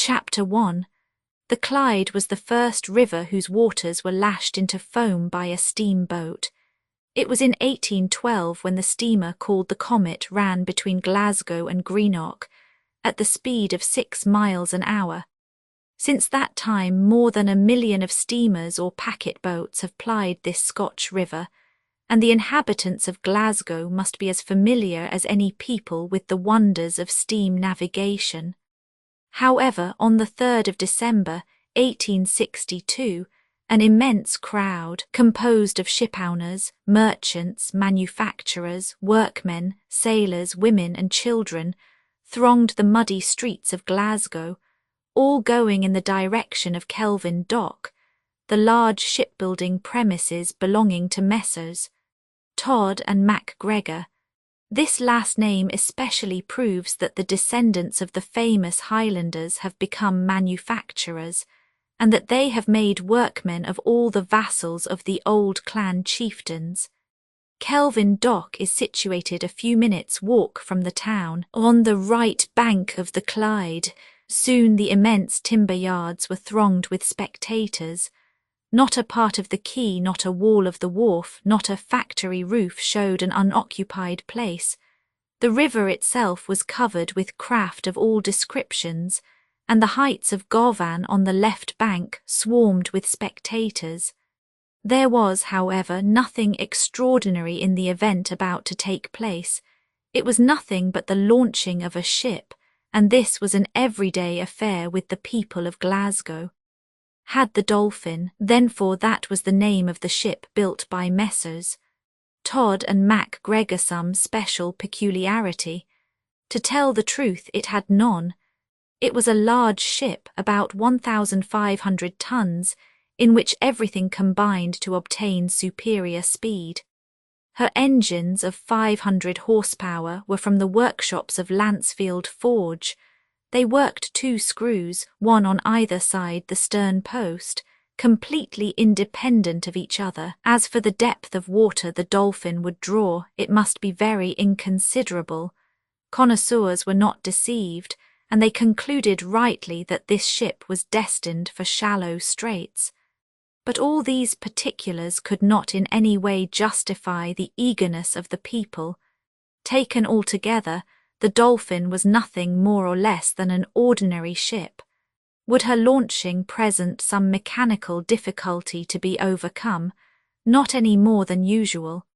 Chapter 1. The Clyde was the first river whose waters were lashed into foam by a steamboat. It was in 1812 when the steamer called the Comet ran between Glasgow and Greenock at the speed of 6 miles an hour. Since that time, more than 1 million of steamers or packet boats have plied this Scotch river, and the inhabitants of Glasgow must be as familiar as any people with the wonders of steam navigation. However, on the 3rd of December, 1862, an immense crowd, composed of shipowners, merchants, manufacturers, workmen, sailors, women and children, thronged the muddy streets of Glasgow, all going in the direction of Kelvin Dock, the large shipbuilding premises belonging to Messrs. Todd and MacGregor. This last name especially proves that the descendants of the famous Highlanders have become manufacturers, and that they have made workmen of all the vassals of the old clan chieftains. Kelvin Dock is situated a few minutes' walk from the town, on the right bank of the Clyde. Soon the immense timber yards were thronged with spectators. Not a part of the quay, not a wall of the wharf, not a factory roof showed an unoccupied place. The river itself was covered with craft of all descriptions, and the heights of Govan on the left bank swarmed with spectators. There was, however, nothing extraordinary in the event about to take place. It was nothing but the launching of a ship, and this was an everyday affair with the people of Glasgow. Had the Dolphin, then, for that was the name of the ship built by Messrs. Todd and MacGregor, some special peculiarity? To tell the truth, it had none. It was a large ship, about 1,500 tons, in which everything combined to obtain superior speed. Her engines of 500 horsepower were from the workshops of Lancefield Forge. They worked 2 screws, one on either side the stern post, completely independent of each other. As for the depth of water the Dolphin would draw, it must be very inconsiderable. Connoisseurs were not deceived, and they concluded rightly that this ship was destined for shallow straits. But all these particulars could not in any way justify the eagerness of the people. Taken altogether, the Dolphin was nothing more or less than an ordinary ship. Would her launching present some mechanical difficulty to be overcome? Not any more than usual.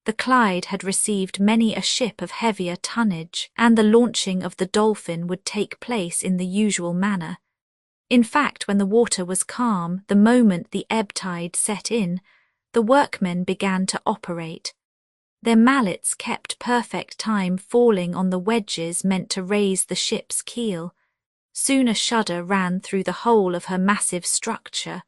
The Clyde had received many a ship of heavier tonnage, and the launching of the Dolphin would take place in the usual manner. In fact, when the water was calm, the moment the ebb tide set in, the workmen began to operate. Their mallets kept perfect time falling on the wedges meant to raise the ship's keel. Soon a shudder ran through the whole of her massive structure.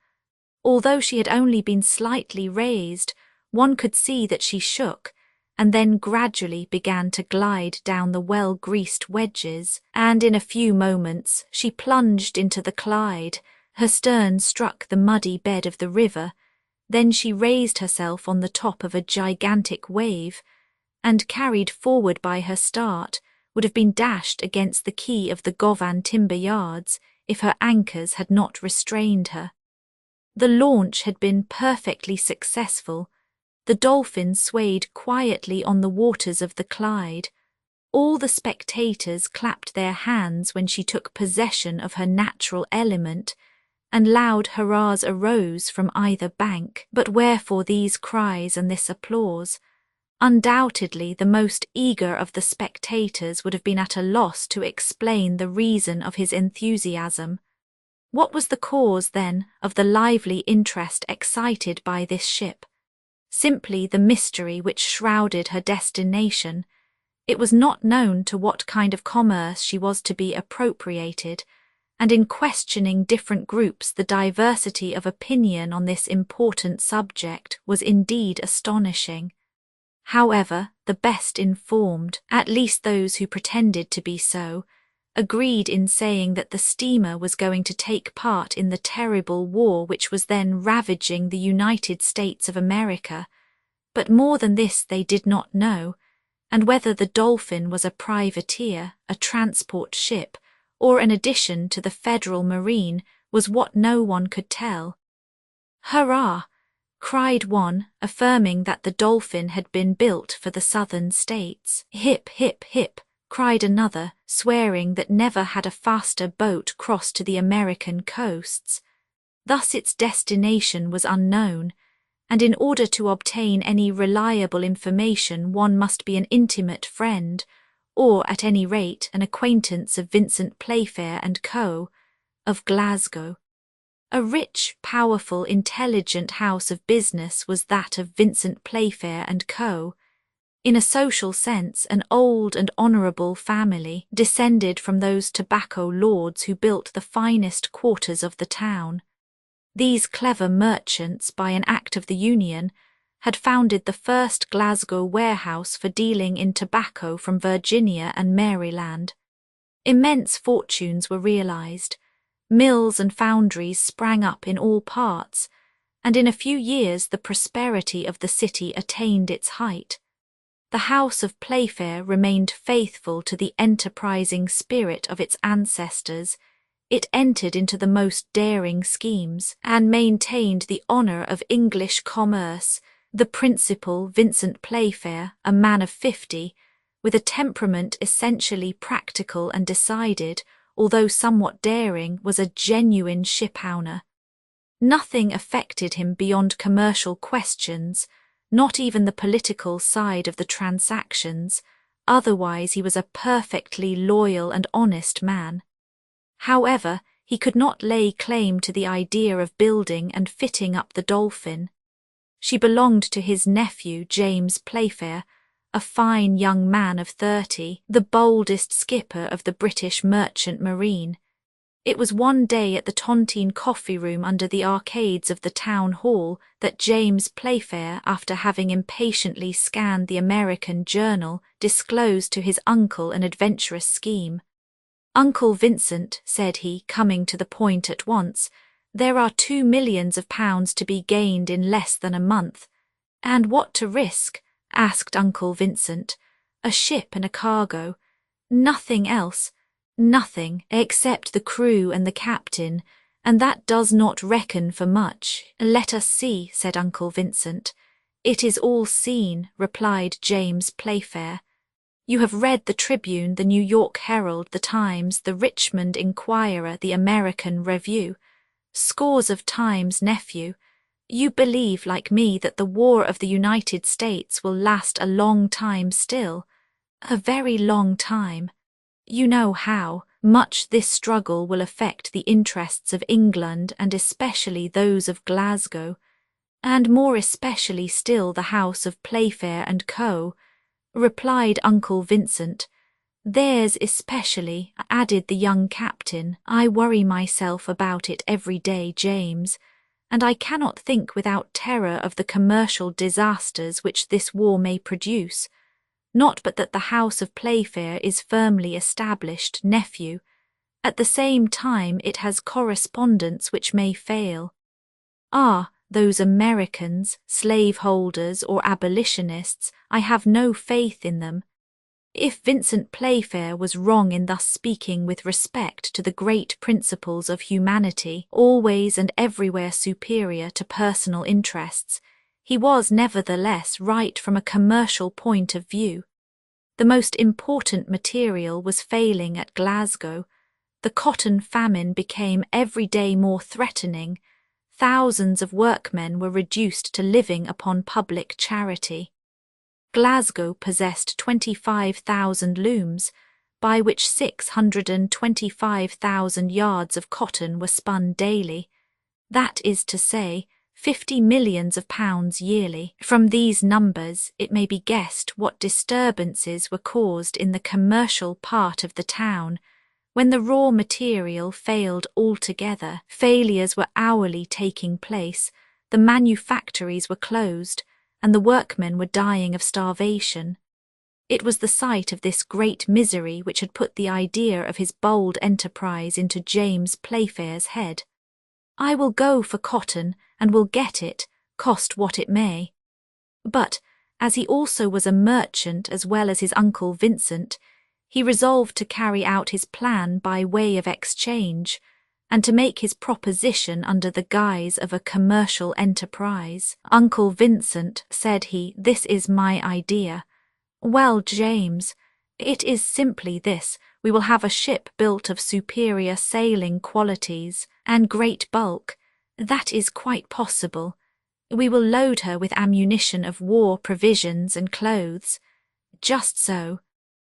Although she had only been slightly raised, one could see that she shook, and then gradually began to glide down the well-greased wedges, and in a few moments she plunged into the Clyde. Her stern struck the muddy bed of the river. Then she raised herself on the top of a gigantic wave, and, carried forward by her start, would have been dashed against the quay of the Govan timber yards if her anchors had not restrained her. The launch had been perfectly successful. The Dolphin swayed quietly on the waters of the Clyde. All the spectators clapped their hands when she took possession of her natural element, and loud hurrahs arose from either bank. But wherefore these cries and this applause? Undoubtedly the most eager of the spectators would have been at a loss to explain the reason of his enthusiasm. What was the cause, then, of the lively interest excited by this ship? Simply the mystery which shrouded her destination. It was not known to what kind of commerce she was to be appropriated, and in questioning different groups the diversity of opinion on this important subject was indeed astonishing. However, the best informed, at least those who pretended to be so, agreed in saying that the steamer was going to take part in the terrible war which was then ravaging the United States of America. But more than this they did not know, and whether the Dolphin was a privateer, a transport ship, or an addition to the Federal Marine, was what no one could tell. "Hurrah!" cried one, affirming that the Dolphin had been built for the southern states. "Hip, hip, hip!" cried another, swearing that never had a faster boat crossed to the American coasts. Thus its destination was unknown, and in order to obtain any reliable information one must be an intimate friend, or at any rate an acquaintance of Vincent Playfair and Co., of Glasgow. A rich, powerful, intelligent house of business was that of Vincent Playfair and Co., in a social sense an old and honourable family, descended from those tobacco lords who built the finest quarters of the town. These clever merchants, by an act of the Union, had founded the first Glasgow warehouse for dealing in tobacco from Virginia and Maryland. Immense fortunes were realised. Mills and foundries sprang up in all parts, and in a few years the prosperity of the city attained its height. The house of Playfair remained faithful to the enterprising spirit of its ancestors. It entered into the most daring schemes, and maintained the honour of English commerce. The principal, Vincent Playfair, a man of 50, with a temperament essentially practical and decided, although somewhat daring, was a genuine shipowner. Nothing affected him beyond commercial questions, not even the political side of the transactions, otherwise he was a perfectly loyal and honest man. However, he could not lay claim to the idea of building and fitting up the Dolphin. She belonged to his nephew, James Playfair, a fine young man of 30, the boldest skipper of the British Merchant Marine. It was one day at the Tontine coffee room under the arcades of the town hall that James Playfair, after having impatiently scanned the American Journal, disclosed to his uncle an adventurous scheme. "Uncle Vincent," said he, coming to the point at once, "there are £2 millions to be gained in less than a month." "And what to risk?" asked Uncle Vincent. "A ship and a cargo. Nothing else. Nothing, except the crew and the captain, and that does not reckon for much." "Let us see," said Uncle Vincent. "It is all seen," replied James Playfair. "You have read the Tribune, the New York Herald, the Times, the Richmond Inquirer, the American Review. Scores of times, nephew. You believe, like me, that the war of the United States will last a long time still. A very long time. You know how much this struggle will affect the interests of England and especially those of Glasgow, and more especially still the house of Playfair and Co., replied Uncle Vincent. "Theirs especially," added the young captain. "I worry myself about it every day, James, and I cannot think without terror of the commercial disasters which this war may produce. Not but that the house of Playfair is firmly established, nephew. At the same time it has correspondents which may fail. Ah, those Americans, slaveholders or abolitionists, I have no faith in them. If Vincent Playfair was wrong in thus speaking with respect to the great principles of humanity, always and everywhere superior to personal interests, he was nevertheless right from a commercial point of view. The most important material was failing at Glasgow. The cotton famine became every day more threatening. Thousands of workmen were reduced to living upon public charity. Glasgow possessed 25,000 looms, by which 625,000 yards of cotton were spun daily. That is to say, £50 millions yearly. From these numbers it may be guessed what disturbances were caused in the commercial part of the town. When the raw material failed altogether, failures were hourly taking place, the manufactories were closed, and the workmen were dying of starvation. It was the sight of this great misery which had put the idea of his bold enterprise into James Playfair's head. "I will go for cotton, and will get it, cost what it may." But, as he also was a merchant as well as his Uncle Vincent, He resolved to carry out his plan by way of exchange, and to make his proposition under the guise of a commercial enterprise. "Uncle Vincent," said he, "this is my idea." "Well, James, it is simply this. We will have a ship built of superior sailing qualities and great bulk. That is quite possible. We will load her with ammunition of war, provisions and clothes." "Just so.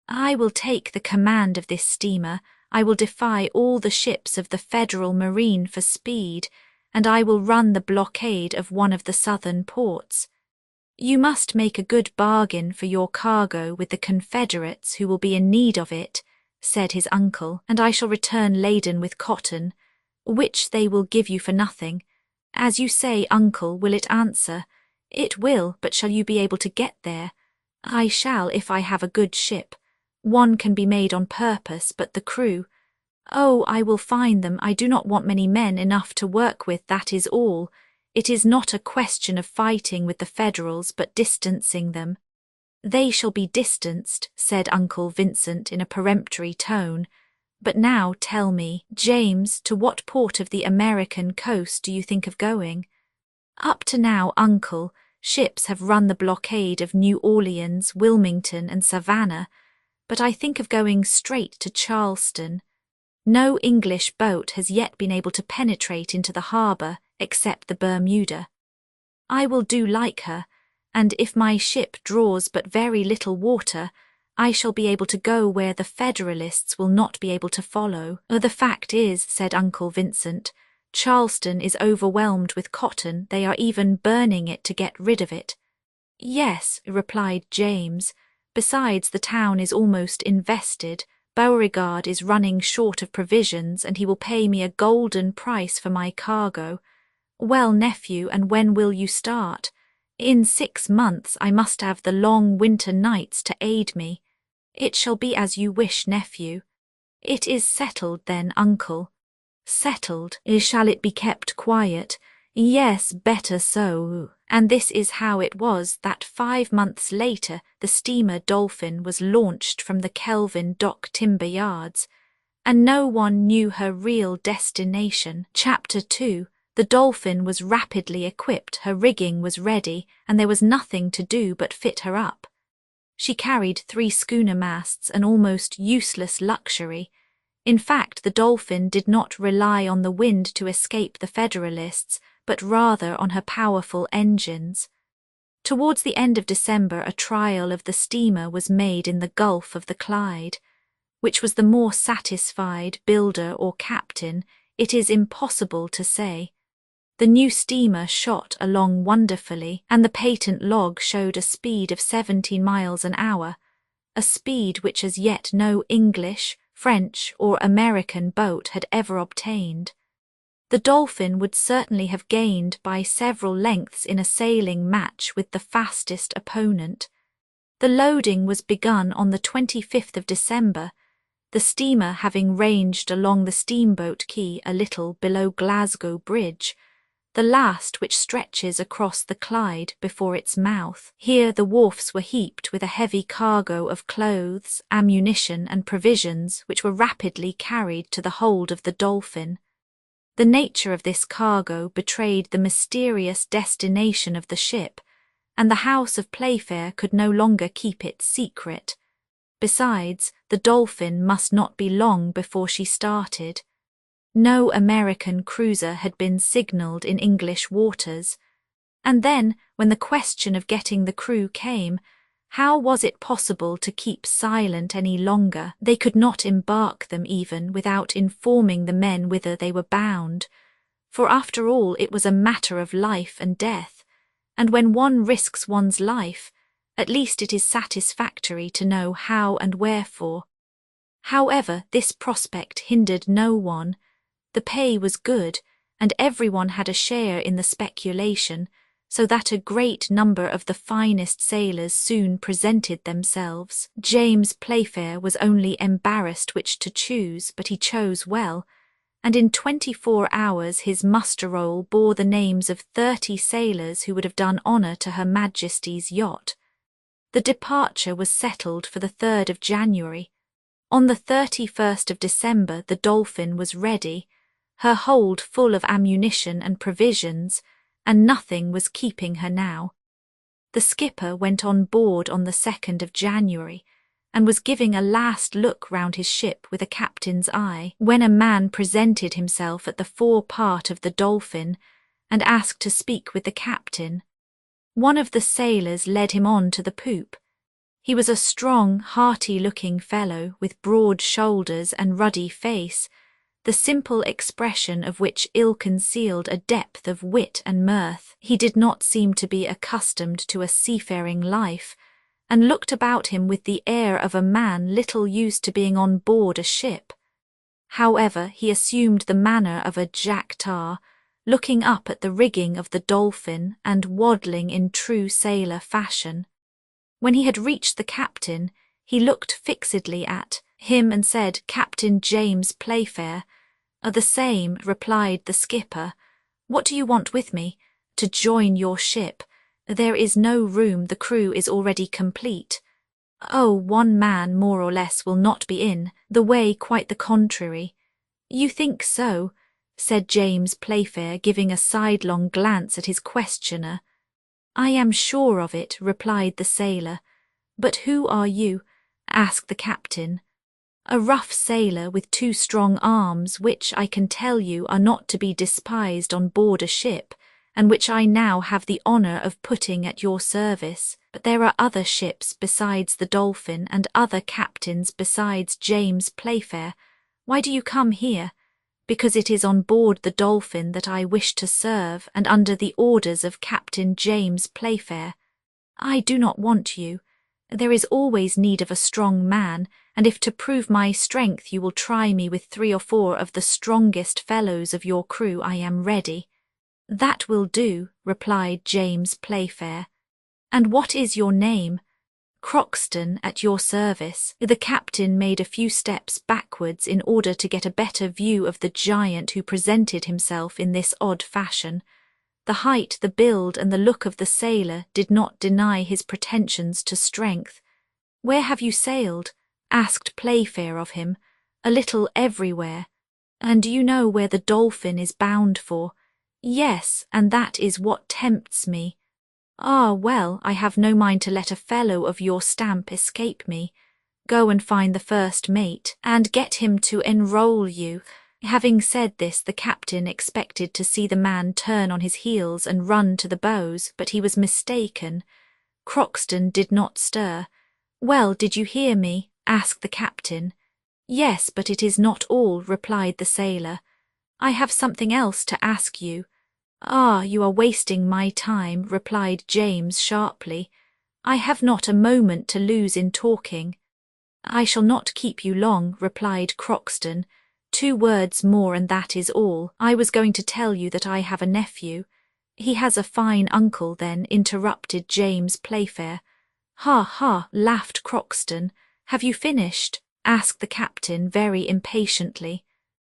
I will take the command of this steamer. I will defy all the ships of the Federal Marine for speed, and I will run the blockade of one of the southern ports. You must make a good bargain for your cargo with the Confederates who will be in need of it," said his uncle, "and I shall return laden with cotton, which they will give you for nothing. As you say, uncle, will it answer?" "It will, but shall you be able to get there?" "I shall if I have a good ship. One can be made on purpose, but the crew—" "Oh, I will find them. I do not want many men enough to work with, that is all. It is not a question of fighting with the Federals, but distancing them." "They shall be distanced," said Uncle Vincent in a peremptory tone. "But now tell me, James, to what port of the American coast do you think of going?" "Up to now, uncle, ships have run the blockade of New Orleans, Wilmington and Savannah, but I think of going straight to Charleston. No English boat has yet been able to penetrate into the harbour except the Bermuda. I will do like her, and if my ship draws but very little water, I shall be able to go where the Federalists will not be able to follow." "The fact is," said Uncle Vincent, "Charleston is overwhelmed with cotton. They are even burning it to get rid of it." "Yes," replied James. "Besides, the town is almost invested. Beauregard is running short of provisions, and he will pay me a golden price for my cargo." "Well, nephew, and when will you start?" "In 6 months. I must have the long winter nights to aid me." "It shall be as you wish, nephew." "It is settled then, uncle." "Settled? Shall it be kept quiet?" "Yes, better so." And this is how it was that 5 months later the steamer Dolphin was launched from the Kelvin Dock timber yards, and no one knew her real destination. Chapter 2. The Dolphin was rapidly equipped, her rigging was ready, and there was nothing to do but fit her up. She carried 3 schooner masts, an almost useless luxury. In fact, the Dolphin did not rely on the wind to escape the Federalists, but rather on her powerful engines. Towards the end of December, a trial of the steamer was made in the Gulf of the Clyde. Which was the more satisfied, builder or captain, it is impossible to say. The new steamer shot along wonderfully, and the patent log showed a speed of 17 miles an hour, a speed which as yet no English, French or American boat had ever obtained. The Dolphin would certainly have gained by several lengths in a sailing match with the fastest opponent. The loading was begun on the 25th of December, the steamer having ranged along the steamboat quay a little below Glasgow Bridge, the last which stretches across the Clyde before its mouth. Here the wharfs were heaped with a heavy cargo of clothes, ammunition and provisions which were rapidly carried to the hold of the Dolphin. The nature of this cargo betrayed the mysterious destination of the ship, and the house of Playfair could no longer keep it secret. Besides, the Dolphin must not be long before she started. No American cruiser had been signalled in English waters. And then, when the question of getting the crew came, how was it possible to keep silent any longer? They could not embark them even without informing the men whither they were bound. For after all, it was a matter of life and death, and when one risks one's life, at least it is satisfactory to know how and wherefore. However, this prospect hindered no one. The pay was good, and everyone had a share in the speculation, so that a great number of the finest sailors soon presented themselves. James Playfair was only embarrassed which to choose, but he chose well, and in 24 hours his muster roll bore the names of 30 sailors who would have done honour to Her Majesty's yacht. The departure was settled for the 3rd of January. On the 31st of December the Dolphin was ready, her hold full of ammunition and provisions, and nothing was keeping her now. The skipper went on board on the 2nd of January, and was giving a last look round his ship with a captain's eye, when a man presented himself at the forepart of the Dolphin, and asked to speak with the captain. One of the sailors led him on to the poop. He was a strong, hearty-looking fellow, with broad shoulders and ruddy face, the simple expression of which ill-concealed a depth of wit and mirth. He did not seem to be accustomed to a seafaring life, and looked about him with the air of a man little used to being on board a ship. However, he assumed the manner of a jack-tar, looking up at the rigging of the Dolphin and waddling in true sailor fashion. When he had reached the captain, he looked fixedly at him and said, "Captain James Playfair." "The same," replied the skipper. "What do you want with me?" "To join your ship. There is no room, the crew is already complete." "Oh, one man more or less will not be in the way, quite the contrary." "You think so?" said James Playfair, giving a sidelong glance at his questioner. "I am sure of it," replied the sailor. "But who are you?" asked the captain. "A rough sailor with 2 strong arms, which, I can tell you, are not to be despised on board a ship, and which I now have the honour of putting at your service. But there are other ships besides the Dolphin, and other captains besides James Playfair. Why do you come here?" "Because it is on board the Dolphin that I wish to serve, and under the orders of Captain James Playfair." "I do not want you. There is always need of a strong man, and if to prove my strength you will try me with 3 or 4 of the strongest fellows of your crew, I am ready." "That will do," replied James Playfair. "And what is your name?" "Croxton, at your service." The captain made a few steps backwards in order to get a better view of the giant who presented himself in this odd fashion. The height, the build, and the look of the sailor did not deny his pretensions to strength. "Where have you sailed?" asked Playfair of him. "A little everywhere." "And do you know where the Dolphin is bound for?" "Yes, and that is what tempts me." "Ah, well, I have no mind to let a fellow of your stamp escape me. Go and find the first mate, and get him to enroll you." Having said this, the captain expected to see the man turn on his heels and run to the bows, but he was mistaken. Croxton did not stir. "Well, did you hear me?" asked the captain. "Yes, but it is not all," replied the sailor. "I have something else to ask you." "Ah, you are wasting my time," replied James sharply. "I have not a moment to lose in talking." "I shall not keep you long," replied Croxton. "2 words more and that is all. I was going to tell you that I have a nephew." "He has a fine uncle, then," interrupted James Playfair. "Ha, ha," laughed Croxton. "Have you finished?" asked the captain very impatiently.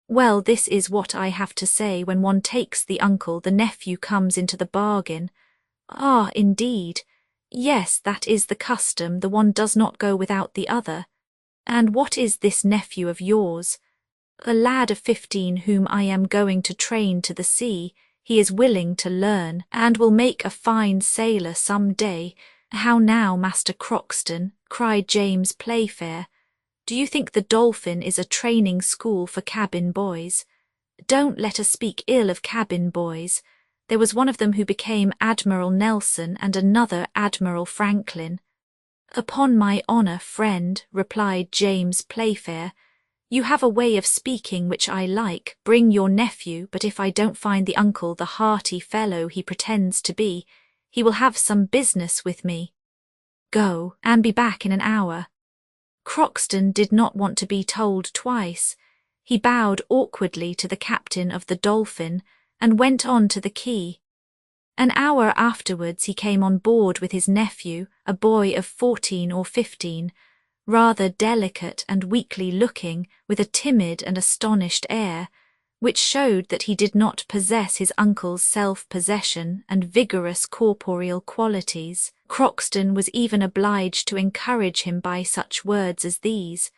"Well, this is what I have to say. When one takes the uncle, the nephew comes into the bargain." "Ah, indeed." "Yes, that is the custom. The one does not go without the other." "And what is this nephew of yours?" "A lad of 15 whom I am going to train to the sea. He is willing to learn, and will make a fine sailor some day." "How now, Master Croxton?" cried James Playfair. "Do you think the Dolphin is a training school for cabin boys?" "Don't let us speak ill of cabin boys. There was one of them who became Admiral Nelson and another Admiral Franklin." "Upon my honour, friend," replied James Playfair, "you have a way of speaking which I like. Bring your nephew, but if I don't find the uncle the hearty fellow he pretends to be, he will have some business with me. Go, and be back in an hour." Croxton did not want to be told twice. He bowed awkwardly to the captain of the Dolphin and went on to the quay. An hour afterwards he came on board with his nephew, a boy of 14 or 15, rather delicate and weakly looking, with a timid and astonished air, which showed that he did not possess his uncle's self-possession and vigorous corporeal qualities. Croxton was even obliged to encourage him by such words as these.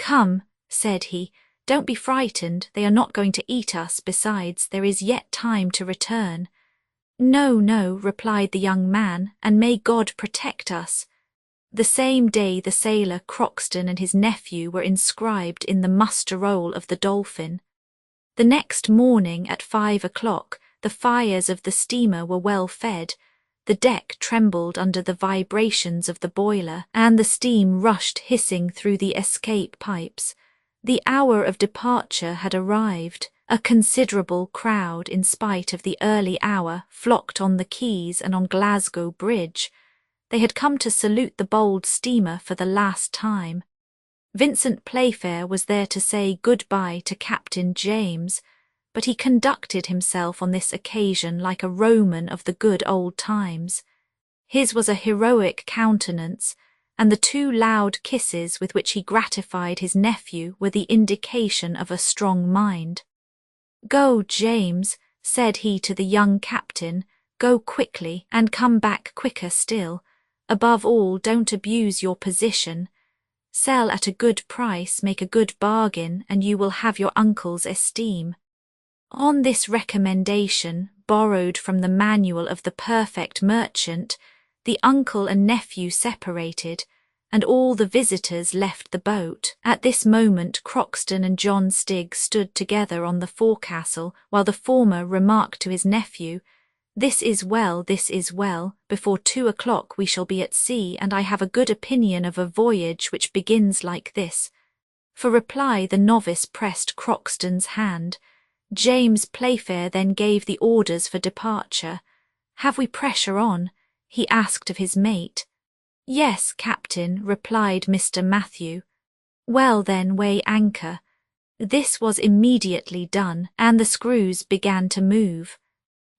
"Come," said he, "don't be frightened, they are not going to eat us, besides there is yet time to return." "No, no," replied the young man, "and may God protect us." The same day the sailor Croxton and his nephew were inscribed in the muster roll of the Dolphin. The next morning at 5 o'clock the fires of the steamer were well fed, the deck trembled under the vibrations of the boiler, and the steam rushed hissing through the escape pipes. The hour of departure had arrived. A considerable crowd, in spite of the early hour, flocked on the quays and on Glasgow Bridge. They had come to salute the bold steamer for the last time. Vincent Playfair was there to say good-bye to Captain James, but he conducted himself on this occasion like a Roman of the good old times. His was a heroic countenance, and the 2 loud kisses with which he gratified his nephew were the indication of a strong mind. "Go, James," said he to the young captain, "go quickly, and come back quicker still. Above all, don't abuse your position. Sell at a good price, make a good bargain, and you will have your uncle's esteem." On this recommendation, borrowed from the manual of the perfect merchant, the uncle and nephew separated, and all the visitors left the boat. At this moment Croxton and John Stigg stood together on the forecastle, while the former remarked to his nephew, this is well, before 2 o'clock we shall be at sea, and I have a good opinion of a voyage which begins like this." For reply the novice pressed Croxton's hand. James Playfair then gave the orders for departure. "Have we pressure on?" he asked of his mate. "Yes, Captain," replied Mr. Matthew. "Well then, weigh anchor." This was immediately done, and the screws began to move.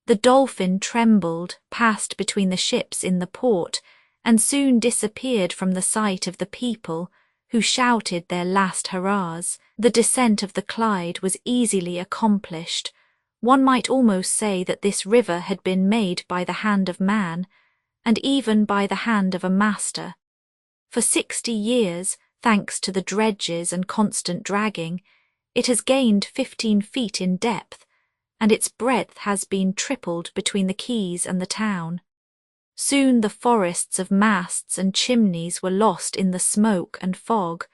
The Dolphin trembled, passed between the ships in the port, and soon disappeared from the sight of the people, who shouted their last hurrahs. The descent of the Clyde was easily accomplished. One might almost say that this river had been made by the hand of man, and even by the hand of a master. For 60 years, thanks to the dredges and constant dragging, it has gained 15 feet in depth, and its breadth has been tripled between the quays and the town. Soon the forests of masts and chimneys were lost in the smoke and fog.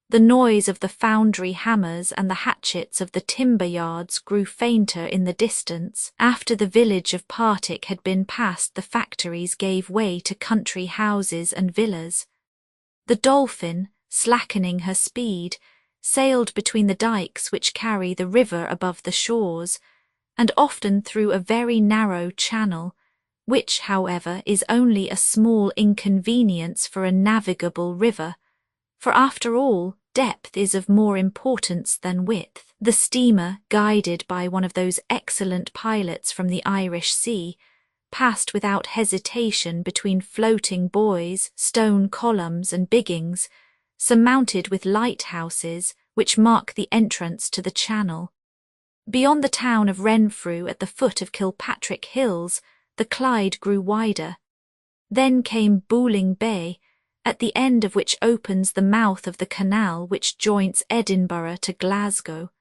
The noise of the foundry hammers and the hatchets of the timber yards grew fainter in the distance. After the village of Partick had been passed, the factories gave way to country houses and villas. The Dolphin, slackening her speed, sailed between the dykes which carry the river above the shores, and often through a very narrow channel, which, however, is only a small inconvenience for a navigable river, for after all, depth is of more importance than width. The steamer, guided by one of those excellent pilots from the Irish Sea, passed without hesitation between floating buoys, stone columns and biggings, surmounted with lighthouses, which mark the entrance to the channel. Beyond the town of Renfrew, at the foot of Kilpatrick Hills, the Clyde grew wider. Then came Booling Bay, at the end of which opens the mouth of the canal which joins Edinburgh to Glasgow.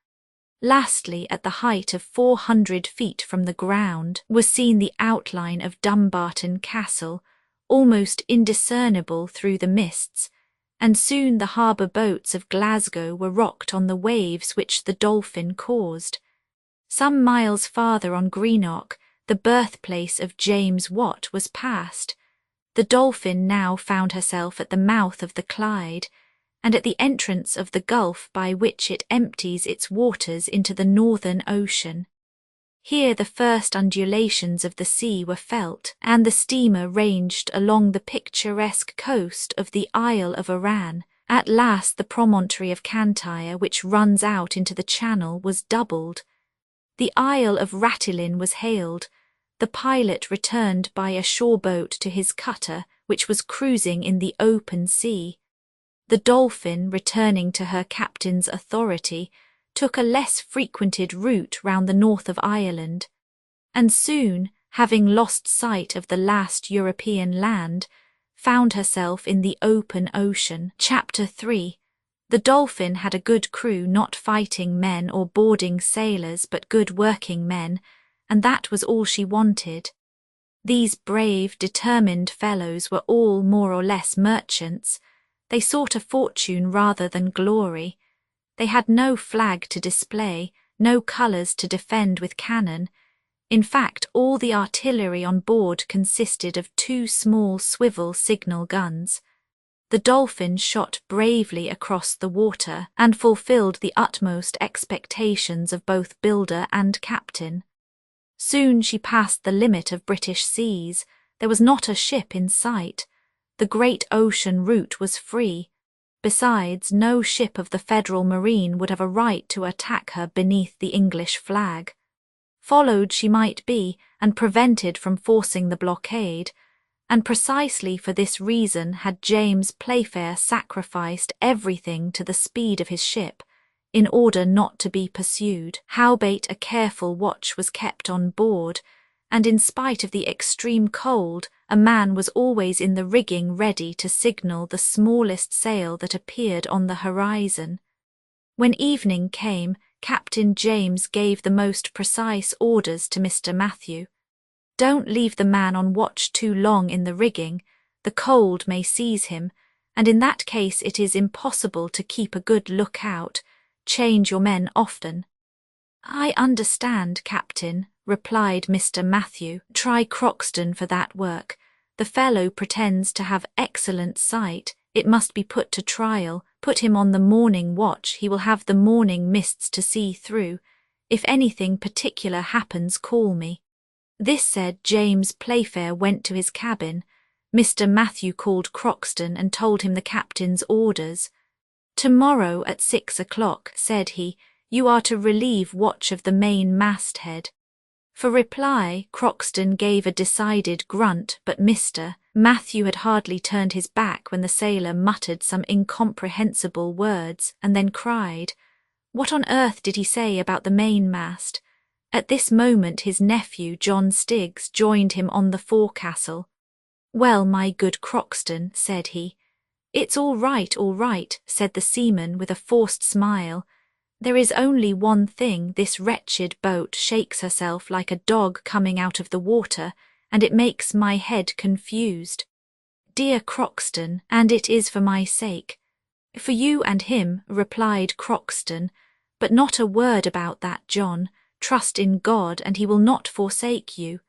Lastly, at the height of 400 feet from the ground, was seen the outline of Dumbarton Castle, almost indiscernible through the mists, and soon the harbour boats of Glasgow were rocked on the waves which the Dolphin caused. Some miles farther on Greenock, the birthplace of James Watt was passed. The Dolphin now found herself at the mouth of the Clyde, and at the entrance of the gulf by which it empties its waters into the Northern Ocean. Here the first undulations of the sea were felt, and the steamer ranged along the picturesque coast of the Isle of Arran. At last the promontory of Cantyre, which runs out into the channel, was doubled. The Isle of Ratillin was hailed. The pilot returned by a shore boat to his cutter, which was cruising in the open sea. The Dolphin, returning to her captain's authority, took a less frequented route round the north of Ireland, and soon, having lost sight of the last European land, found herself in the open ocean. Chapter 3. The Dolphin had a good crew, not fighting men or boarding sailors, but good working men, and that was all she wanted. These brave, determined fellows were all more or less merchants. They sought a fortune rather than glory. They had no flag to display, no colours to defend with cannon. In fact, all the artillery on board consisted of 2 small swivel signal guns. The Dolphin shot bravely across the water and fulfilled the utmost expectations of both builder and captain. Soon she passed the limit of British seas. There was not a ship in sight. The great ocean route was free. Besides, no ship of the Federal Marine would have a right to attack her beneath the English flag. Followed she might be, and prevented from forcing the blockade, and precisely for this reason had James Playfair sacrificed everything to the speed of his ship, in order not to be pursued. Howbeit a careful watch was kept on board, and in spite of the extreme cold, a man was always in the rigging ready to signal the smallest sail that appeared on the horizon. When evening came, Captain James gave the most precise orders to Mr. Matthew. Don't leave the man on watch too long in the rigging. The cold may seize him, and in that case it is impossible to keep a good look-out. Change your men often. I understand, Captain, replied Mr. Matthew. Try Croxton for that work. The fellow pretends to have excellent sight. It must be put to trial. Put him on the morning watch. He will have the morning mists to see through. If anything particular happens, call me. This said, James Playfair went to his cabin. Mr. Matthew called Croxton and told him the captain's orders. "Tomorrow at 6 o'clock," said he, "you are to relieve watch of the main masthead." For reply, Croxton gave a decided grunt, but Mr. Matthew had hardly turned his back when the sailor muttered some incomprehensible words and then cried, "What on earth did he say about the mainmast?" At this moment his nephew, John Stiggs, joined him on the forecastle. "Well, my good Croxton," said he. All right," said the seaman with a forced smile. "There is only one thing. This wretched boat shakes herself like a dog coming out of the water, and it makes my head confused. Dear Croxton, and it is for my sake." "For you and him," replied Croxton, "but not a word about that, John. Trust in God, and he will not forsake you."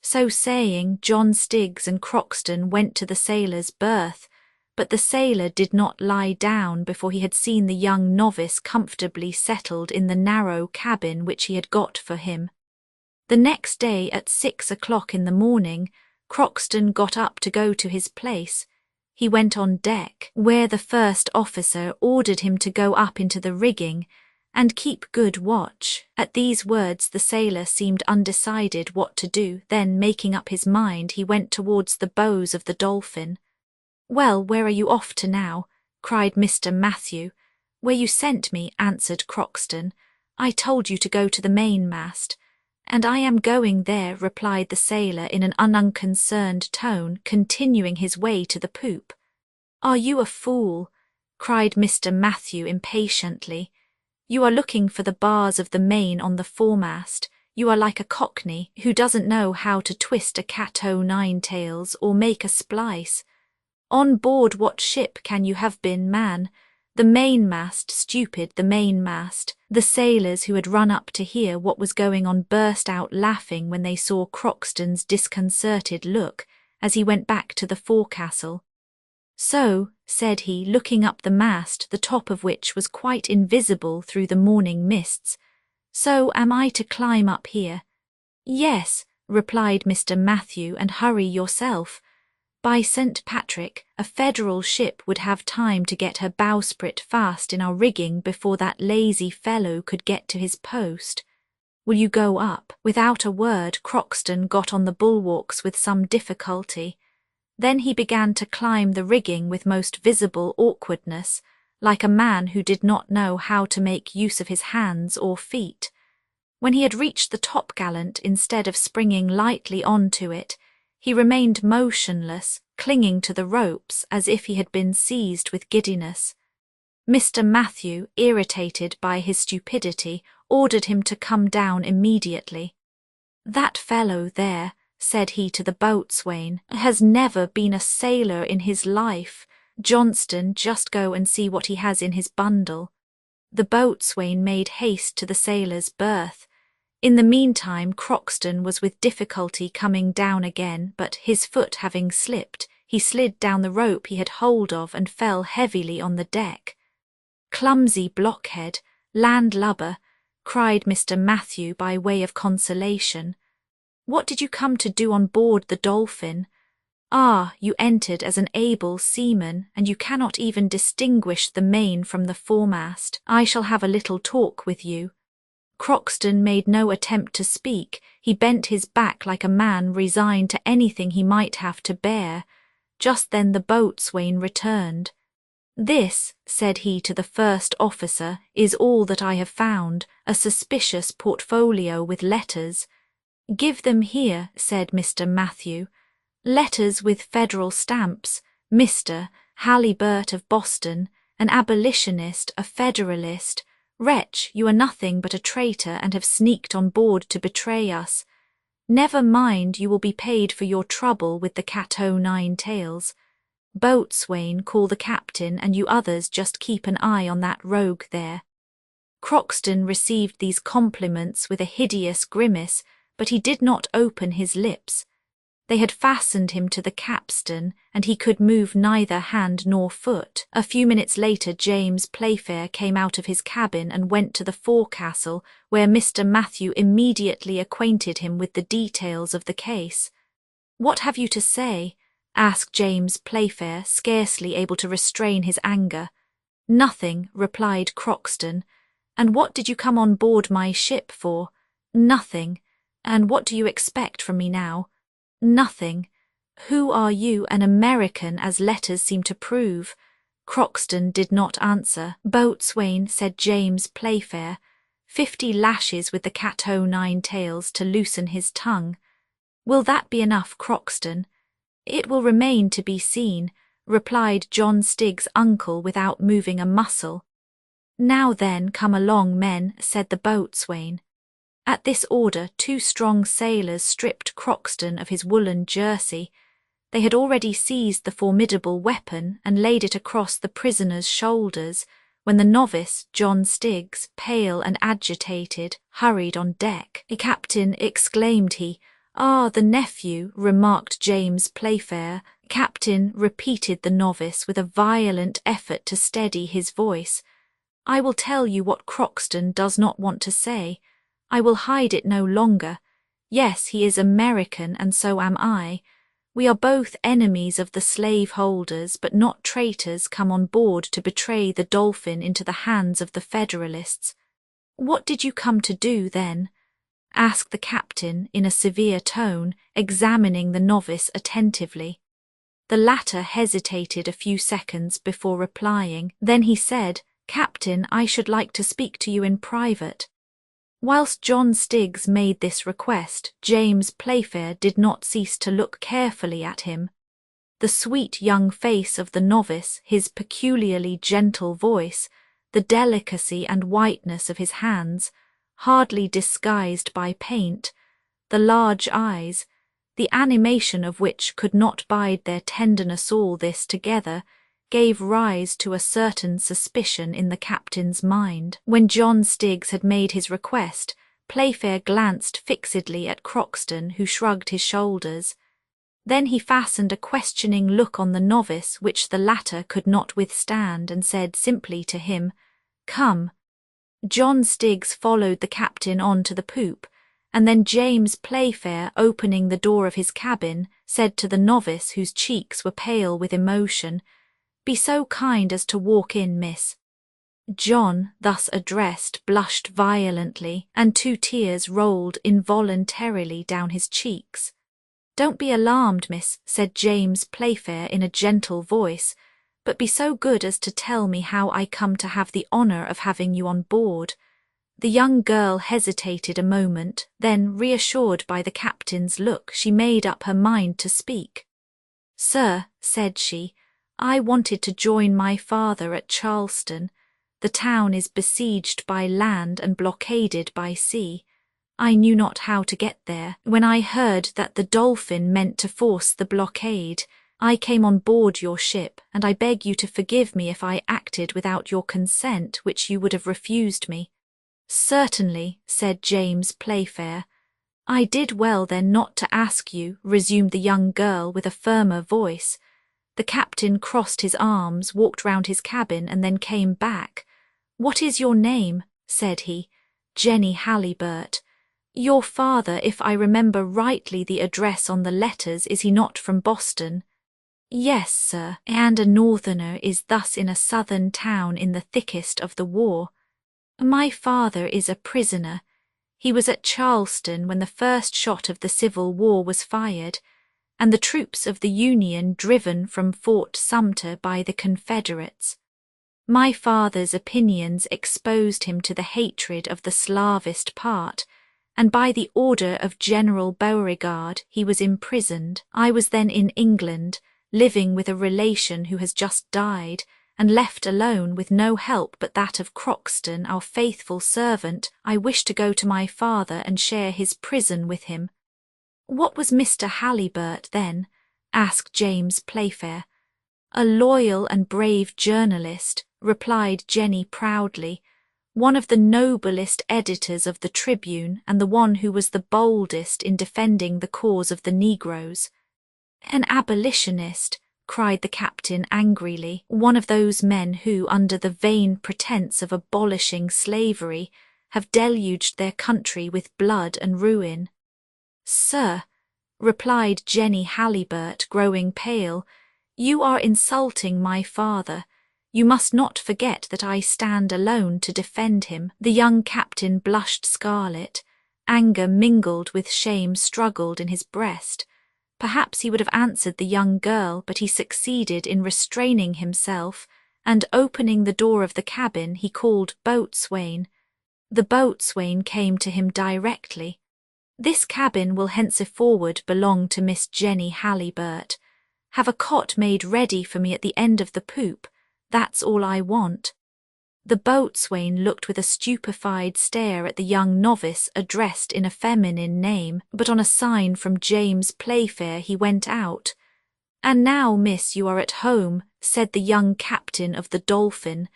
So saying, John Stiggs and Croxton went to the sailor's berth, but the sailor did not lie down before he had seen the young novice comfortably settled in the narrow cabin which he had got for him. The next day at 6 o'clock in the morning, Croxton got up to go to his place. He went on deck, where the first officer ordered him to go up into the rigging and keep good watch. At these words the sailor seemed undecided what to do. Then, making up his mind, he went towards the bows of the Dolphin. "Well, where are you off to now?" cried Mr. Matthew. "Where you sent me," answered Croxton. "I told you to go to the mainmast." "And I am going there," replied the sailor in an unconcerned tone, continuing his way to the poop. "Are you a fool?" cried Mr. Matthew impatiently. "You are looking for the bars of the main on the foremast. You are like a cockney who doesn't know how to twist a cat-o'-nine-tails or make a splice. On board what ship can you have been, man? The mainmast, stupid, the mainmast." The sailors who had run up to hear what was going on burst out laughing when they saw Croxton's disconcerted look as he went back to the forecastle. "So," said he, looking up the mast, the top of which was quite invisible through the morning mists, "so am I to climb up here?" "Yes," replied Mr. Matthew, "and hurry yourself. By St. Patrick, a Federal ship would have time to get her bowsprit fast in our rigging before that lazy fellow could get to his post. Will you go up?" Without a word, Croxton got on the bulwarks with some difficulty. Then he began to climb the rigging with most visible awkwardness, like a man who did not know how to make use of his hands or feet. When he had reached the topgallant, instead of springing lightly on to it, he remained motionless, clinging to the ropes as if he had been seized with giddiness. Mr. Matthew, irritated by his stupidity, ordered him to come down immediately. "That fellow there," said he to the boatswain, "has never been a sailor in his life. Johnston, just go and see what he has in his bundle." The boatswain made haste to the sailor's berth. In the meantime Croxton was with difficulty coming down again, but his foot having slipped, he slid down the rope he had hold of and fell heavily on the deck. "Clumsy blockhead, landlubber," cried Mr. Matthew by way of consolation. "What did you come to do on board the Dolphin? Ah, you entered as an able seaman, and you cannot even distinguish the main from the foremast. I shall have a little talk with you." Croxton made no attempt to speak. He bent his back like a man resigned to anything he might have to bear. Just then the boatswain returned. "This," said he to the first officer, "is all that I have found, a suspicious portfolio with letters." "Give them here," said Mr. Matthew. "Letters with federal stamps, Mr. Halliburtt of Boston, an abolitionist, a federalist. Wretch, you are nothing but a traitor and have sneaked on board to betray us. Never mind, you will be paid for your trouble with the cat o' nine tails. Boatswain, call the captain, and you others just keep an eye on that rogue there." Croxton received these compliments with a hideous grimace, but he did not open his lips. They had fastened him to the capstan, and he could move neither hand nor foot. A few minutes later James Playfair came out of his cabin and went to the forecastle, where Mr. Matthew immediately acquainted him with the details of the case. "What have you to say?" asked James Playfair, scarcely able to restrain his anger. "Nothing," replied Croxton. "And what did you come on board my ship for?" "Nothing." "And what do you expect from me now?" "Nothing." "Who are you, an American, as letters seem to prove?" Croxton did not answer. "Boatswain," said James Playfair, 50 lashes with the cat o' nine tails to loosen his tongue. "Will that be enough, Croxton?" "It will remain to be seen," replied John Stiggs' uncle without moving a muscle. "Now then, come along, men," said the boatswain. At this order 2 strong sailors stripped Croxton of his woolen jersey. They had already seized the formidable weapon and laid it across the prisoner's shoulders, when the novice, John Stiggs, pale and agitated, hurried on deck. "Captain," exclaimed he. "Ah, the nephew," remarked James Playfair. "Captain," repeated the novice with a violent effort to steady his voice. "I will tell you what Croxton does not want to say. I will hide it no longer. Yes, he is American, and so am I. We are both enemies of the slave-holders, but not traitors come on board to betray the Dolphin into the hands of the Federalists." "What did you come to do, then?" asked the captain in a severe tone, examining the novice attentively. The latter hesitated a few seconds before replying. Then he said, "Captain, I should like to speak to you in private." Whilst John Stiggs made this request, James Playfair did not cease to look carefully at him. The sweet young face of the novice, his peculiarly gentle voice, the delicacy and whiteness of his hands, hardly disguised by paint, the large eyes, the animation of which could not bide their tenderness, all this together gave rise to a certain suspicion in the captain's mind. When John Stiggs had made his request, Playfair glanced fixedly at Croxton, who shrugged his shoulders. Then he fastened a questioning look on the novice which the latter could not withstand, and said simply to him, "Come." John Stiggs followed the captain on to the poop, and then James Playfair, opening the door of his cabin, said to the novice, whose cheeks were pale with emotion, "Be so kind as to walk in, miss." John, thus addressed, blushed violently, and 2 tears rolled involuntarily down his cheeks. "Don't be alarmed, miss," said James Playfair in a gentle voice, "but be so good as to tell me how I come to have the honour of having you on board." The young girl hesitated a moment, then, reassured by the captain's look, she made up her mind to speak. "Sir," said she, "I wanted to join my father at Charleston. The town is besieged by land and blockaded by sea. I knew not how to get there. When I heard that the Dolphin meant to force the blockade, I came on board your ship, and I beg you to forgive me if I acted without your consent, which you would have refused me." "Certainly," said James Playfair. "I did well then not to ask you," resumed the young girl with a firmer voice. The captain crossed his arms, walked round his cabin, and then came back. "What is your name?" said he. "Jenny Halliburtt. Your father, if I remember rightly the address on the letters, is he not from Boston?" "Yes, sir, and a northerner is thus in a southern town in the thickest of the war. My father is a prisoner. He was at Charleston when the first shot of the Civil War was fired, and the troops of the Union driven from Fort Sumter by the Confederates. My father's opinions exposed him to the hatred of the Slavist part, and by the order of General Beauregard he was imprisoned. I was then in England, living with a relation who has just died, and left alone with no help but that of Croxton, our faithful servant. I wished to go to my father and share his prison with him." "What was Mr. Halliburtt then?" asked James Playfair. "A loyal and brave journalist," replied Jenny proudly, "one of the noblest editors of the Tribune, and the one who was the boldest in defending the cause of the Negroes." "An abolitionist," cried the captain angrily, "one of those men who, under the vain pretence of abolishing slavery, have deluged their country with blood and ruin." "Sir," replied Jenny Halliburtt, growing pale, "you are insulting my father. You must not forget that I stand alone to defend him." The young captain blushed scarlet. Anger mingled with shame struggled in his breast. Perhaps he would have answered the young girl, but he succeeded in restraining himself, and opening the door of the cabin he called boatswain. The boatswain came to him directly. "This cabin will henceforward belong to Miss Jenny Halliburtt. Have a cot made ready for me at the end of the poop. That's all I want." The boatswain looked with a stupefied stare at the young novice addressed in a feminine name, but on a sign from James Playfair he went out. "And now, miss, you are at home," said the young captain of the Dolphin.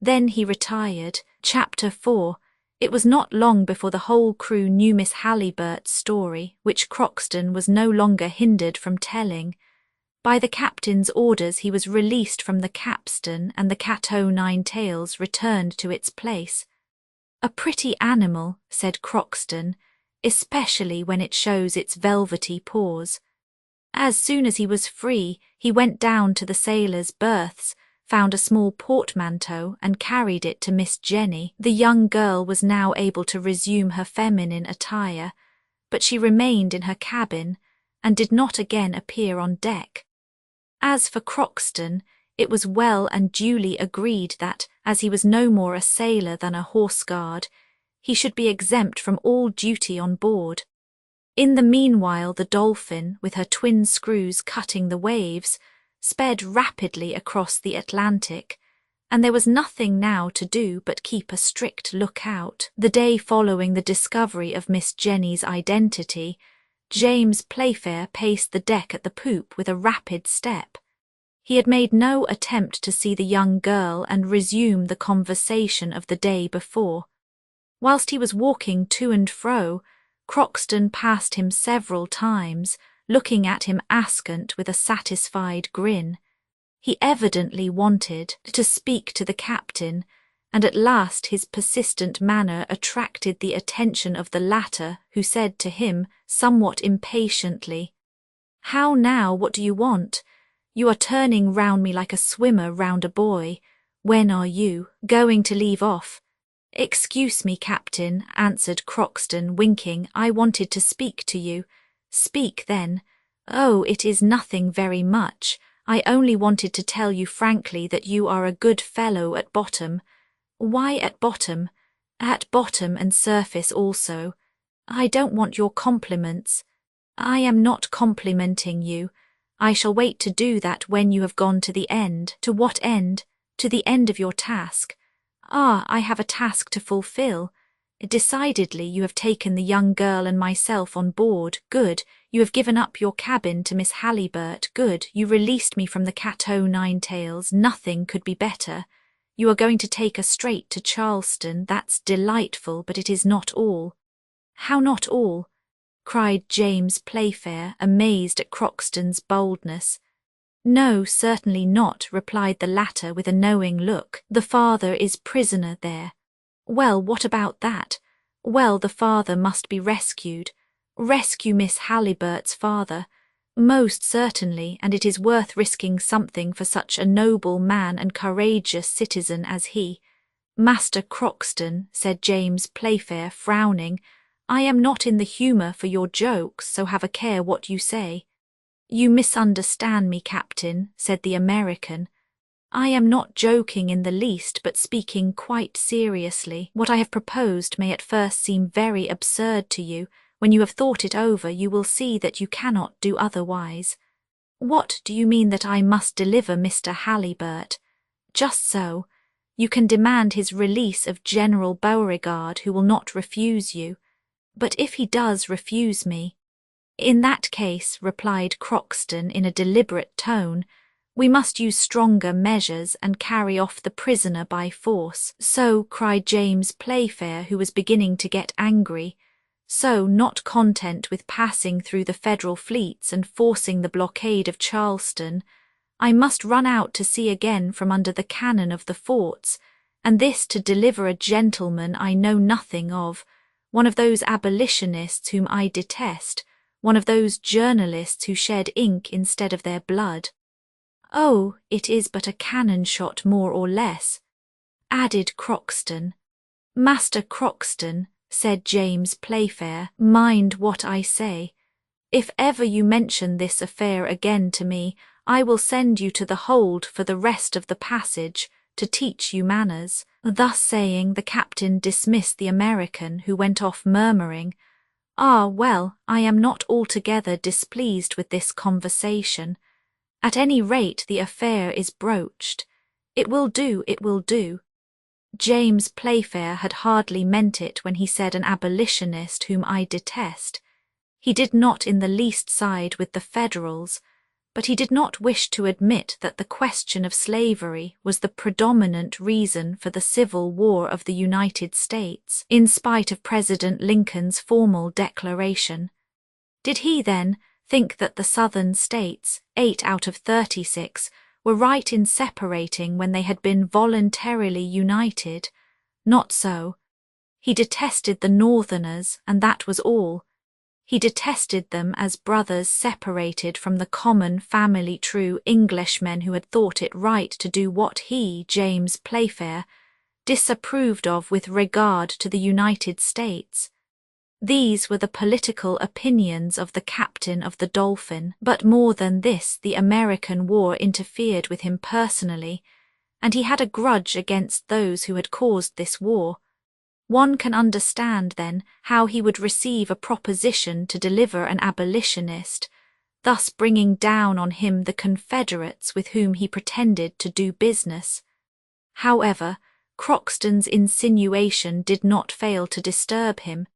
Then he retired. Chapter 4. It was not long before the whole crew knew Miss Halliburtt's story, which Croxton was no longer hindered from telling. By the captain's orders he was released from the capstan, and the cat o' nine tails returned to its place. "A pretty animal," said Croxton, "especially when it shows its velvety paws." As soon as he was free, he went down to the sailors' berths, found a small portmanteau, and carried it to Miss Jenny. The young girl was now able to resume her feminine attire, but she remained in her cabin, and did not again appear on deck. As for Croxton, it was well and duly agreed that, as he was no more a sailor than a horse-guard, he should be exempt from all duty on board. In the meanwhile the Dolphin, with her twin screws cutting the waves, sped rapidly across the Atlantic, and there was nothing now to do but keep a strict lookout. The day following the discovery of Miss Jenny's identity, James Playfair paced the deck at the poop with a rapid step. He had made no attempt to see the young girl and resume the conversation of the day before. Whilst he was walking to and fro, Croxton passed him several times, looking at him askant with a satisfied grin. He evidently wanted to speak to the captain, and at last his persistent manner attracted the attention of the latter, who said to him, somewhat impatiently, "How now, what do you want? You are turning round me like a swimmer round a buoy. When are you going to leave off?" "Excuse me, Captain," answered Croxton, winking. "I wanted to speak to you." "Speak, then." "Oh, it is nothing very much. I only wanted to tell you frankly that you are a good fellow at bottom." "Why at bottom?" "At bottom and surface also. I don't want your compliments." "I am not complimenting you. I shall wait to do that when you have gone to the end." "To what end?" "To the end of your task." Ah, I have a task to fulfill. Decidedly you have taken the young girl and myself on board. Good. You have given up your cabin to Miss Halliburtt. Good. You released me from the cat-o'-nine-tails. Nothing could be better. You are going to take us straight to Charleston. That's delightful, but it is not all. How not all? Cried James Playfair, amazed at Crockston's boldness. No, certainly not, replied the latter with a knowing look. The father is prisoner there. Well, what about that? Well, the father must be rescued. Rescue Miss Halliburtt's father. Most certainly, and it is worth risking something for such a noble man and courageous citizen as he. Master Crockston, said James Playfair, frowning, I am not in the humour for your jokes, so have a care what you say. You misunderstand me, Captain, said the American. I am not joking in the least, but speaking quite seriously. What I have proposed may at first seem very absurd to you. When you have thought it over, you will see that you cannot do otherwise. What do you mean, that I must deliver Mr. Halliburtt? Just so. You can demand his release of General Beauregard, who will not refuse you. But if he does refuse me— In that case, replied Crockston in a deliberate tone, we must use stronger measures and carry off the prisoner by force. So, cried James Playfair, who was beginning to get angry. So, not content with passing through the Federal fleets and forcing the blockade of Charleston, I must run out to sea again from under the cannon of the forts, and this to deliver a gentleman I know nothing of, one of those abolitionists whom I detest, one of those journalists who shed ink instead of their blood. Oh, it is but a cannon shot more or less, added Crockston. Master Crockston, said James Playfair, mind what I say. If ever you mention this affair again to me, I will send you to the hold for the rest of the passage, to teach you manners. Thus saying, the captain dismissed the American, who went off murmuring, Ah, well, I am not altogether displeased with this conversation. At any rate, the affair is broached. It will do, it will do. James Playfair had hardly meant it when he said an abolitionist whom I detest. He did not in the least side with the Federals, but he did not wish to admit that the question of slavery was the predominant reason for the Civil War of the United States, in spite of President Lincoln's formal declaration. Did he, then, think that the Southern states, 8 out of 36, were right in separating when they had been voluntarily united? Not so. He detested the Northerners, and that was all. He detested them as brothers separated from the common family true Englishmen who had thought it right to do what he, James Playfair, disapproved of with regard to the United States. These were the political opinions of the captain of the Dolphin, but more than this, the American war interfered with him personally, and he had a grudge against those who had caused this war. One can understand, then, how he would receive a proposition to deliver an abolitionist, thus bringing down on him the Confederates with whom he pretended to do business. However, Crockston's insinuation did not fail to disturb him.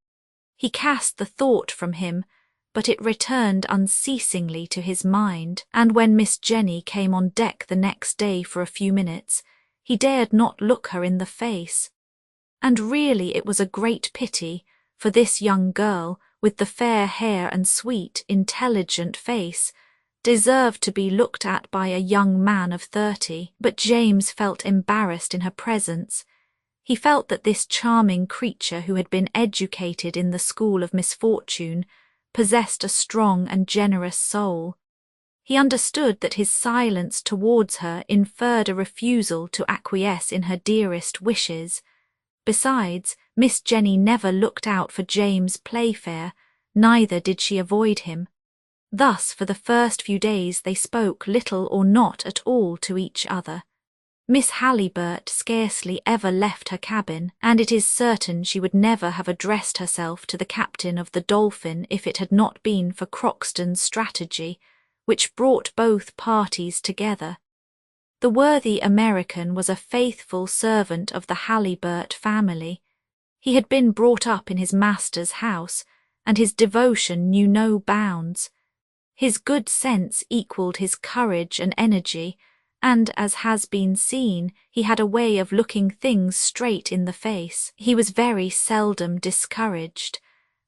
He cast the thought from him, but it returned unceasingly to his mind, and when Miss Jenny came on deck the next day for a few minutes, he dared not look her in the face. And really it was a great pity, for this young girl, with the fair hair and sweet, intelligent face, deserved to be looked at by a young man of 30. But James felt embarrassed in her presence. He felt that this charming creature who had been educated in the school of misfortune possessed a strong and generous soul. He understood that his silence towards her inferred a refusal to acquiesce in her dearest wishes. Besides, Miss Jenny never looked out for James Playfair, neither did she avoid him. Thus, for the first few days they spoke little or not at all to each other. Miss Halliburtt scarcely ever left her cabin, and it is certain she would never have addressed herself to the captain of the Dolphin if it had not been for Crockston's strategy, which brought both parties together. The worthy American was a faithful servant of the Halliburtt family. He had been brought up in his master's house, and his devotion knew no bounds. His good sense equalled his courage and energy, and, as has been seen, he had a way of looking things straight in the face. He was very seldom discouraged,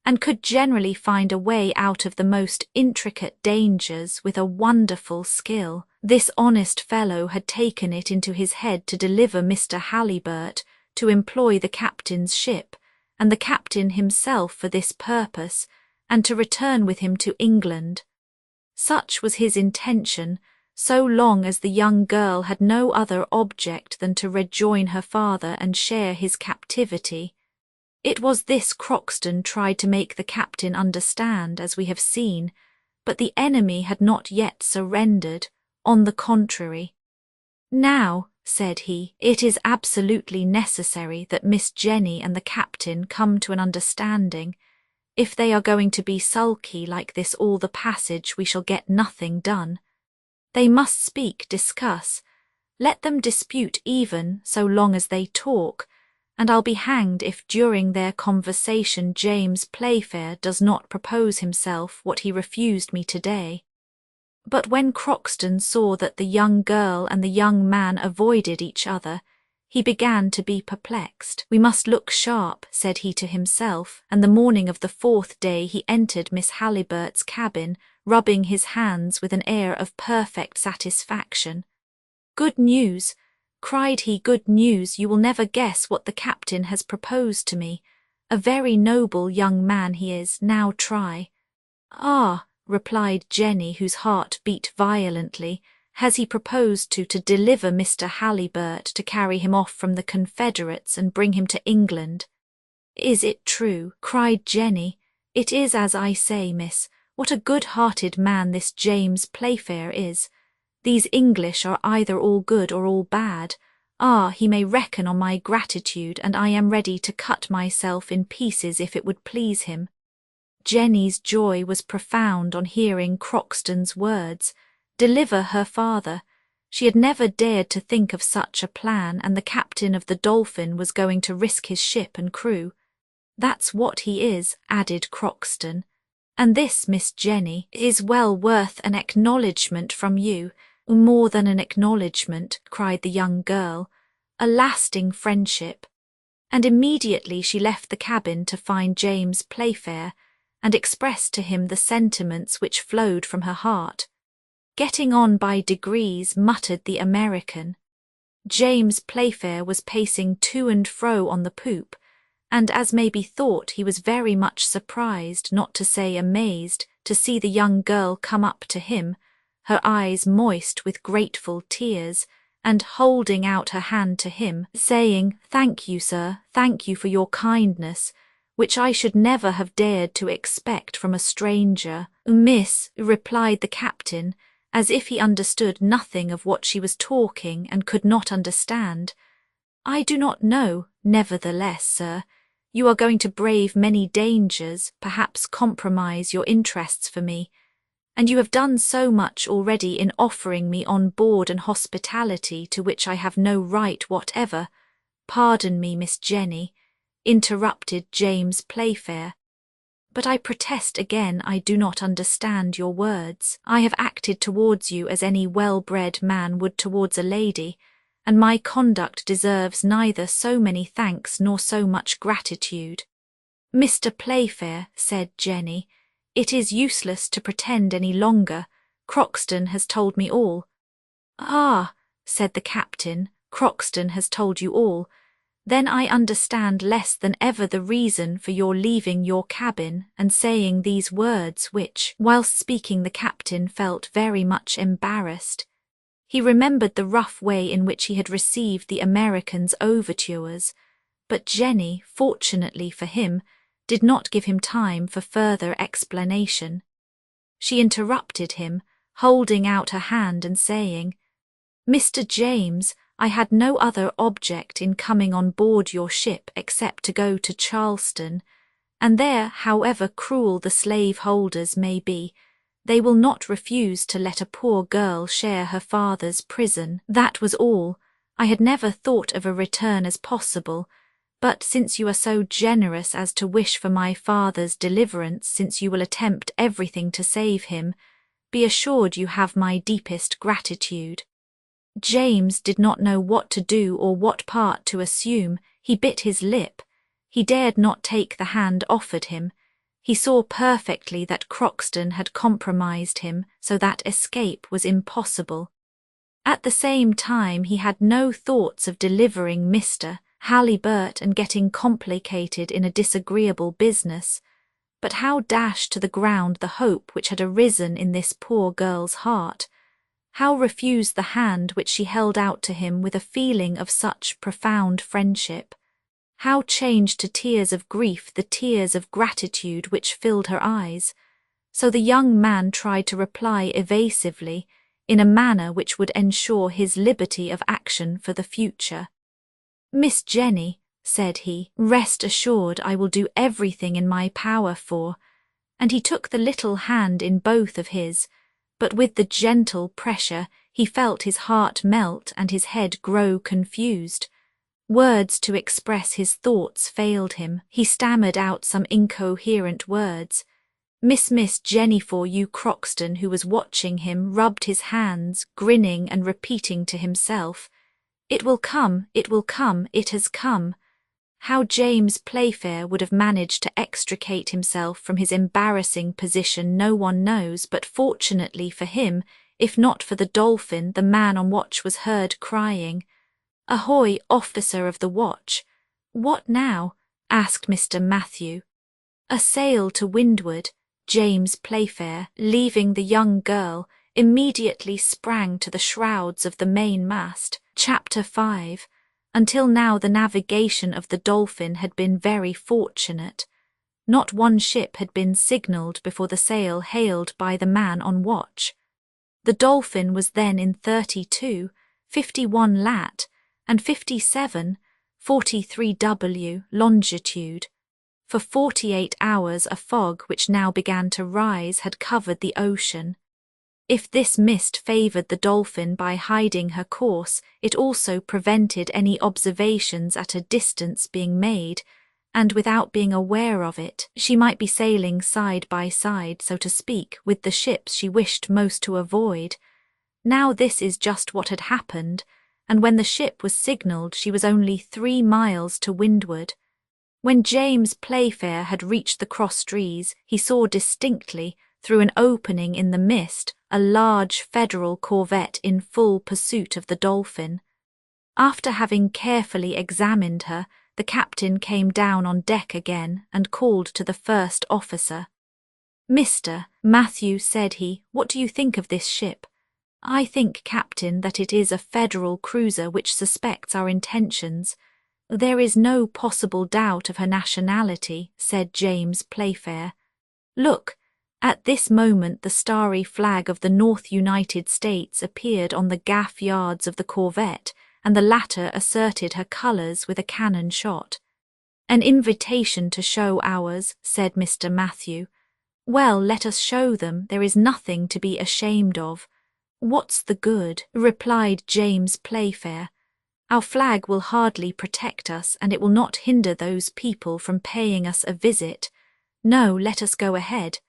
and could generally find a way out of the most intricate dangers with a wonderful skill. This honest fellow had taken it into his head to deliver Mr. Halliburtt, to employ the captain's ship, and the captain himself for this purpose, and to return with him to England. Such was his intention, so long as the young girl had no other object than to rejoin her father and share his captivity. It was this Croxton tried to make the captain understand, as we have seen, but the enemy had not yet surrendered, on the contrary. "Now," said he, "it is absolutely necessary that Miss Jenny and the captain come to an understanding. If they are going to be sulky like this all the passage, we shall get nothing done. They must speak, discuss. Let them dispute even, so long as they talk, and I'll be hanged if during their conversation James Playfair does not propose himself what he refused me today." But when Croxton saw that the young girl and the young man avoided each other, he began to be perplexed. "We must look sharp," said he to himself, and the morning of the 4th day he entered Miss Halliburtt's cabin, rubbing his hands with an air of perfect satisfaction. "Good news," cried he, "good news, you will never guess what the captain has proposed to me. A very noble young man he is, now try." "Ah," replied Jenny, whose heart beat violently, "has he proposed to deliver Mr. Halliburtt, to carry him off from the Confederates and bring him to England?" "Is it true?" cried Jenny. "It is as I say, miss. What a good-hearted man this James Playfair is. These English are either all good or all bad. Ah, he may reckon on my gratitude, and I am ready to cut myself in pieces if it would please him." Jenny's joy was profound on hearing Croxton's words. Deliver her father. She had never dared to think of such a plan, and the captain of the Dolphin was going to risk his ship and crew. "That's what he is," added Croxton. "And this, Miss Jenny, is well worth an acknowledgment from you." "More than an acknowledgment," cried the young girl, "a lasting friendship." And immediately she left the cabin to find James Playfair, and expressed to him the sentiments which flowed from her heart. "Getting on by degrees," muttered the American. James Playfair was pacing to and fro on the poop, and as may be thought he was very much surprised, not to say amazed, to see the young girl come up to him, her eyes moist with grateful tears, and holding out her hand to him, saying, "Thank you, sir, thank you for your kindness, which I should never have dared to expect from a stranger." "Miss," replied the captain, as if he understood nothing of what she was talking and could not understand, "I do not know. Nevertheless, sir, you are going to brave many dangers, perhaps compromise your interests for me, and you have done so much already in offering me on board an hospitality to which I have no right whatever." "Pardon me, Miss Jenny," interrupted James Playfair, "but I protest again I do not understand your words. I have acted towards you as any well-bred man would towards a lady, and my conduct deserves neither so many thanks nor so much gratitude." "Mr. Playfair," said Jenny, "it is useless to pretend any longer. Croxton has told me all." "Ah," said the captain, "Croxton has told you all. Then I understand less than ever the reason for your leaving your cabin and saying these words which," whilst speaking the captain felt very much embarrassed. He remembered the rough way in which he had received the American's overtures, but Jenny, fortunately for him, did not give him time for further explanation. She interrupted him, holding out her hand and saying, "Mr. James, I had no other object in coming on board your ship except to go to Charleston, and there, however cruel the slave-holders may be, They will not refuse to let a poor girl share her father's prison. That was all. I had never thought of a return as possible, but since you are so generous as to wish for my father's deliverance, since you will attempt everything to save him, be assured you have my deepest gratitude." James did not know what to do or what part to assume. He bit his lip. He dared not take the hand offered him. He saw perfectly that Croxton had compromised him so that escape was impossible. At the same time he had no thoughts of delivering Mr. Halliburtt and getting complicated in a disagreeable business. But how dash to the ground the hope which had arisen in this poor girl's heart? How refuse the hand which she held out to him with a feeling of such profound friendship? How change to tears of grief the tears of gratitude which filled her eyes? So the young man tried to reply evasively, in a manner which would ensure his liberty of action for the future. "Miss Jenny," said he, "rest assured I will do everything in my power for—" and he took the little hand in both of his, but with the gentle pressure he felt his heart melt and his head grow confused. Words to express his thoughts failed him. He stammered out some incoherent words. Miss Jenny, for you Croxton, who was watching him, rubbed his hands, grinning and repeating to himself, "It will come, it will come, it has come." How James Playfair would have managed to extricate himself from his embarrassing position no one knows, but fortunately for him, if not for the Dolphin, the man on watch was heard crying, "Ahoy, officer of the watch!" "What now?" asked Mr. Matthew. "A sail to windward." James Playfair, leaving the young girl, immediately sprang to the shrouds of the mainmast. Chapter 5. Until now the navigation of the Dolphin had been very fortunate. Not one ship had been signalled before the sail hailed by the man on watch. The Dolphin was then in 32, 51 lat, and 57, 43 W longitude. For 48 hours a fog which now began to rise had covered the ocean. If this mist favoured the Dolphin by hiding her course, it also prevented any observations at a distance being made, and without being aware of it, she might be sailing side by side, so to speak, with the ships she wished most to avoid. Now this is just what had happened, and when the ship was signalled she was only 3 miles to windward. When James Playfair had reached the cross trees, he saw distinctly, through an opening in the mist, a large Federal corvette in full pursuit of the Dolphin. After having carefully examined her, the captain came down on deck again and called to the first officer. "Mr. Matthew," said he, "what do you think of this ship?" "I think, Captain, that it is a Federal cruiser which suspects our intentions. There is no possible doubt of her nationality," said James Playfair. "Look." At this moment the starry flag of the North United States appeared on the gaff yards of the corvette, and the latter asserted her colours with a cannon shot. "An invitation to show ours," said Mr. Matthew. "Well, let us show them, there is nothing to be ashamed of." "What's the good?" replied James Playfair. "Our flag will hardly protect us, and it will not hinder those people from paying us a visit. No, let us go ahead."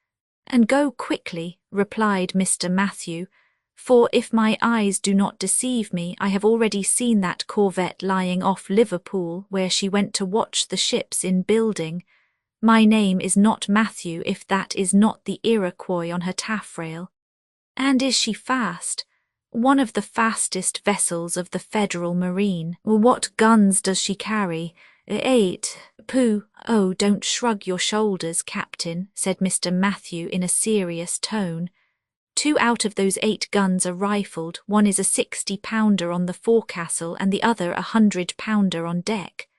"And go quickly," replied Mr. Matthew, "for if my eyes do not deceive me, I have already seen that corvette lying off Liverpool, where she went to watch the ships in building. My name is not Matthew if that is not the Iroquois on her taffrail." "And is she fast?" "One of the fastest vessels of the Federal Marine." "What guns does she carry?" "8. Pooh! Oh, don't shrug your shoulders, Captain," said Mr. Matthew in a serious tone. "2 out of those 8 guns are rifled. One is a 60-pounder on the forecastle and the other a 100-pounder on deck."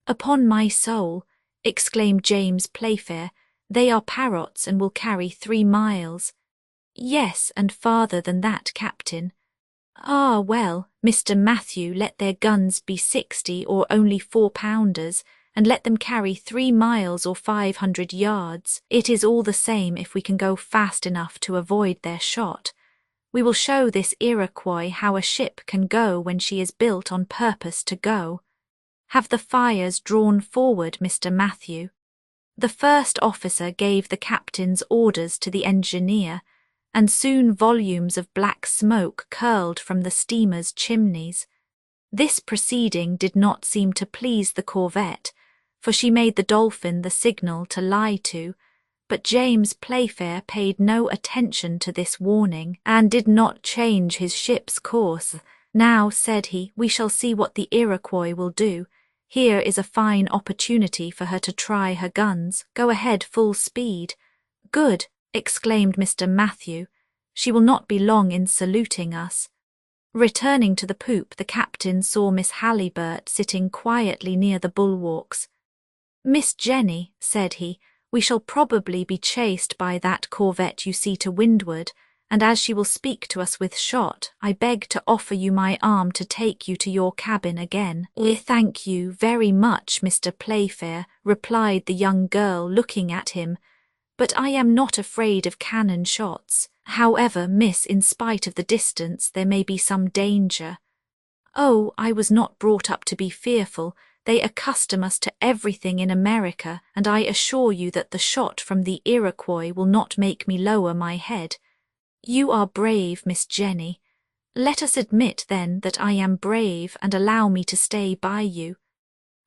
"Upon my soul," exclaimed James Playfair, "they are parrots and will carry 3 miles. "Yes, and farther than that, Captain." "Ah, well, Mr. Matthew, let their guns be 60 or only 4-pounders, and let them carry 3 miles or 500 yards. It is all the same if we can go fast enough to avoid their shot. We will show this Iroquois how a ship can go when she is built on purpose to go. Have the fires drawn forward, Mr. Matthew." The first officer gave the captain's orders to the engineer, and soon volumes of black smoke curled from the steamer's chimneys. This proceeding did not seem to please the corvette, for she made the Dolphin the signal to lie to, but James Playfair paid no attention to this warning and did not change his ship's course. "Now," said he, "we shall see what the Iroquois will do. Here is a fine opportunity for her to try her guns. Go ahead full speed." "Good," exclaimed Mr. Matthew. "She will not be long in saluting us." Returning to the poop, the captain saw Miss Halliburtt sitting quietly near the bulwarks. "Miss Jenny," said he, "we shall probably be chased by that corvette you see to windward, and as she will speak to us with shot, I beg to offer you my arm to take you to your cabin again." "Thank you very much, Mr. Playfair," replied the young girl, looking at him, "but I am not afraid of cannon shots. However, miss, in spite of the distance, there may be some danger." "Oh, I was not brought up to be fearful. They accustom us to everything in America, and I assure you that the shot from the Iroquois will not make me lower my head." "You are brave, Miss Jenny." "Let us admit, then, that I am brave, and allow me to stay by you."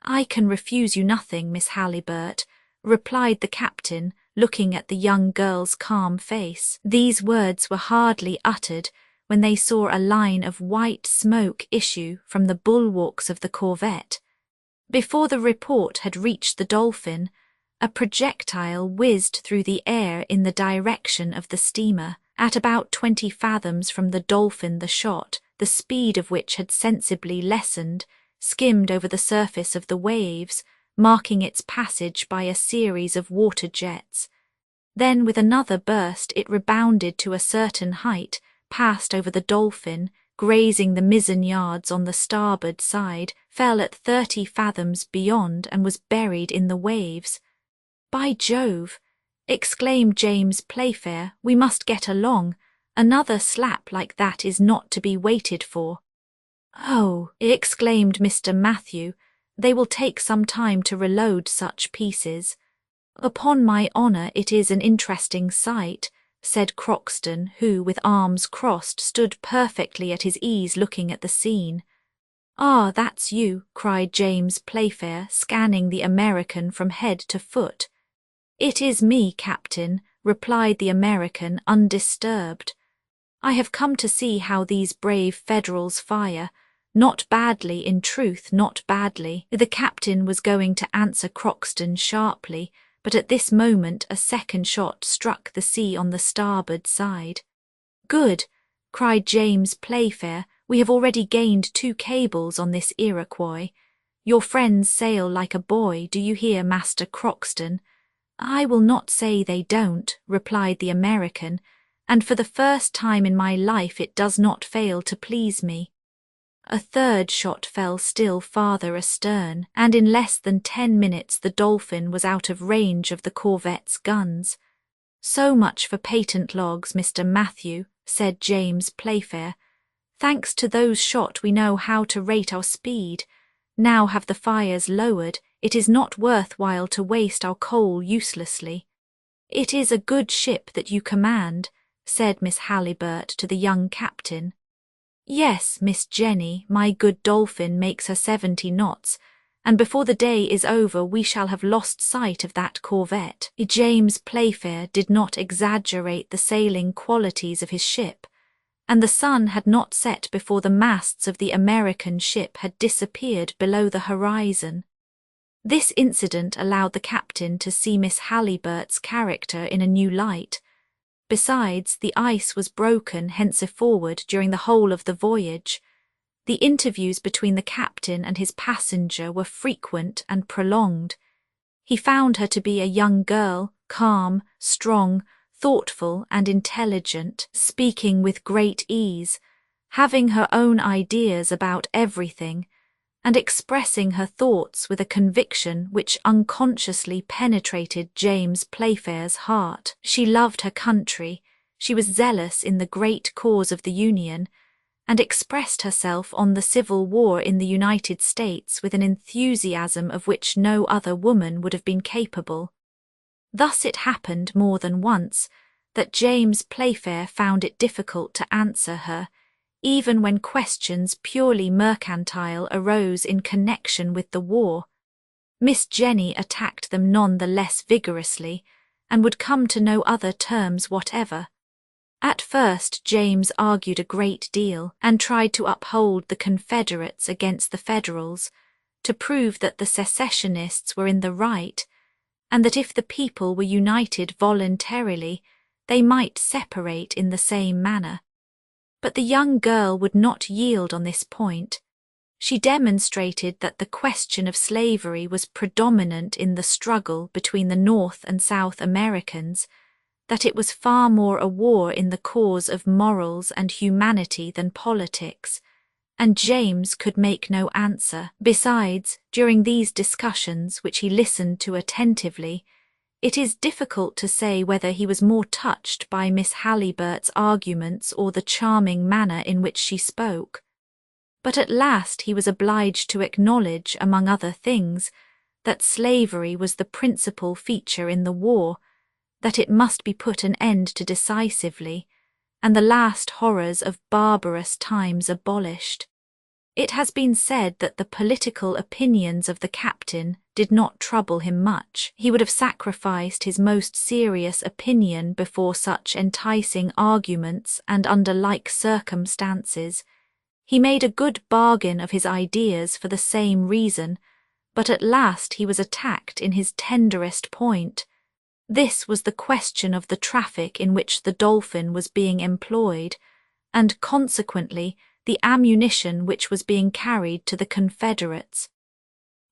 "I can refuse you nothing, Miss Halliburtt," replied the captain, looking at the young girl's calm face. These words were hardly uttered when they saw a line of white smoke issue from the bulwarks of the corvette. Before the report had reached the Dolphin, a projectile whizzed through the air in the direction of the steamer. At about 20 fathoms from the Dolphin, the shot, the speed of which had sensibly lessened, skimmed over the surface of the waves, marking its passage by a series of water jets. Then, with another burst, it rebounded to a certain height, passed over the Dolphin, grazing the mizzen yards on the starboard side, fell at 30 fathoms beyond, and was buried in the waves. "By Jove!" exclaimed James Playfair, "we must get along. Another slap like that is not to be waited for." "Oh," exclaimed Mr. Matthew, "they will take some time to reload such pieces." "Upon my honour, it is an interesting sight," said Croxton, who, with arms crossed, stood perfectly at his ease looking at the scene. "Ah, that's you," cried James Playfair, scanning the American from head to foot. "It is me, Captain," replied the American, undisturbed. "I have come to see how these brave Federals fire. Not badly, in truth, not badly." The captain was going to answer Croxton sharply, but at this moment a second shot struck the sea on the starboard side. "Good," cried James Playfair, "we have already gained 2 cables on this Iroquois. Your friends sail like a boy, do you hear, Master Croxton?" "I will not say they don't," replied the American, "and for the first time in my life it does not fail to please me." A third shot fell still farther astern, and in less than 10 minutes the Dolphin was out of range of the corvette's guns. "So much for patent logs, Mr. Matthew," said James Playfair. "Thanks to those shot we know how to rate our speed. Now have the fires lowered, it is not worth while to waste our coal uselessly." "It is a good ship that you command," said Miss Halliburtt to the young captain. "Yes, Miss Jenny, my good Dolphin makes her 70 knots, and before the day is over we shall have lost sight of that corvette." James Playfair did not exaggerate the sailing qualities of his ship, and the sun had not set before the masts of the American ship had disappeared below the horizon. This incident allowed the captain to see Miss Halliburtt's character in a new light. Besides, the ice was broken henceforward during the whole of the voyage. The interviews between the captain and his passenger were frequent and prolonged. He found her to be a young girl, calm, strong, thoughtful and intelligent, speaking with great ease, having her own ideas about everything, and expressing her thoughts with a conviction which unconsciously penetrated James Playfair's heart. She loved her country, she was zealous in the great cause of the Union, and expressed herself on the Civil War in the United States with an enthusiasm of which no other woman would have been capable. Thus it happened more than once that James Playfair found it difficult to answer her, even when questions purely mercantile arose in connection with the war. Miss Jenny attacked them none the less vigorously, and would come to no other terms whatever. At first James argued a great deal, and tried to uphold the Confederates against the Federals, to prove that the secessionists were in the right, and that if the people were united voluntarily, they might separate in the same manner. But the young girl would not yield on this point. She demonstrated that the question of slavery was predominant in the struggle between the North and South Americans, that it was far more a war in the cause of morals and humanity than politics, and James could make no answer. Besides, during these discussions, which he listened to attentively, it is difficult to say whether he was more touched by Miss Halliburtt's arguments or the charming manner in which she spoke. But at last he was obliged to acknowledge, among other things, that slavery was the principal feature in the war, that it must be put an end to decisively, and the last horrors of barbarous times abolished. It has been said that the political opinions of the captain did not trouble him much. He would have sacrificed his most serious opinion before such enticing arguments, and under like circumstances. He made a good bargain of his ideas for the same reason, but at last he was attacked in his tenderest point. This was the question of the traffic in which the Dolphin was being employed, and consequently the ammunition which was being carried to the Confederates.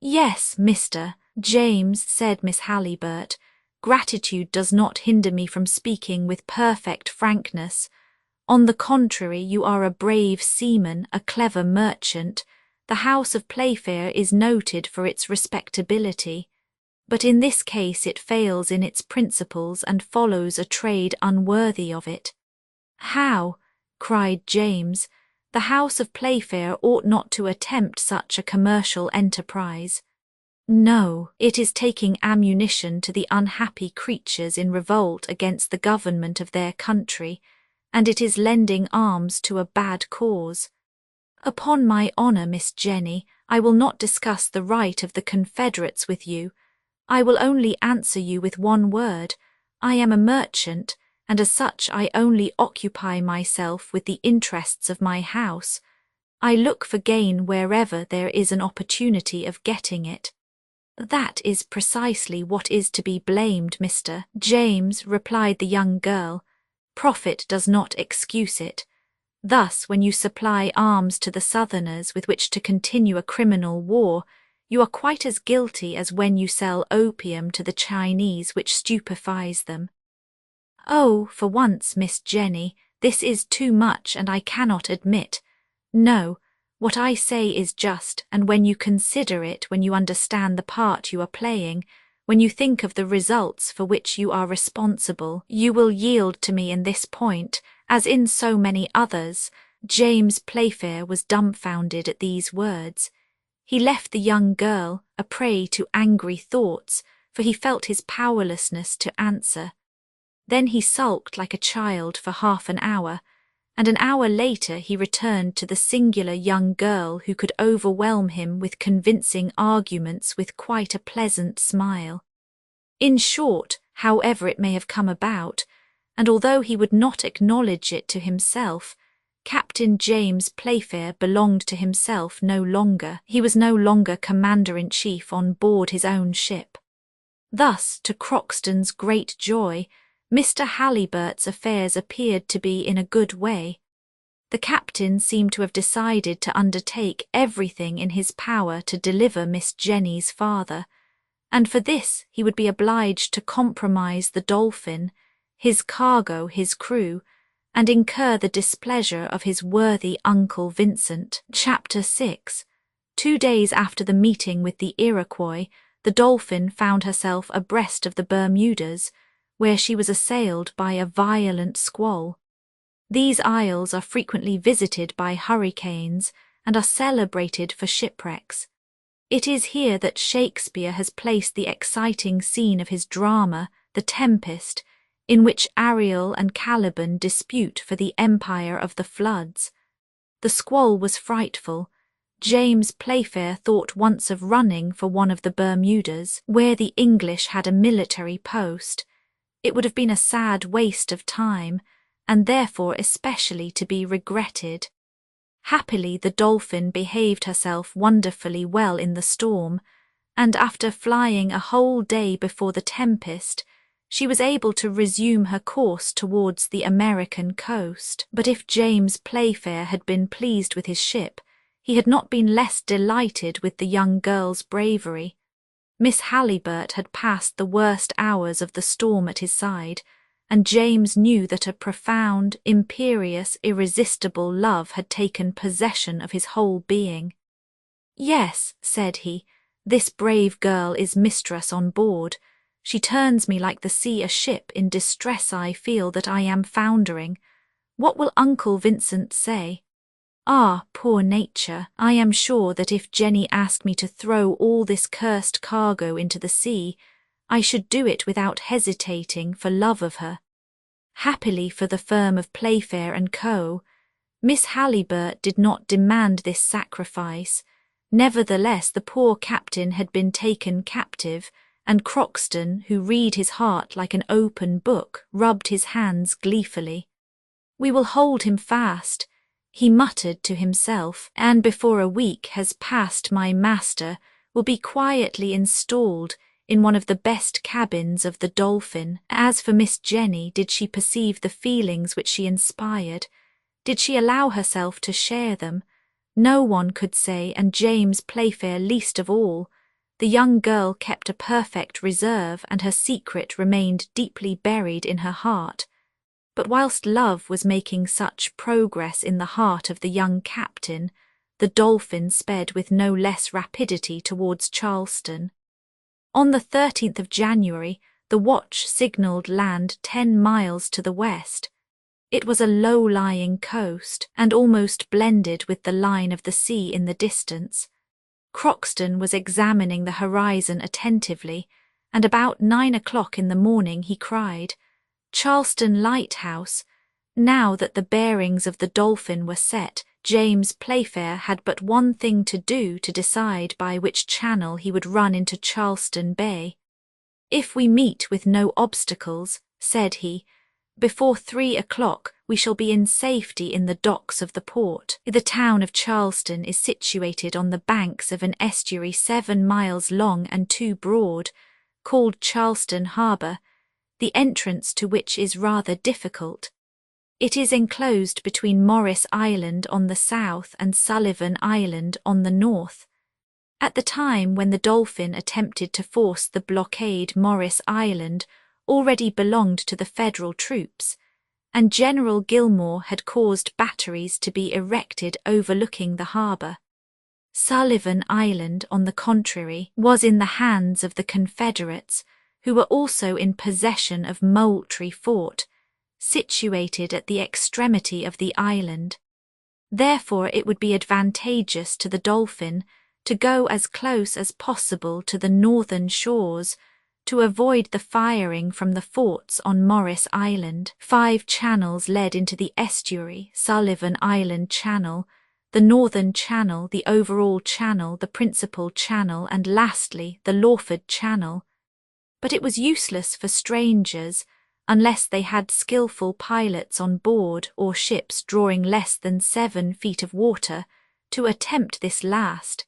"Yes, Mr. James," said Miss Halliburtt, "gratitude does not hinder me from speaking with perfect frankness. On the contrary, you are a brave seaman, a clever merchant. The house of Playfair is noted for its respectability, but in this case it fails in its principles and follows a trade unworthy of it." "How?" cried James. "The house of Playfair ought not to attempt such a commercial enterprise." "No, it is taking ammunition to the unhappy creatures in revolt against the government of their country, and it is lending arms to a bad cause. Upon my honour, Miss Jenny, I will not discuss the right of the Confederates with you. I will only answer you with one word. I am a merchant, and as such I only occupy myself with the interests of my house. I look for gain wherever there is an opportunity of getting it." "That is precisely what is to be blamed, Mr. James," replied the young girl. "Profit does not excuse it. Thus, when you supply arms to the Southerners with which to continue a criminal war, you are quite as guilty as when you sell opium to the Chinese which stupefies them." "Oh, for once, Miss Jenny, this is too much, and I cannot admit. No, what I say is just, and when you consider it, when you understand the part you are playing, when you think of the results for which you are responsible, you will yield to me in this point, as in so many others." James Playfair was dumbfounded at these words. He left the young girl, a prey to angry thoughts, for he felt his powerlessness to answer. Then he sulked like a child for half an hour, and an hour later he returned to the singular young girl who could overwhelm him with convincing arguments with quite a pleasant smile. In short, however it may have come about, and although he would not acknowledge it to himself, Captain James Playfair belonged to himself no longer. He was no longer commander-in-chief on board his own ship. Thus, to Croxton's great joy, Mr. Halliburtt's affairs appeared to be in a good way. The captain seemed to have decided to undertake everything in his power to deliver Miss Jenny's father, and for this he would be obliged to compromise the Dolphin, his cargo, his crew, and incur the displeasure of his worthy Uncle Vincent. Chapter 6. 2 days after the meeting with the Iroquois, the Dolphin found herself abreast of the Bermudas, where she was assailed by a violent squall. These isles are frequently visited by hurricanes and are celebrated for shipwrecks. It is here that Shakespeare has placed the exciting scene of his drama, The Tempest, in which Ariel and Caliban dispute for the empire of the floods. The squall was frightful. James Playfair thought once of running for one of the Bermudas, where the English had a military post. It would have been a sad waste of time, and therefore especially to be regretted. Happily, the Dolphin behaved herself wonderfully well in the storm, and after flying a whole day before the tempest, she was able to resume her course towards the American coast. But if James Playfair had been pleased with his ship, he had not been less delighted with the young girl's bravery. Miss Halliburtt had passed the worst hours of the storm at his side, and James knew that a profound, imperious, irresistible love had taken possession of his whole being. "Yes," said he, "this brave girl is mistress on board. She turns me like the sea a ship in distress. I feel that I am foundering. What will Uncle Vincent say? Ah, poor nature, I am sure that if Jenny asked me to throw all this cursed cargo into the sea, I should do it without hesitating for love of her." Happily for the firm of Playfair and Co., Miss Halliburtt did not demand this sacrifice. Nevertheless, the poor captain had been taken captive, and Croxton, who read his heart like an open book, rubbed his hands gleefully. "We will hold him fast," he muttered to himself, "and before a week has passed my master will be quietly installed in one of the best cabins of the Dolphin." As for Miss Jenny, did she perceive the feelings which she inspired? Did she allow herself to share them? No one could say, and James Playfair least of all. The young girl kept a perfect reserve, and her secret remained deeply buried in her heart. But whilst love was making such progress in the heart of the young captain, the Dolphin sped with no less rapidity towards Charleston. On the 13th of January, the watch signalled land 10 miles to the west. It was a low-lying coast, and almost blended with the line of the sea in the distance. Croxton was examining the horizon attentively, and about 9 o'clock in the morning he cried, "Charleston Lighthouse." Now that the bearings of the Dolphin were set, James Playfair had but one thing to do to decide by which channel he would run into Charleston Bay. "If we meet with no obstacles," said he, "before 3 o'clock we shall be in safety in the docks of the port." The town of Charleston is situated on the banks of an estuary 7 miles long and 2 broad, called Charleston Harbour, the entrance to which is rather difficult. It is enclosed between Morris Island on the south and Sullivan Island on the north. At the time when the Dolphin attempted to force the blockade, Morris Island already belonged to the Federal troops, and General Gillmore had caused batteries to be erected overlooking the harbour. Sullivan Island, on the contrary, was in the hands of the Confederates, who were also in possession of Moultrie Fort, situated at the extremity of the island. Therefore it would be advantageous to the Dolphin to go as close as possible to the northern shores, to avoid the firing from the forts on Morris Island. 5 channels led into the estuary: Sullivan Island Channel, the Northern Channel, the Overall Channel, the Principal Channel, and lastly the Lawford Channel. But it was useless for strangers, unless they had skilful pilots on board or ships drawing less than 7 feet of water, to attempt this last.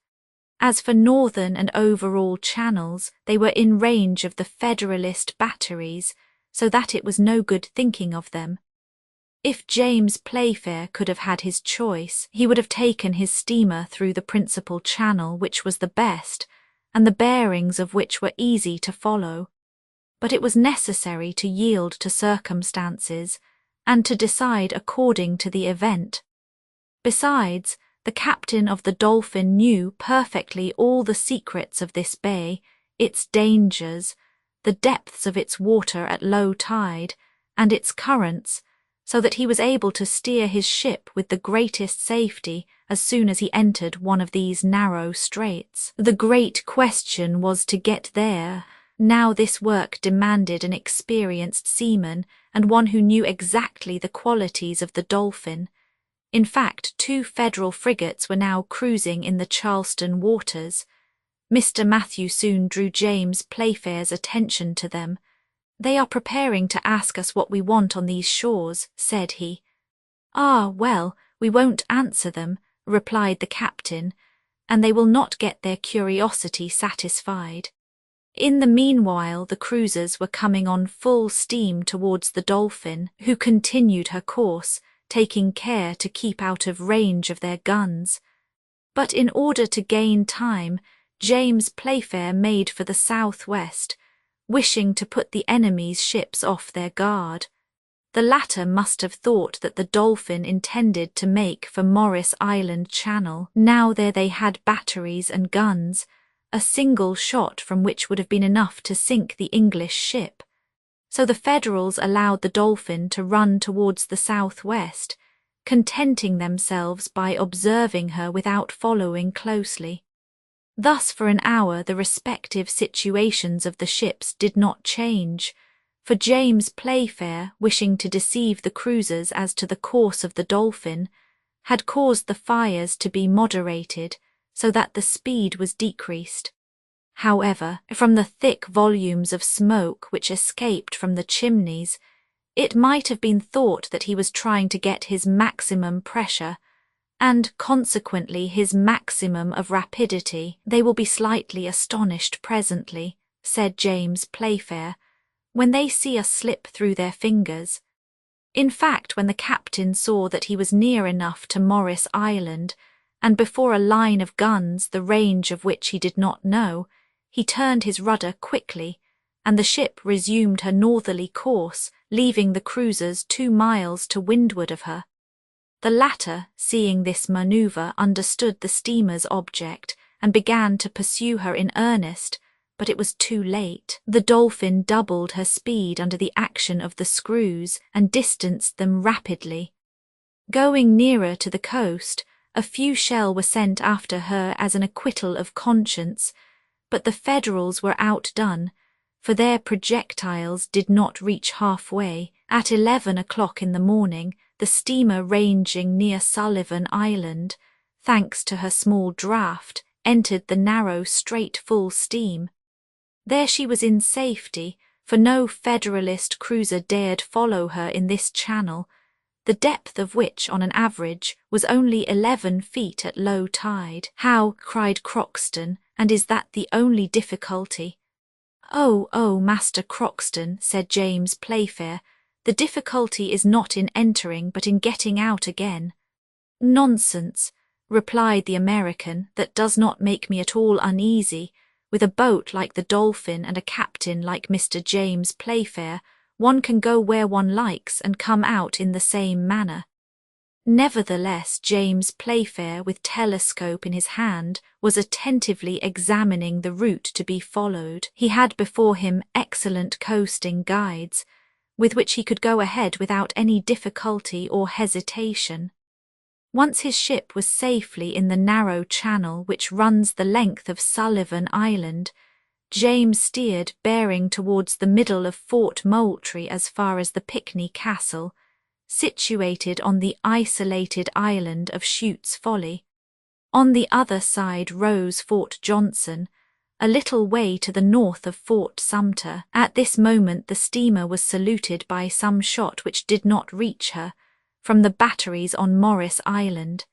As for Northern and Overall Channels, they were in range of the Federalist batteries, so that it was no good thinking of them. If James Playfair could have had his choice, he would have taken his steamer through the Principal Channel, which was the best, and the bearings of which were easy to follow. But it was necessary to yield to circumstances, and to decide according to the event. Besides, The captain of the Dolphin knew perfectly all the secrets of this bay, its dangers, the depths of its water at low tide, and its currents, so that he was able to steer his ship with the greatest safety as soon as he entered one of these narrow straits. The great question was to get there. Now this work demanded an experienced seaman and one who knew exactly the qualities of the Dolphin. In fact, 2 Federal frigates were now cruising in the Charleston waters. Mr. Matthew soon drew James Playfair's attention to them. "They are preparing to ask us what we want on these shores," said he. "Ah, well, we won't answer them," replied the captain, "and they will not get their curiosity satisfied." In the meanwhile, the cruisers were coming on full steam towards the Dolphin, who continued her course, taking care to keep out of range of their guns. But in order to gain time, James Playfair made for the southwest, wishing to put the enemy's ships off their guard. The latter must have thought that the Dolphin intended to make for Morris Island Channel. Now there they had batteries and guns, a single shot from which would have been enough to sink the English ship. So the Federals allowed the Dolphin to run towards the southwest, contenting themselves by observing her without following closely. Thus for an hour the respective situations of the ships did not change, for James Playfair, wishing to deceive the cruisers as to the course of the Dolphin, had caused the fires to be moderated so that the speed was decreased. However, from the thick volumes of smoke which escaped from the chimneys, it might have been thought that he was trying to get his maximum pressure, and consequently his maximum of rapidity. "They will be slightly astonished presently," said James Playfair, "when they see us slip through their fingers." In fact, when the captain saw that he was near enough to Morris Island, and before a line of guns the range of which he did not know, he turned his rudder quickly, and the ship resumed her northerly course, leaving the cruisers 2 miles to windward of her. The latter, seeing this manoeuvre, understood the steamer's object and began to pursue her in earnest, but it was too late. The Dolphin doubled her speed under the action of the screws and distanced them rapidly. Going nearer to the coast, a few shell were sent after her as an acquittal of conscience, but the Federals were outdone, for their projectiles did not reach halfway. At 11 o'clock in the morning, the steamer ranging near Sullivan Island, thanks to her small draught, entered the narrow strait full steam. There she was in safety, for no Federalist cruiser dared follow her in this channel, the depth of which, on an average, was only 11 feet at low tide. "How?" cried Croxton, "and is that the only difficulty?" Oh, Master Croxton," said James Playfair, "the difficulty is not in entering but in getting out again." "Nonsense," replied the American, "that does not make me at all uneasy. With a boat like the Dolphin and a captain like Mr. James Playfair, one can go where one likes and come out in the same manner." Nevertheless, James Playfair, with telescope in his hand, was attentively examining the route to be followed. He had before him excellent coasting guides, with which he could go ahead without any difficulty or hesitation. Once his ship was safely in the narrow channel which runs the length of Sullivan Island, James steered bearing towards the middle of Fort Moultrie as far as the Pickney Castle, situated on the isolated island of Shute's Folly. On the other side rose Fort Johnson, a little way to the north of Fort Sumter. At this moment the steamer was saluted by some shot which did not reach her, from the batteries on Morris Island.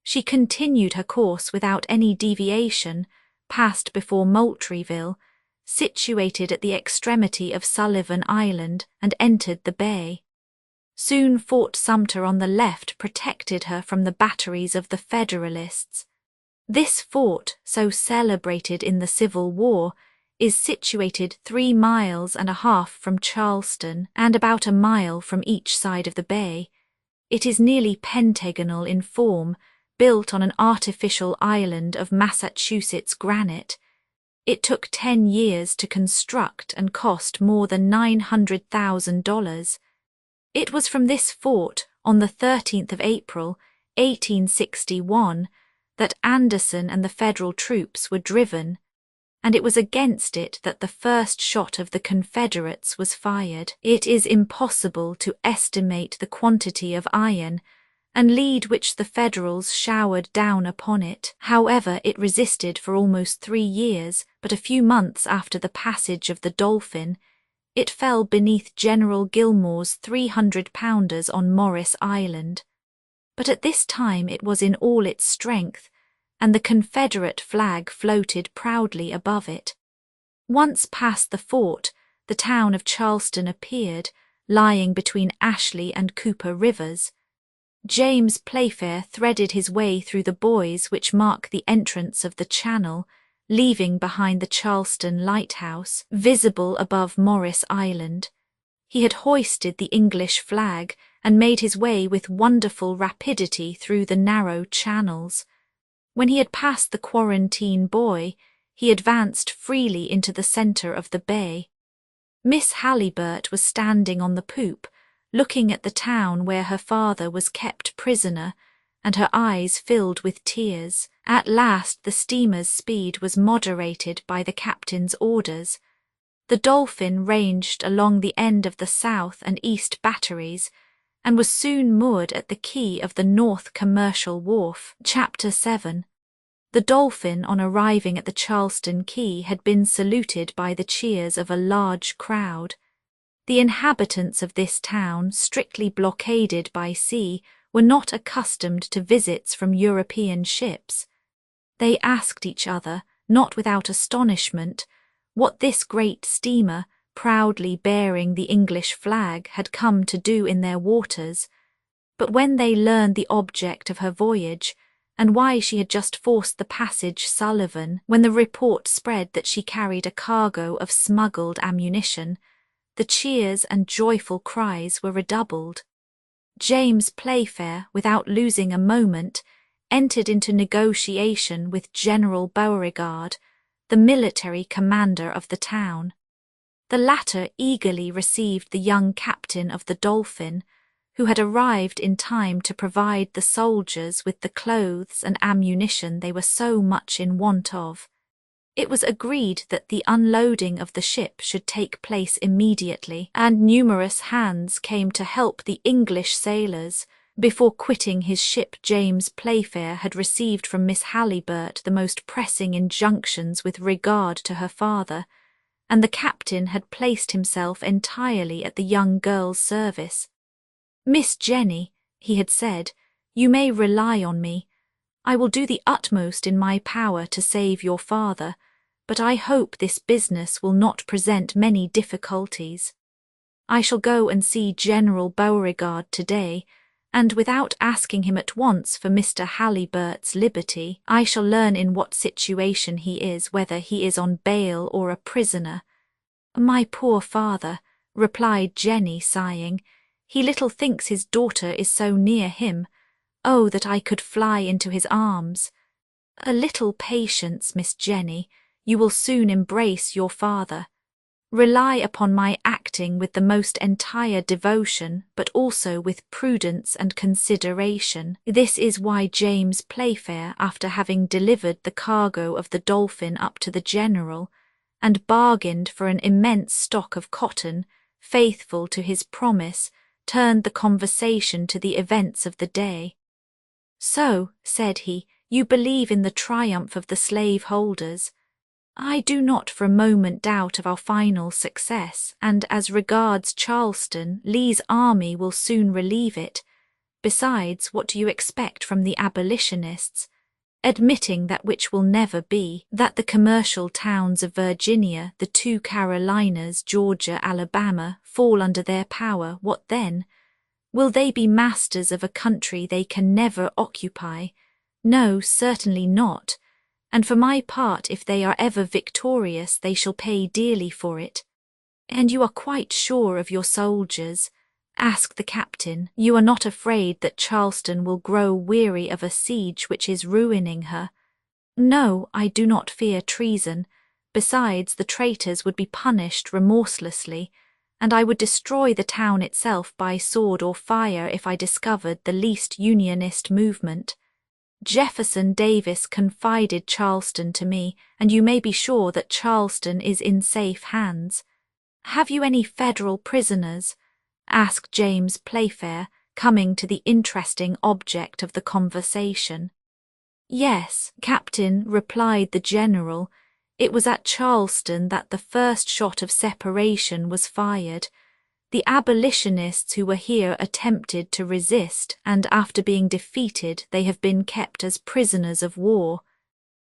She continued her course without any deviation, passed before Moultrieville, situated at the extremity of Sullivan Island, and entered the bay. Soon Fort Sumter on the left protected her from the batteries of the Federalists. This fort, so celebrated in the Civil War, is situated 3.5 miles from Charleston and about 1 mile from each side of the bay. It is nearly pentagonal in form, built on an artificial island of Massachusetts granite. It took 10 years to construct and cost more than $900,000. It was from this fort, on the 13th of April, 1861, that Anderson and the Federal troops were driven, and it was against it that the first shot of the Confederates was fired. It is impossible to estimate the quantity of iron and lead which the Federals showered down upon it. However, it resisted for almost 3 years, but a few months after the passage of the Dolphin, it fell beneath General Gillmore's 300-pounders on Morris Island. But at this time it was in all its strength, and the Confederate flag floated proudly above it. Once past the fort, the town of Charleston appeared, lying between Ashley and Cooper rivers. James Playfair threaded his way through the buoys which mark the entrance of the channel, leaving behind the Charleston lighthouse, visible above Morris Island. He had hoisted the English flag and made his way with wonderful rapidity through the narrow channels. When he had passed the quarantine buoy, he advanced freely into the centre of the bay. Miss Halliburtt was standing on the poop, looking at the town where her father was kept prisoner, and her eyes filled with tears. At last the steamer's speed was moderated by the captain's orders. The Dolphin ranged along the end of the south and east batteries, and was soon moored at the quay of the North Commercial Wharf. Chapter 7. The Dolphin, on arriving at the Charleston quay, had been saluted by the cheers of a large crowd. The inhabitants of this town, strictly blockaded by sea, were not accustomed to visits from European ships. They asked each other, not without astonishment, what this great steamer, proudly bearing the English flag, had come to do in their waters. But when they learned the object of her voyage, and why she had just forced the passage Sullivan, when the report spread that she carried a cargo of smuggled ammunition, the cheers and joyful cries were redoubled. James Playfair, without losing a moment, entered into negotiation with General Beauregard, the military commander of the town. The latter eagerly received the young captain of the Dolphin, who had arrived in time to provide the soldiers with the clothes and ammunition they were so much in want of. It was agreed that the unloading of the ship should take place immediately, and numerous hands came to help the English sailors. Before quitting his ship, James Playfair had received from Miss Halliburtt the most pressing injunctions with regard to her father, and the captain had placed himself entirely at the young girl's service. "Miss Jenny," he had said, "you may rely on me. I will do the utmost in my power to save your father, but I hope this business will not present many difficulties. I shall go and see General Beauregard today, and without asking him at once for Mr. Halliburtt's liberty, I shall learn in what situation he is, whether he is on bail or a prisoner." "My poor father," replied Jenny, sighing, "he little thinks his daughter is so near him. Oh, that I could fly into his arms." "A little patience, Miss Jenny. You will soon embrace your father. Rely upon my acting with the most entire devotion, but also with prudence and consideration." This is why James Playfair, after having delivered the cargo of the Dolphin up to the General, and bargained for an immense stock of cotton, faithful to his promise, turned the conversation to the events of the day. "So," said he, "you believe in the triumph of the slave-holders. I do not for a moment doubt of our final success, and as regards Charleston, Lee's army will soon relieve it. Besides, what do you expect from the abolitionists? Admitting that which will never be, that the commercial towns of Virginia, the 2 Carolinas, Georgia, Alabama, fall under their power, what then? Will they be masters of a country they can never occupy? No, certainly not. And for my part, if they are ever victorious, they shall pay dearly for it. And you are quite sure of your soldiers. asked the captain. You are not afraid that Charleston will grow weary of a siege which is ruining her? No, I do not fear treason. Besides, the traitors would be punished remorselessly, and I would destroy the town itself by sword or fire if I discovered the least Unionist movement. Jefferson Davis confided Charleston to me, and you may be sure that Charleston is in safe hands. Have you any Federal prisoners? Asked James Playfair, coming to the interesting object of the conversation. Yes, Captain, replied the General. It was at Charleston that the first shot of separation was fired. The abolitionists who were here attempted to resist, and after being defeated they have been kept as prisoners of war.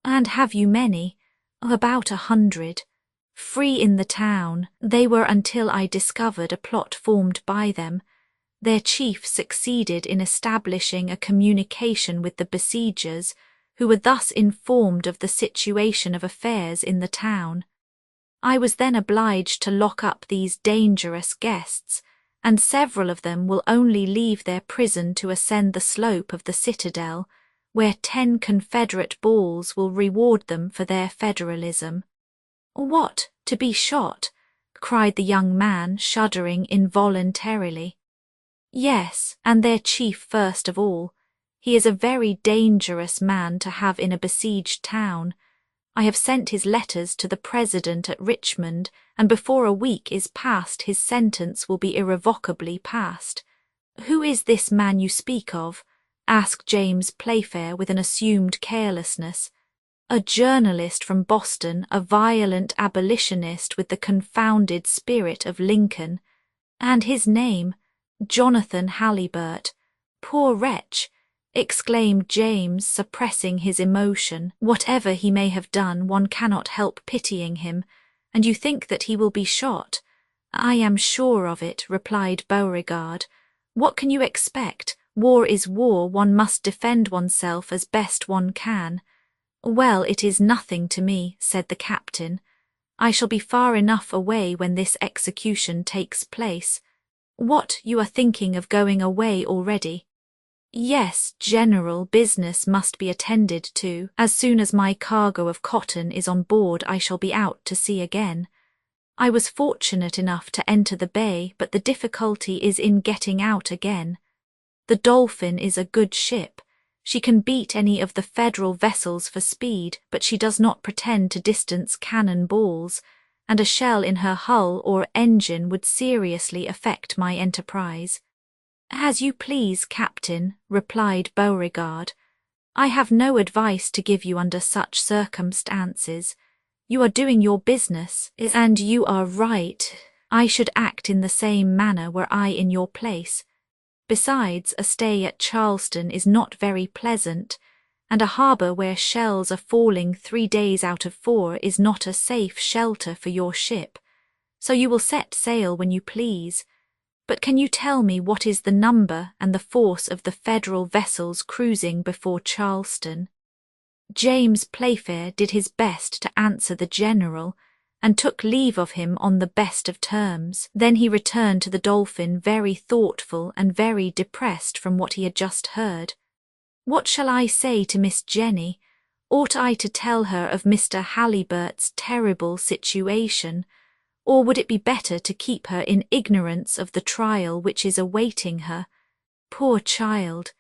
And have you many? About 100. Free in the town, they were until I discovered a plot formed by them. Their chief succeeded in establishing a communication with the besiegers, who were thus informed of the situation of affairs in the town. I was then obliged to lock up these dangerous guests, and several of them will only leave their prison to ascend the slope of the citadel, where 10 Confederate balls will reward them for their federalism. What, to be shot? Cried the young man, shuddering involuntarily. Yes, and their chief first of all. He is a very dangerous man to have in a besieged town. I have sent his letters to the President at Richmond, and before a week is past his sentence will be irrevocably passed. Who is this man you speak of? Asked James Playfair with an assumed carelessness. A journalist from Boston, a violent abolitionist with the confounded spirit of Lincoln. And his name? Jonathan Halliburtt. Poor wretch! Exclaimed James, suppressing his emotion. Whatever he may have done, one cannot help pitying him. And you think that he will be shot? I am sure of it, replied Beauregard. What can you expect? War is war, one must defend oneself as best one can. Well, it is nothing to me, said the captain. I shall be far enough away when this execution takes place. What, you are thinking of going away already? Yes, General, business must be attended to. As soon as my cargo of cotton is on board I shall be out to sea again. I was fortunate enough to enter the bay, but the difficulty is in getting out again. The Dolphin is a good ship. She can beat any of the Federal vessels for speed, but she does not pretend to distance cannon balls, and a shell in her hull or engine would seriously affect my enterprise. As you please, Captain, replied Beauregard. I have no advice to give you under such circumstances. You are doing your business, and you are right. I should act in the same manner were I in your place. Besides, a stay at Charleston is not very pleasant, and a harbour where shells are falling 3 days out of 4 is not a safe shelter for your ship. So you will set sail when you please. But can you tell me what is the number and the force of the Federal vessels cruising before Charleston? James Playfair did his best to answer the General, and took leave of him on the best of terms. Then he returned to the Dolphin very thoughtful and very depressed from what he had just heard. What shall I say to Miss Jenny? Ought I to tell her of Mr. Halliburtt's terrible situation? Or would it be better to keep her in ignorance of the trial which is awaiting her? Poor child!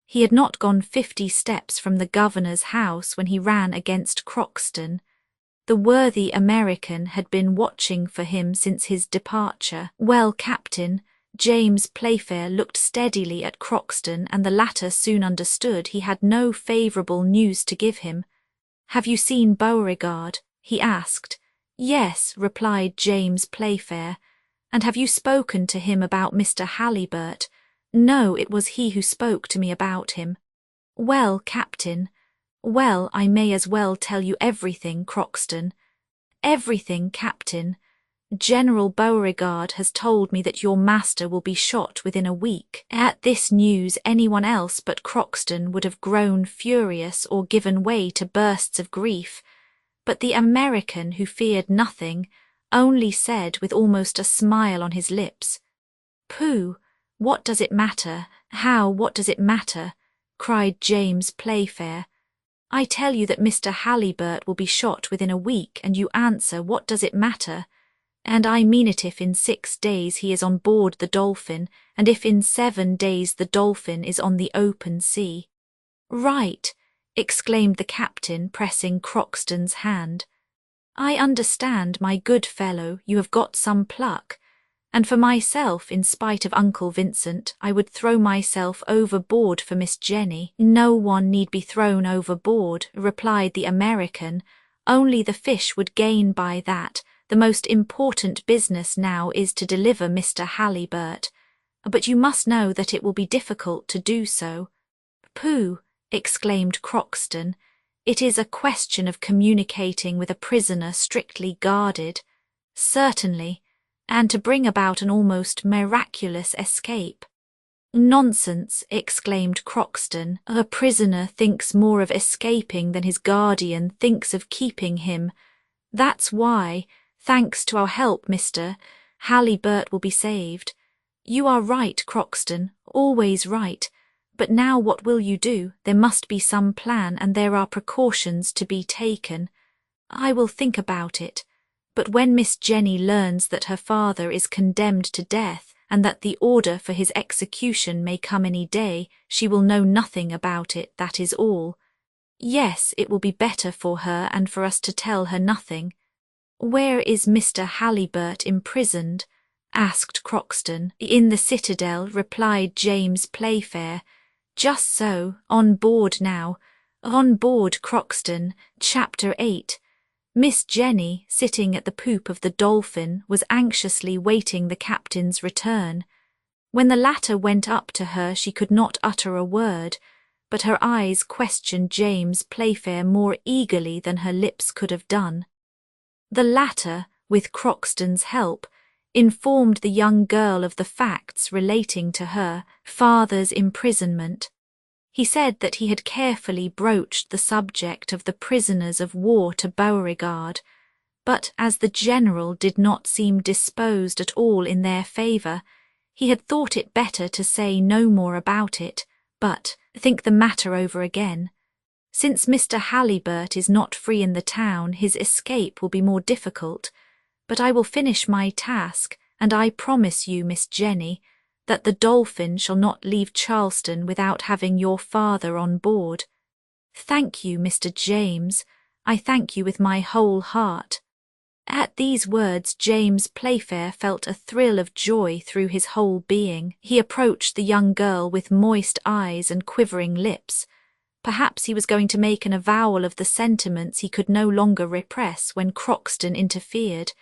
He had not gone 50 steps from the governor's house when he ran against Croxton. The worthy American had been watching for him since his departure. Well, Captain, James Playfair looked steadily at Croxton, and the latter soon understood he had no favourable news to give him. Have you seen Beauregard? He asked. Yes, replied James Playfair. And have you spoken to him about Mr. Halliburtt? No, it was he who spoke to me about him. Well, Captain, well, I may as well tell you everything, Croxton. Everything, Captain. General Beauregard has told me that your master will be shot within a week. At this news anyone else but Croxton would have grown furious or given way to bursts of grief. But the American, who feared nothing, only said with almost a smile on his lips, "Pooh! What does it matter? How, what does it matter? Cried James Playfair. I tell you that Mr. Halliburtt will be shot within a week, and you answer, what does it matter? And I mean it if in 6 days he is on board the Dolphin, and if in 7 days the Dolphin is on the open sea. Right, exclaimed the captain, pressing Crockston's hand. I understand, my good fellow, you have got some pluck. And for myself, in spite of Uncle Vincent, I would throw myself overboard for Miss Jenny. No one need be thrown overboard, replied the American. Only the fish would gain by that. The most important business now is to deliver Mr. Halliburtt. But you must know that it will be difficult to do so. Pooh, exclaimed Crockston. It is a question of communicating with a prisoner strictly guarded. Certainly. And to bring about an almost miraculous escape. Nonsense, exclaimed Crockston. A prisoner thinks more of escaping than his guardian thinks of keeping him. That's why, thanks to our help, Mr. Halliburtt will be saved. You are right, Crockston, always right. But now what will you do? There must be some plan, and there are precautions to be taken. I will think about it. But when Miss Jenny learns that her father is condemned to death, and that the order for his execution may come any day, she will know nothing about it, that is all. Yes, it will be better for her and for us to tell her nothing. Where is Mr. Halliburtt imprisoned? Asked Crockston. In the citadel, replied James Playfair. Just so, on board now. On board, Crockston. Chapter 8. Miss Jenny, sitting at the poop of the Dolphin, was anxiously waiting the captain's return. When the latter went up to her, she could not utter a word, but her eyes questioned James Playfair more eagerly than her lips could have done. The latter, with Crockston's help, informed the young girl of the facts relating to her father's imprisonment. He said that he had carefully broached the subject of the prisoners of war to Beauregard, but as the general did not seem disposed at all in their favour, he had thought it better to say no more about it, but think the matter over again. Since Mr. Halliburtt is not free in the town, his escape will be more difficult, but I will finish my task, and I promise you, Miss Jenny, that the Dolphin shall not leave Charleston without having your father on board. Thank you, Mr. James. I thank you with my whole heart. At these words James Playfair felt a thrill of joy through his whole being. He approached the young girl with moist eyes and quivering lips. Perhaps he was going to make an avowal of the sentiments he could no longer repress when Crockston interfered.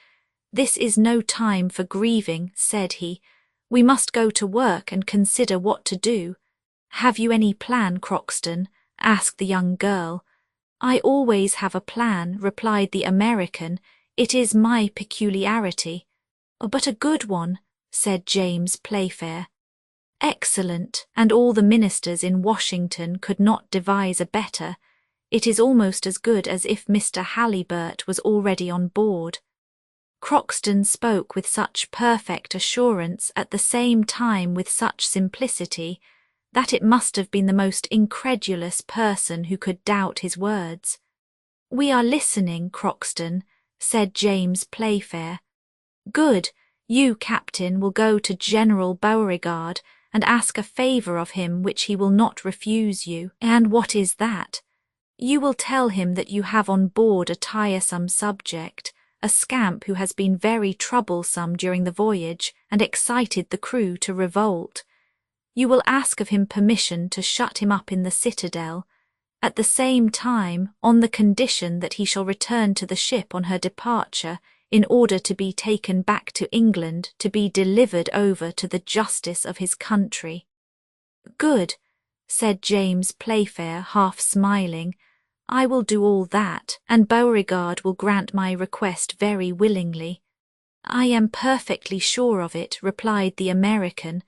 This is no time for grieving, said he. We must go to work and consider what to do. Have you any plan, Crockston? Asked the young girl. I always have a plan, replied the American. It is my peculiarity. But a good one, said James Playfair. Excellent, and all the ministers in Washington could not devise a better. It is almost as good as if Mr. Halliburtt was already on board. Crockston spoke with such perfect assurance, at the same time with such simplicity, that it must have been the most incredulous person who could doubt his words. We are listening, Crockston, said James Playfair. Good. You, Captain, will go to General Beauregard and ask a favour of him which he will not refuse you. And what is that? You will tell him that you have on board a tiresome subject, a scamp who has been very troublesome during the voyage and excited the crew to revolt. You will ask of him permission to shut him up in the citadel, at the same time on the condition that he shall return to the ship on her departure in order to be taken back to England to be delivered over to the justice of his country. Good, said James Playfair, half smiling. I will do all that, and Beauregard will grant my request very willingly. I am perfectly sure of it, replied the American.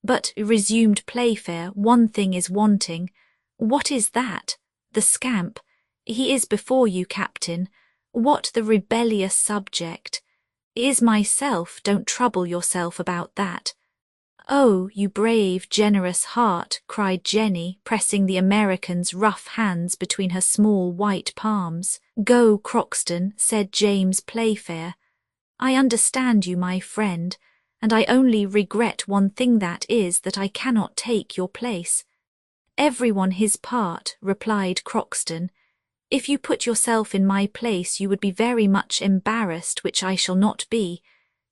But, resumed Playfair, one thing is wanting. What is that? The scamp. He is before you, Captain. What the rebellious subject? Is myself, don't trouble yourself about that. "Oh, you brave, generous heart," cried Jenny, pressing the American's rough hands between her small white palms. "Go, Croxton," said James Playfair. "I understand you, my friend, and I only regret one thing, that is, that I cannot take your place." "Everyone his part," replied Croxton. "If you put yourself in my place you would be very much embarrassed, which I shall not be.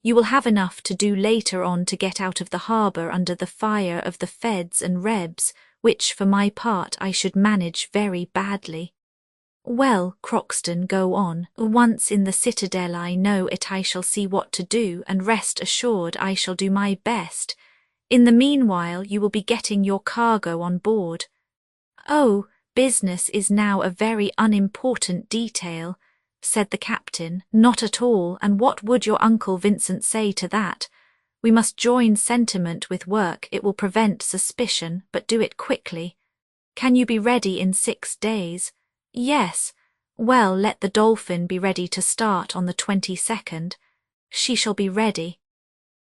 You will have enough to do later on to get out of the harbour under the fire of the Feds and Rebs, which for my part I should manage very badly." "Well, Croxton, go on. Once in the citadel I know it I shall see what to do, and rest assured I shall do my best. In the meanwhile you will be getting your cargo on board." "Oh, business is now a very unimportant detail," said the captain. "Not at all, and what would your Uncle Vincent say to that? We must join sentiment with work. It will prevent suspicion, but do it quickly. Can you be ready in 6 days? Yes. Well, let the Dolphin be ready to start on the 22nd. She shall be ready.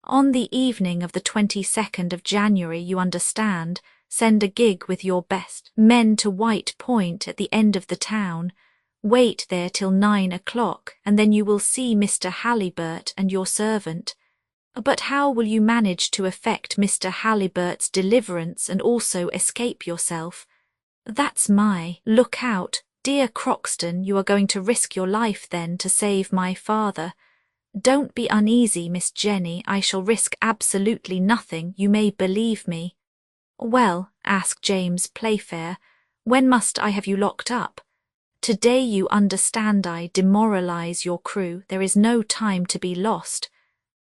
On the evening of the 22nd of January, you understand, send a gig with your best men to White Point at the end of the town. Wait there till 9 o'clock, and then you will see Mr. Halliburtt and your servant. But how will you manage to effect Mr. Halliburtt's deliverance and also escape yourself? That's my look out. Dear Croxton, you are going to risk your life then to save my father. Don't be uneasy, Miss Jenny, I shall risk absolutely nothing, you may believe me." "Well," asked James Playfair, "when must I have you locked up?" "Today, you understand. I demoralize your crew. There is no time to be lost.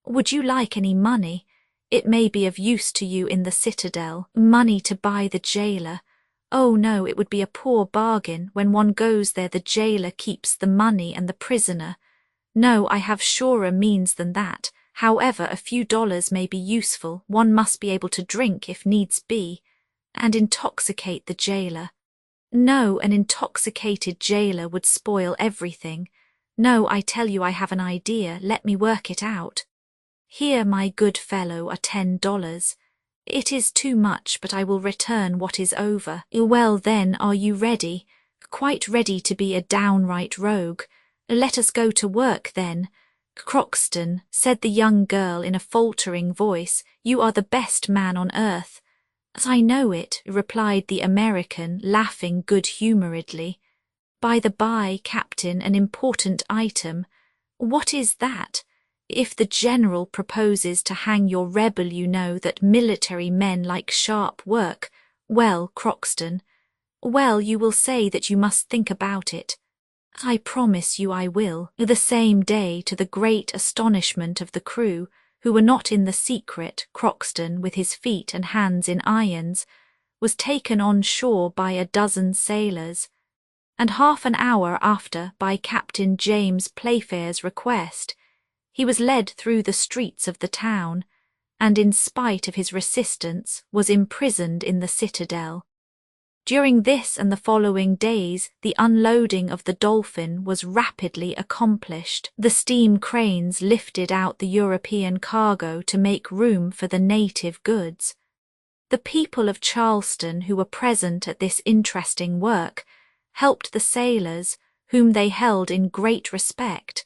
Would you like any money? It may be of use to you in the citadel. Money to buy the jailer. Oh no, it would be a poor bargain. When one goes there the jailer keeps the money and the prisoner. No, I have surer means than that. However, a few dollars may be useful. One must be able to drink if needs be, and intoxicate the jailer. No, an intoxicated jailer would spoil everything. No, I tell you I have an idea. Let me work it out. Here, my good fellow, are $10. It is too much, but I will return what is over. Well then, are you ready? Quite ready to be a downright rogue. Let us go to work then. Croxton, said the young girl in a faltering voice, you are the best man on earth. I know it, replied the American, laughing good-humouredly. By the by, Captain, an important item. What is that? If the general proposes to hang your rebel, you know that military men like sharp work. Well, Croxton, well, you will say that you must think about it. I promise you I will. The same day, to the great astonishment of the crew, who were not in the secret, Croxton, with his feet and hands in irons, was taken on shore by a dozen sailors, and half an hour after, by Captain James Playfair's request, he was led through the streets of the town, and in spite of his resistance was imprisoned in the citadel. During this and the following days, the unloading of the Dolphin was rapidly accomplished. The steam cranes lifted out the European cargo to make room for the native goods. The people of Charleston who were present at this interesting work helped the sailors, whom they held in great respect,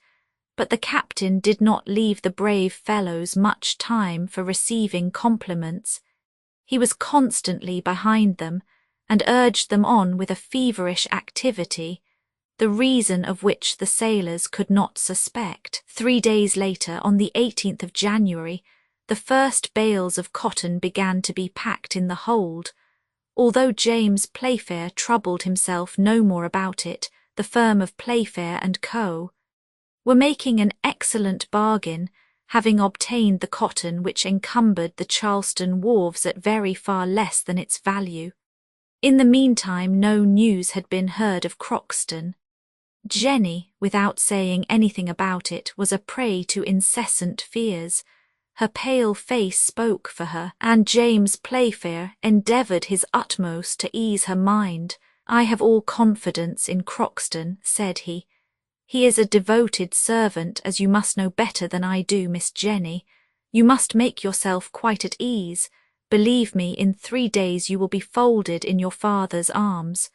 but the captain did not leave the brave fellows much time for receiving compliments. He was constantly behind them, and urged them on with a feverish activity, the reason of which the sailors could not suspect. 3 days later, on the 18th of January, the first bales of cotton began to be packed in the hold. Although James Playfair troubled himself no more about it, the firm of Playfair and Co. were making an excellent bargain, having obtained the cotton which encumbered the Charleston wharves at very far less than its value. In the meantime no news had been heard of Croxton. Jenny, without saying anything about it, was a prey to incessant fears. Her pale face spoke for her, and James Playfair endeavoured his utmost to ease her mind. "I have all confidence in Croxton," said he. "He is a devoted servant, as you must know better than I do, Miss Jenny. You must make yourself quite at ease. Believe me, in 3 days you will be folded in your father's arms."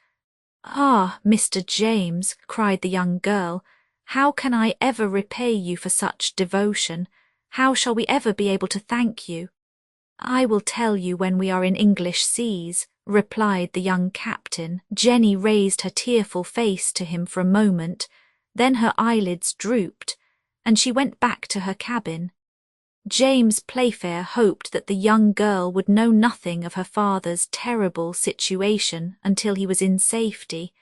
"Ah, Mr. James," cried the young girl, "how can I ever repay you for such devotion? How shall we ever be able to thank you?" "I will tell you when we are in English seas," replied the young captain. Jenny raised her tearful face to him for a moment, then her eyelids drooped, and she went back to her cabin. James Playfair hoped that the young girl would know nothing of her father's terrible situation until he was in safety,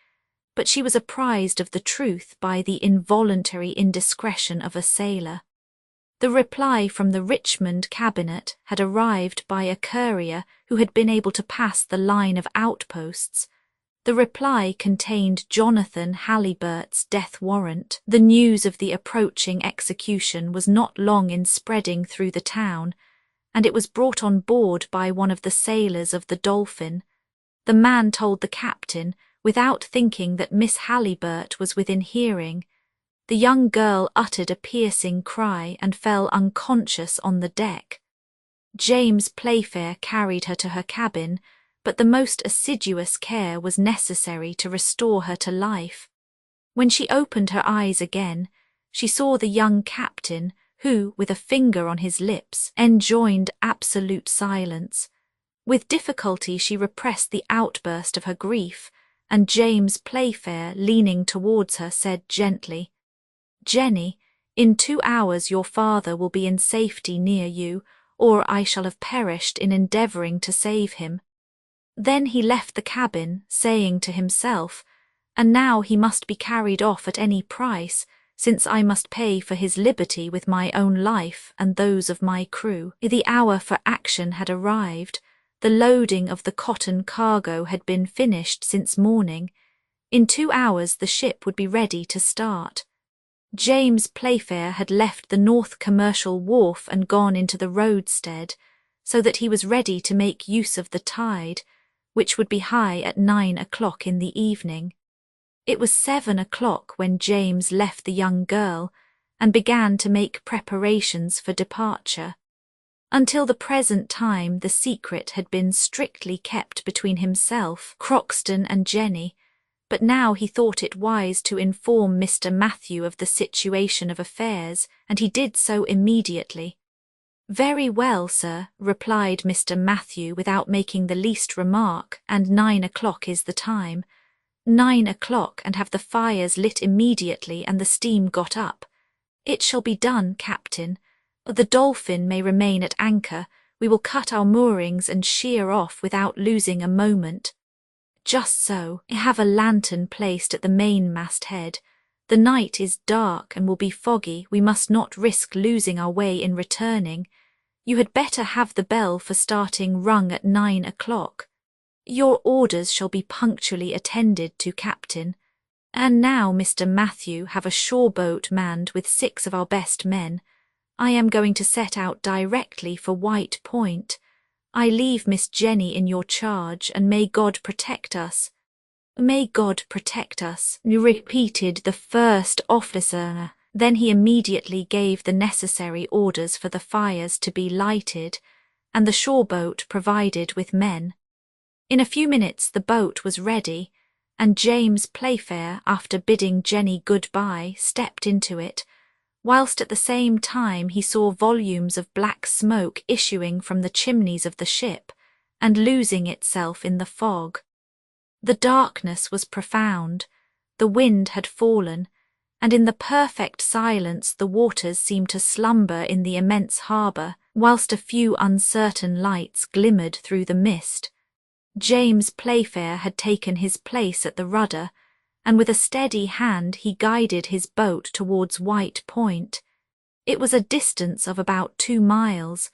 but she was apprised of the truth by the involuntary indiscretion of a sailor. The reply from the Richmond cabinet had arrived by a courier who had been able to pass the line of outposts. The reply contained Jonathan Halliburtt's death warrant. The news of the approaching execution was not long in spreading through the town, and it was brought on board by one of the sailors of the Dolphin. The man told the captain, without thinking that Miss Halliburtt was within hearing. The young girl uttered a piercing cry and fell unconscious on the deck. James Playfair carried her to her cabin, but the most assiduous care was necessary to restore her to life. When she opened her eyes again, she saw the young captain, who, with a finger on his lips, enjoined absolute silence. With difficulty she repressed the outburst of her grief, and James Playfair, leaning towards her, said gently, "Jenny, in 2 hours your father will be in safety near you, or I shall have perished in endeavouring to save him." Then he left the cabin, saying to himself, "And now he must be carried off at any price, since I must pay for his liberty with my own life and those of my crew." The hour for action had arrived. The loading of the cotton cargo had been finished since morning. In 2 hours the ship would be ready to start. James Playfair had left the North Commercial Wharf and gone into the roadstead, so that he was ready to make use of the tide, which would be high at 9 o'clock in the evening. It was 7 o'clock when James left the young girl and began to make preparations for departure. Until the present time the secret had been strictly kept between himself, Croxton and Jenny, but now he thought it wise to inform Mr. Matthew of the situation of affairs, and he did so immediately. "Very well, sir," replied Mr. Matthew without making the least remark, "and 9 o'clock is the time." 9 o'clock, and have the fires lit immediately and the steam got up. "It shall be done, Captain. The Dolphin may remain at anchor. We will cut our moorings and sheer off without losing a moment." "Just so. Have a lantern placed at the mainmast head. The night is dark and will be foggy. We must not risk losing our way in returning. You had better have the bell for starting rung at 9 o'clock. "Your orders shall be punctually attended to, Captain. And now, Mr. Matthew, have a shore boat manned with 6 of our best men. I am going to set out directly for White Point. I leave Miss Jenny in your charge, and may God protect us." "May God protect us," repeated the first officer. Then he immediately gave the necessary orders for the fires to be lighted, and the shore boat provided with men. In a few minutes the boat was ready, and James Playfair, after bidding Jenny good-bye, stepped into it, whilst at the same time he saw volumes of black smoke issuing from the chimneys of the ship, and losing itself in the fog. The darkness was profound, the wind had fallen, and in the perfect silence the waters seemed to slumber in the immense harbour, whilst a few uncertain lights glimmered through the mist. James Playfair had taken his place at the rudder, and with a steady hand he guided his boat towards White Point. It was a distance of about 2 miles.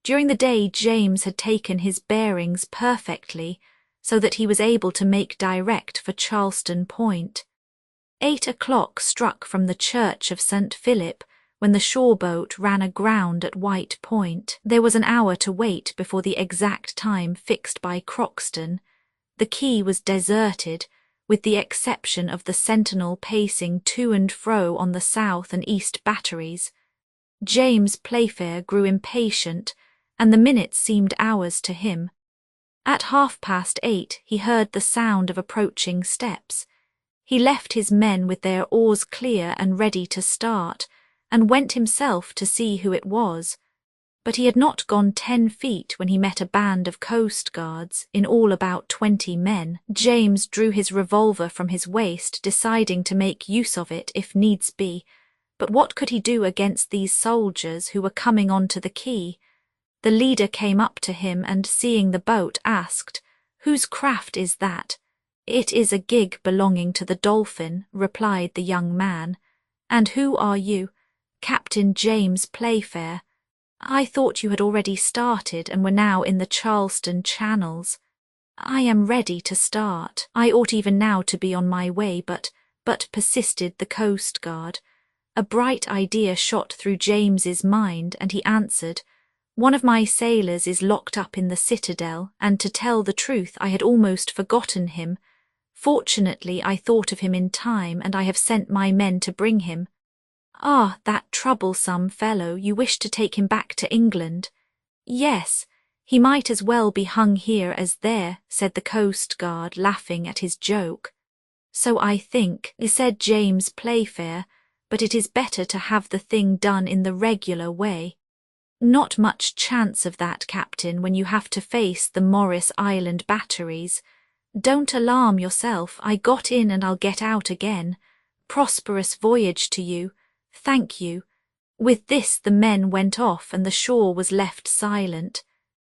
During the day James had taken his bearings perfectly, so that he was able to make direct for Charleston Point. 8 o'clock struck from the church of St. Philip when the shore boat ran aground at White Point. There was an hour to wait before the exact time fixed by Croxton. The quay was deserted, with the exception of the sentinel pacing to and fro on the south and east batteries. James Playfair grew impatient, and the minutes seemed hours to him. At 8:30 he heard the sound of approaching steps. He left his men with their oars clear and ready to start, and went himself to see who it was. But he had not gone 10 feet when he met a band of coast guards, in all about 20 men. James drew his revolver from his waist, deciding to make use of it if needs be. But what could he do against these soldiers who were coming on to the quay? The leader came up to him and, seeing the boat, asked, "Whose craft is that?" "It is a gig belonging to the Dolphin," replied the young man. "And who are you?" "Captain James Playfair." "I thought you had already started and were now in the Charleston channels." "I am ready to start. I ought even now to be on my way, but persisted the coast guard. A bright idea shot through James's mind, and he answered, "One of my sailors is locked up in the citadel, and to tell the truth I had almost forgotten him. Fortunately I thought of him in time, and I have sent my men to bring him." "Ah, that troublesome fellow, you wish to take him back to England?" "Yes, he might as well be hung here as there," said the coast guard, laughing at his joke. "So I think," said James Playfair, "but it is better to have the thing done in the regular way." "Not much chance of that, Captain, when you have to face the Morris Island batteries. Don't alarm yourself, I got in and I'll get out again. Prosperous voyage to you. Thank you." With this the men went off and the shore was left silent.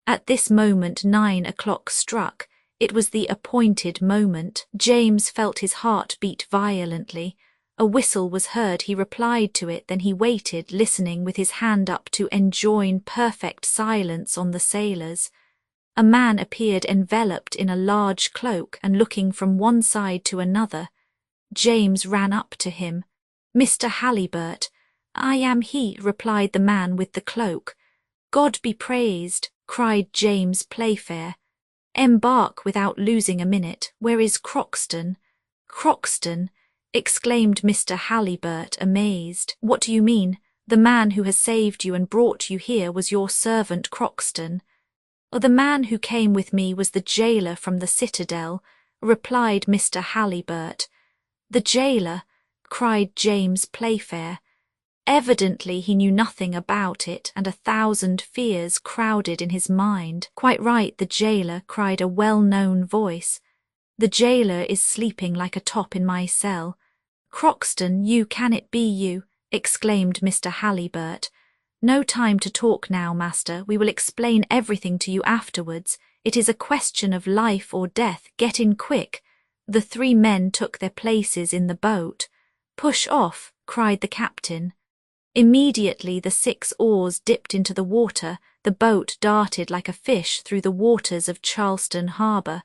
At this moment 9 o'clock struck. It was the appointed moment. James felt his heart beat violently. A whistle was heard, he replied to it, then he waited, listening with his hand up to enjoin perfect silence on the sailors. A man appeared enveloped in a large cloak and looking from one side to another. James ran up to him. "Mr. Halliburtt." "I am he," replied the man with the cloak. "God be praised," cried James Playfair. "Embark without losing a minute. Where is Croxton?" "Croxton?" exclaimed Mr. Halliburtt, amazed. "What do you mean? The man who has saved you and brought you here was your servant Croxton." "The man who came with me was the jailer from the citadel," replied Mr. Halliburtt. "The jailer?" cried James Playfair. Evidently he knew nothing about it, and 1,000 fears crowded in his mind. "Quite right, the jailer," cried a well-known voice. "The jailer is sleeping like a top in my cell." "Croxton, you, can it be you?" exclaimed Mr. Halliburtt. "No time to talk now, master. We will explain everything to you afterwards. It is a question of life or death. Get in quick." The 3 men took their places in the boat. "Push off," cried the captain. Immediately the 6 oars dipped into the water. The boat darted like a fish through the waters of Charleston harbour.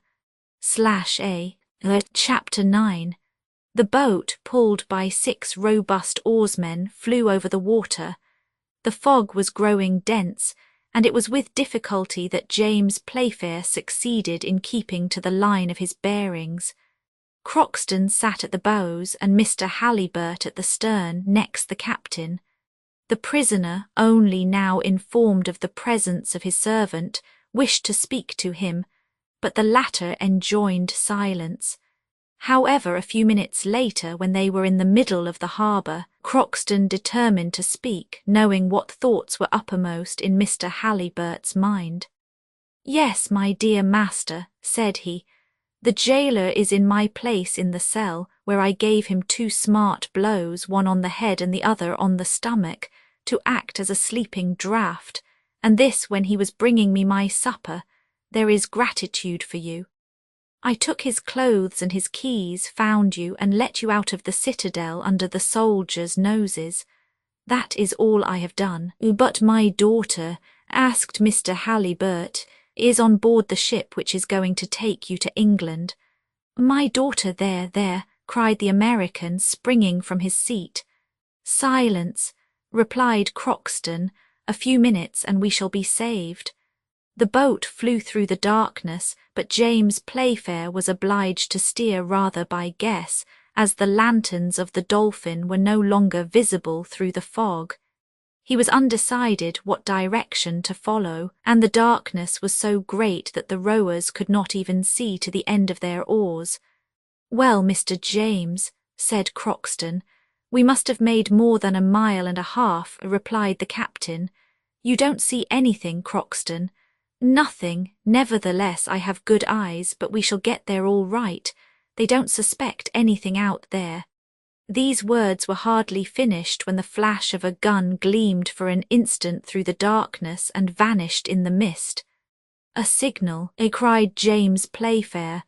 Chapter 9. The boat, pulled by 6 robust oarsmen, flew over the water. The fog was growing dense, and it was with difficulty that James Playfair succeeded in keeping to the line of his bearings. Croxton sat at the bows and Mr. Halliburtt at the stern, next the captain. The prisoner, only now informed of the presence of his servant, wished to speak to him, but the latter enjoined silence. However, a few minutes later, when they were in the middle of the harbour, Croxton determined to speak, knowing what thoughts were uppermost in Mr. Halliburtt's mind. "Yes, my dear master," said he, "the jailer is in my place in the cell, where I gave him 2 smart blows, one on the head and the other on the stomach, to act as a sleeping draught, and this when he was bringing me my supper. There is gratitude for you. I took his clothes and his keys, found you, and let you out of the citadel under the soldiers' noses. That is all I have done. But my daughter," asked Mr. Halliburtt, "is on board the ship which is going to take you to England." "My daughter there," cried the American, springing from his seat. "Silence," replied Croxton. "A few minutes and we shall be saved." The boat flew through the darkness, but James Playfair was obliged to steer rather by guess, as the lanterns of the Dolphin were no longer visible through the fog. He was undecided what direction to follow, and the darkness was so great that the rowers could not even see to the end of their oars. "Well, Mr. James," said Croxton, "we must have made more than 1.5 miles," replied the captain. "You don't see anything, Croxton." "Nothing. Nevertheless, I have good eyes, but we shall get there all right. They don't suspect anything out there." These words were hardly finished when the flash of a gun gleamed for an instant through the darkness and vanished in the mist. "A signal," cried James Playfair.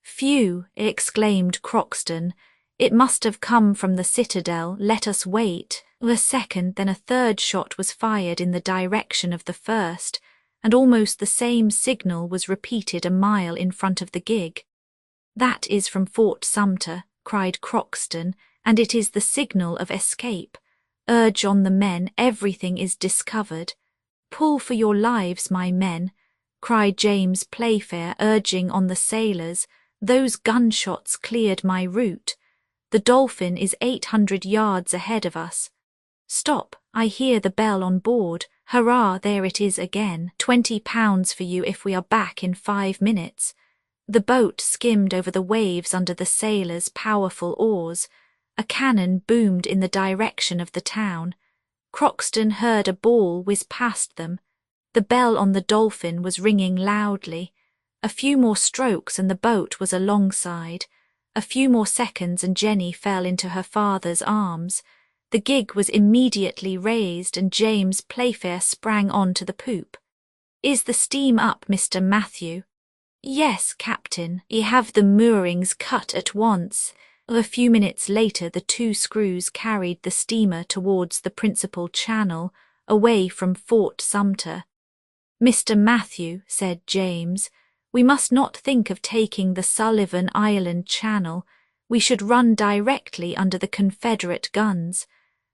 "Phew!" exclaimed Croxton. "It must have come from the citadel. Let us wait." A second, then a third shot was fired in the direction of the first, and almost the same signal was repeated 1 mile in front of the gig. "That is from Fort Sumter," cried Croxton, "and it is the signal of escape. Urge on the men, everything is discovered." "Pull for your lives, my men," cried James Playfair, urging on the sailors. "Those gunshots cleared my route. The Dolphin is 800 yards ahead of us. Stop, I hear the bell on board. Hurrah, there it is again. £20 for you if we are back in 5 minutes. The boat skimmed over the waves under the sailors' powerful oars. A cannon boomed in the direction of the town. Croxton heard a ball whiz past them. The bell on the Dolphin was ringing loudly. A few more strokes and the boat was alongside. A few more seconds and Jenny fell into her father's arms. The gig was immediately raised and James Playfair sprang on to the poop. "Is the steam up, Mr. Matthew?" "Yes, Captain. Ye have the moorings cut at once." A few minutes later the 2 screws carried the steamer towards the principal channel, away from Fort Sumter. "Mr. Matthew," said James, "we must not think of taking the Sullivan Island channel. We should run directly under the Confederate guns.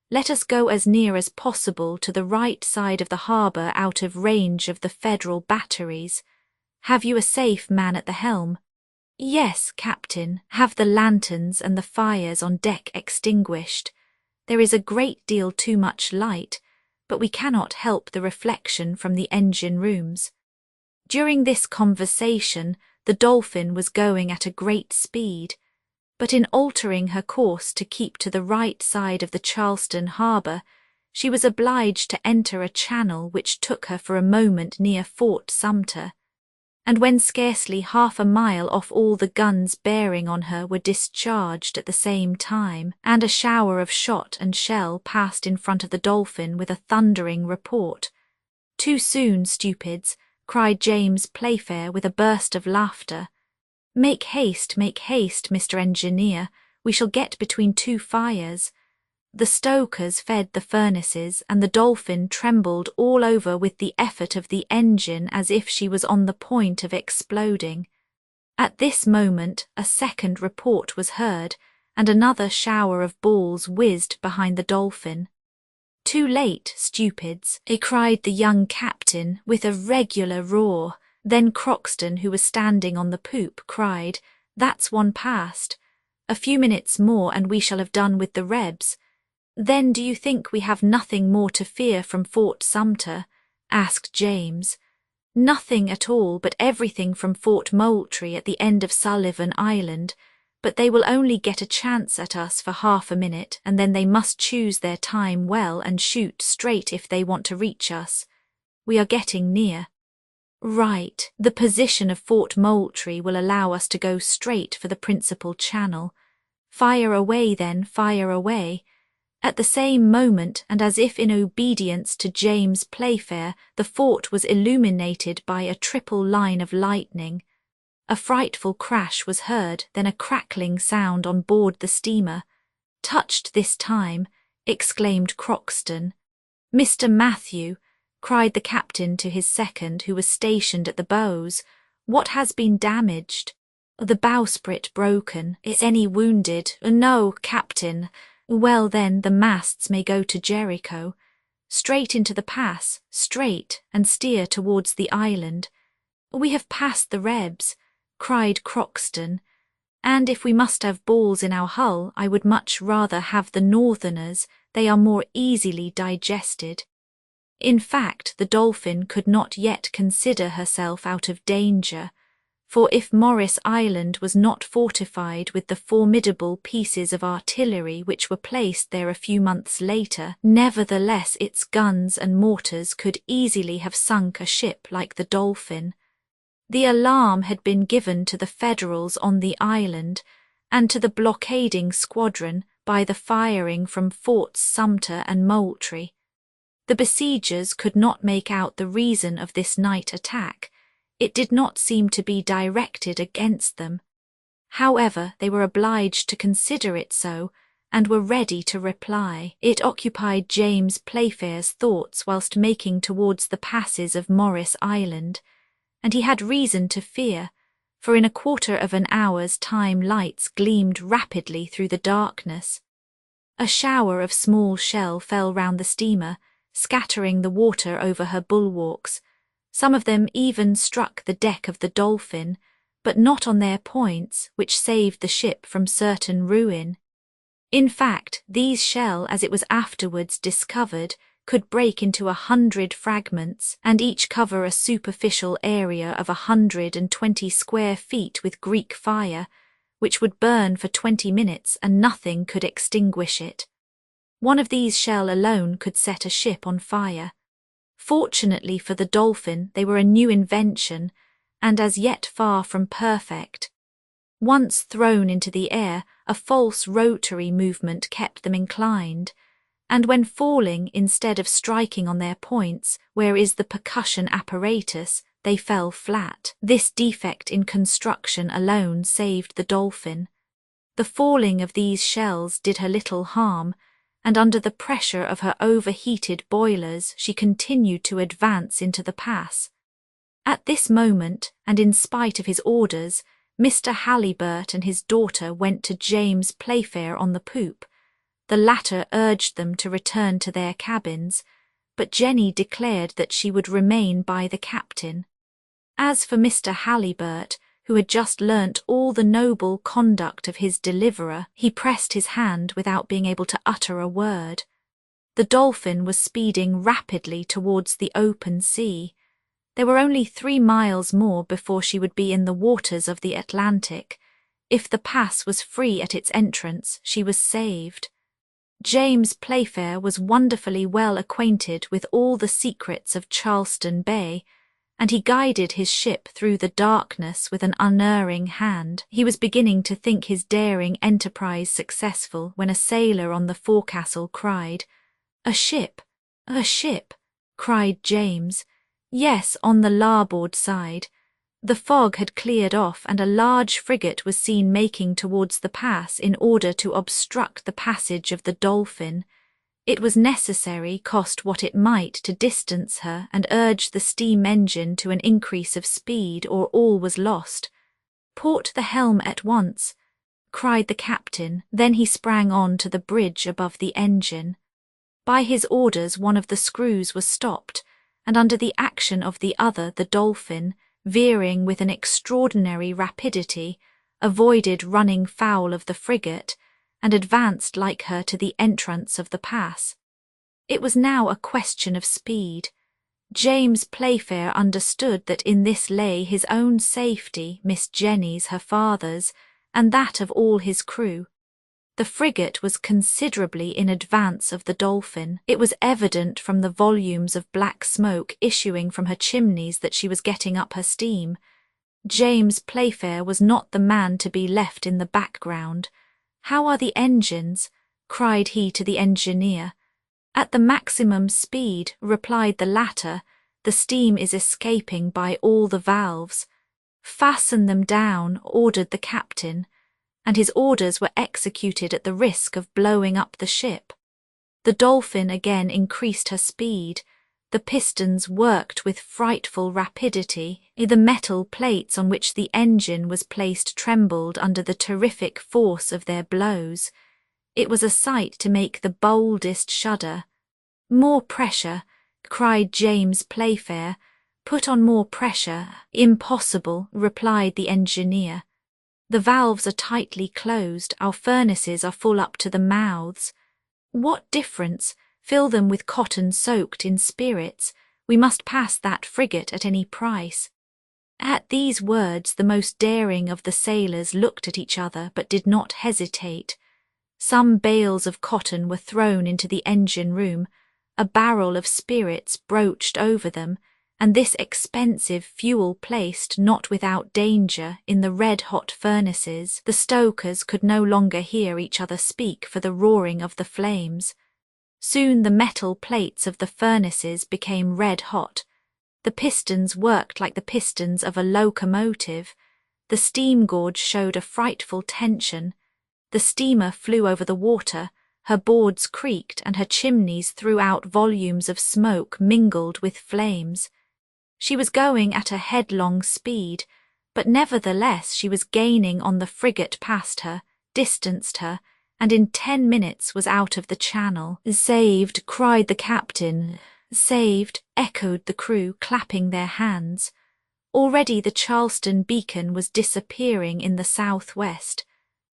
Let us go as near as possible to the right side of the harbour out of range of the Federal batteries. Have you a safe man at the helm?" "Yes, Captain. Have the lanterns and the fires on deck extinguished. There is a great deal too much light, but we cannot help the reflection from the engine rooms." During this conversation, the Dolphin was going at a great speed, but in altering her course to keep to the right side of the Charleston harbour, she was obliged to enter a channel which took her for a moment near Fort Sumter, and when scarcely 1/2 mile off all the guns bearing on her were discharged at the same time, and a shower of shot and shell passed in front of the Dolphin with a thundering report. "Too soon, stupids," cried James Playfair with a burst of laughter. Make haste, Mr. Engineer, we shall get between 2 fires." The stokers fed the furnaces, and the Dolphin trembled all over with the effort of the engine as if she was on the point of exploding. At this moment a second report was heard, and another shower of balls whizzed behind the Dolphin. "Too late, stupids," cried the young captain with a regular roar. Then Croxton, who was standing on the poop, cried, "That's one past. A few minutes more and we shall have done with the Rebs." "Then do you think we have nothing more to fear from Fort Sumter?" asked James. "Nothing at all, but everything from Fort Moultrie at the end of Sullivan Island, but they will only get a chance at us for 1/2 minute, and then they must choose their time well and shoot straight if they want to reach us. We are getting near." "Right, the position of Fort Moultrie will allow us to go straight for the principal channel. Fire away then, fire away." At the same moment, and as if in obedience to James Playfair, the fort was illuminated by a triple line of lightning. A frightful crash was heard, then a crackling sound on board the steamer. "Touched this time," exclaimed Croxton. "Mr. Matthew," cried the captain to his second, who was stationed at the bows, "what has been damaged?" "The bowsprit broken. Is any wounded?" "No, Captain." "Well then, the masts may go to Jericho. Straight into the pass, straight, and steer towards the island." "We have passed the Rebs," cried Croxton. And if we must have balls in our hull, I would much rather have the Northerners. They are more easily digested. In fact, the Dolphin could not yet consider herself out of danger, for if Morris Island was not fortified with the formidable pieces of artillery which were placed there a few months later, nevertheless its guns and mortars could easily have sunk a ship like the Dolphin. The alarm had been given to the Federals on the island and to the blockading squadron by the firing from Forts Sumter and Moultrie. The besiegers could not make out the reason of this night attack. It did not seem to be directed against them. However, they were obliged to consider it so, and were ready to reply. It occupied James Playfair's thoughts whilst making towards the passes of Morris Island, and he had reason to fear, for in a quarter of an hour's time lights gleamed rapidly through the darkness. A shower of small shell fell round the steamer, scattering the water over her bulwarks. Some of them even struck the deck of the Dolphin, but not on their points, which saved the ship from certain ruin. In fact, these shell, as it was afterwards discovered, could break into 100 fragments, and each cover a superficial area of 120 square feet with Greek fire, which would burn for 20 minutes and nothing could extinguish it. One of these shell alone could set a ship on fire. Fortunately for the Dolphin, they were a new invention, and as yet far from perfect. Once thrown into the air, a false rotary movement kept them inclined, and when falling, instead of striking on their points, where is the percussion apparatus, they fell flat. This defect in construction alone saved the Dolphin. The falling of these shells did her little harm, and under the pressure of her overheated boilers she continued to advance into the pass. At this moment, and in spite of his orders, Mr. Halliburtt and his daughter went to James Playfair on the poop. The latter urged them to return to their cabins, but Jenny declared that she would remain by the captain. As for Mr. Halliburtt, who had just learnt all the noble conduct of his deliverer, he pressed his hand without being able to utter a word. The Dolphin was speeding rapidly towards the open sea. There were only 3 miles more before she would be in the waters of the Atlantic. If the pass was free at its entrance, she was saved. James Playfair was wonderfully well acquainted with all the secrets of Charleston Bay, and he guided his ship through the darkness with an unerring hand. He was beginning to think his daring enterprise successful when a sailor on the forecastle cried, "A ship! A ship!" cried James. Yes, on the larboard side. The fog had cleared off and a large frigate was seen making towards the pass in order to obstruct the passage of the Dolphin. It was necessary, cost what it might, to distance her and urge the steam engine to an increase of speed, or all was lost. "Port the helm at once," cried the captain. Then he sprang on to the bridge above the engine. By his orders one of the screws was stopped, and under the action of the other the Dolphin, veering with an extraordinary rapidity, avoided running foul of the frigate, and advanced like her to the entrance of the pass. It was now a question of speed. James Playfair understood that in this lay his own safety, Miss Jenny's, her father's, and that of all his crew. The frigate was considerably in advance of the Dolphin. It was evident from the volumes of black smoke issuing from her chimneys that she was getting up her steam. James Playfair was not the man to be left in the background. "How are the engines?" cried he to the engineer. "At the maximum speed," replied the latter. "The steam is escaping by all the valves." "Fasten them down," ordered the captain, and his orders were executed at the risk of blowing up the ship. The Dolphin again increased her speed. The pistons worked with frightful rapidity. The metal plates on which the engine was placed trembled under the terrific force of their blows. It was a sight to make the boldest shudder. "More pressure," cried James Playfair. "Put on more pressure." "Impossible," replied the engineer. The valves are tightly closed, our furnaces are full up to the mouths. What difference? Fill them with cotton soaked in spirits. We must pass that frigate at any price. At these words the most daring of the sailors looked at each other but did not hesitate. Some bales of cotton were thrown into the engine room, a barrel of spirits broached over them, and this expensive fuel placed, not without danger, in the red-hot furnaces. The stokers could no longer hear each other speak for the roaring of the flames. Soon the metal plates of the furnaces became red-hot. The pistons worked like the pistons of a locomotive. The steam gauge showed a frightful tension. The steamer flew over the water, her boards creaked and her chimneys threw out volumes of smoke mingled with flames. She was going at a headlong speed, but nevertheless she was gaining on the frigate past her, distanced her, and in 10 minutes was out of the channel. "Saved!" cried the captain. "Saved!" echoed the crew, clapping their hands. Already the Charleston beacon was disappearing in the southwest.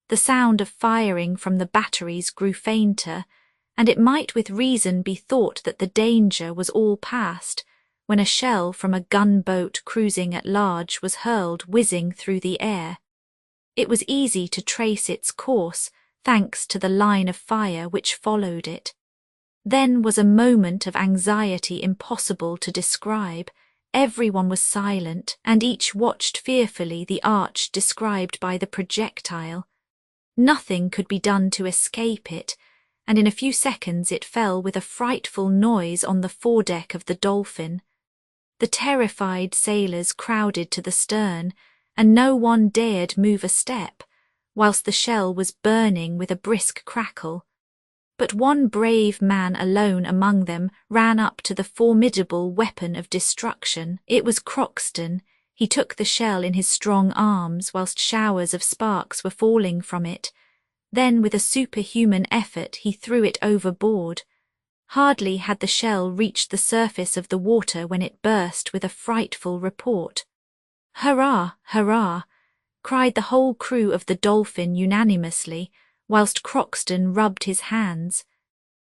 The sound of firing from the batteries grew fainter, and it might with reason be thought that the danger was all past, when a shell from a gunboat cruising at large was hurled whizzing through the air. It was easy to trace its course, thanks to the line of fire which followed it. Then was a moment of anxiety impossible to describe. Everyone was silent, and each watched fearfully the arch described by the projectile. Nothing could be done to escape it, and in a few seconds it fell with a frightful noise on the foredeck of the Dolphin. The terrified sailors crowded to the stern, and no one dared move a step, whilst the shell was burning with a brisk crackle. But one brave man alone among them ran up to the formidable weapon of destruction. It was Croxton. He took the shell in his strong arms whilst showers of sparks were falling from it. Then with a superhuman effort he threw it overboard. Hardly had the shell reached the surface of the water when it burst with a frightful report. "Hurrah! Hurrah!" cried the whole crew of the Dolphin unanimously, whilst Croxton rubbed his hands.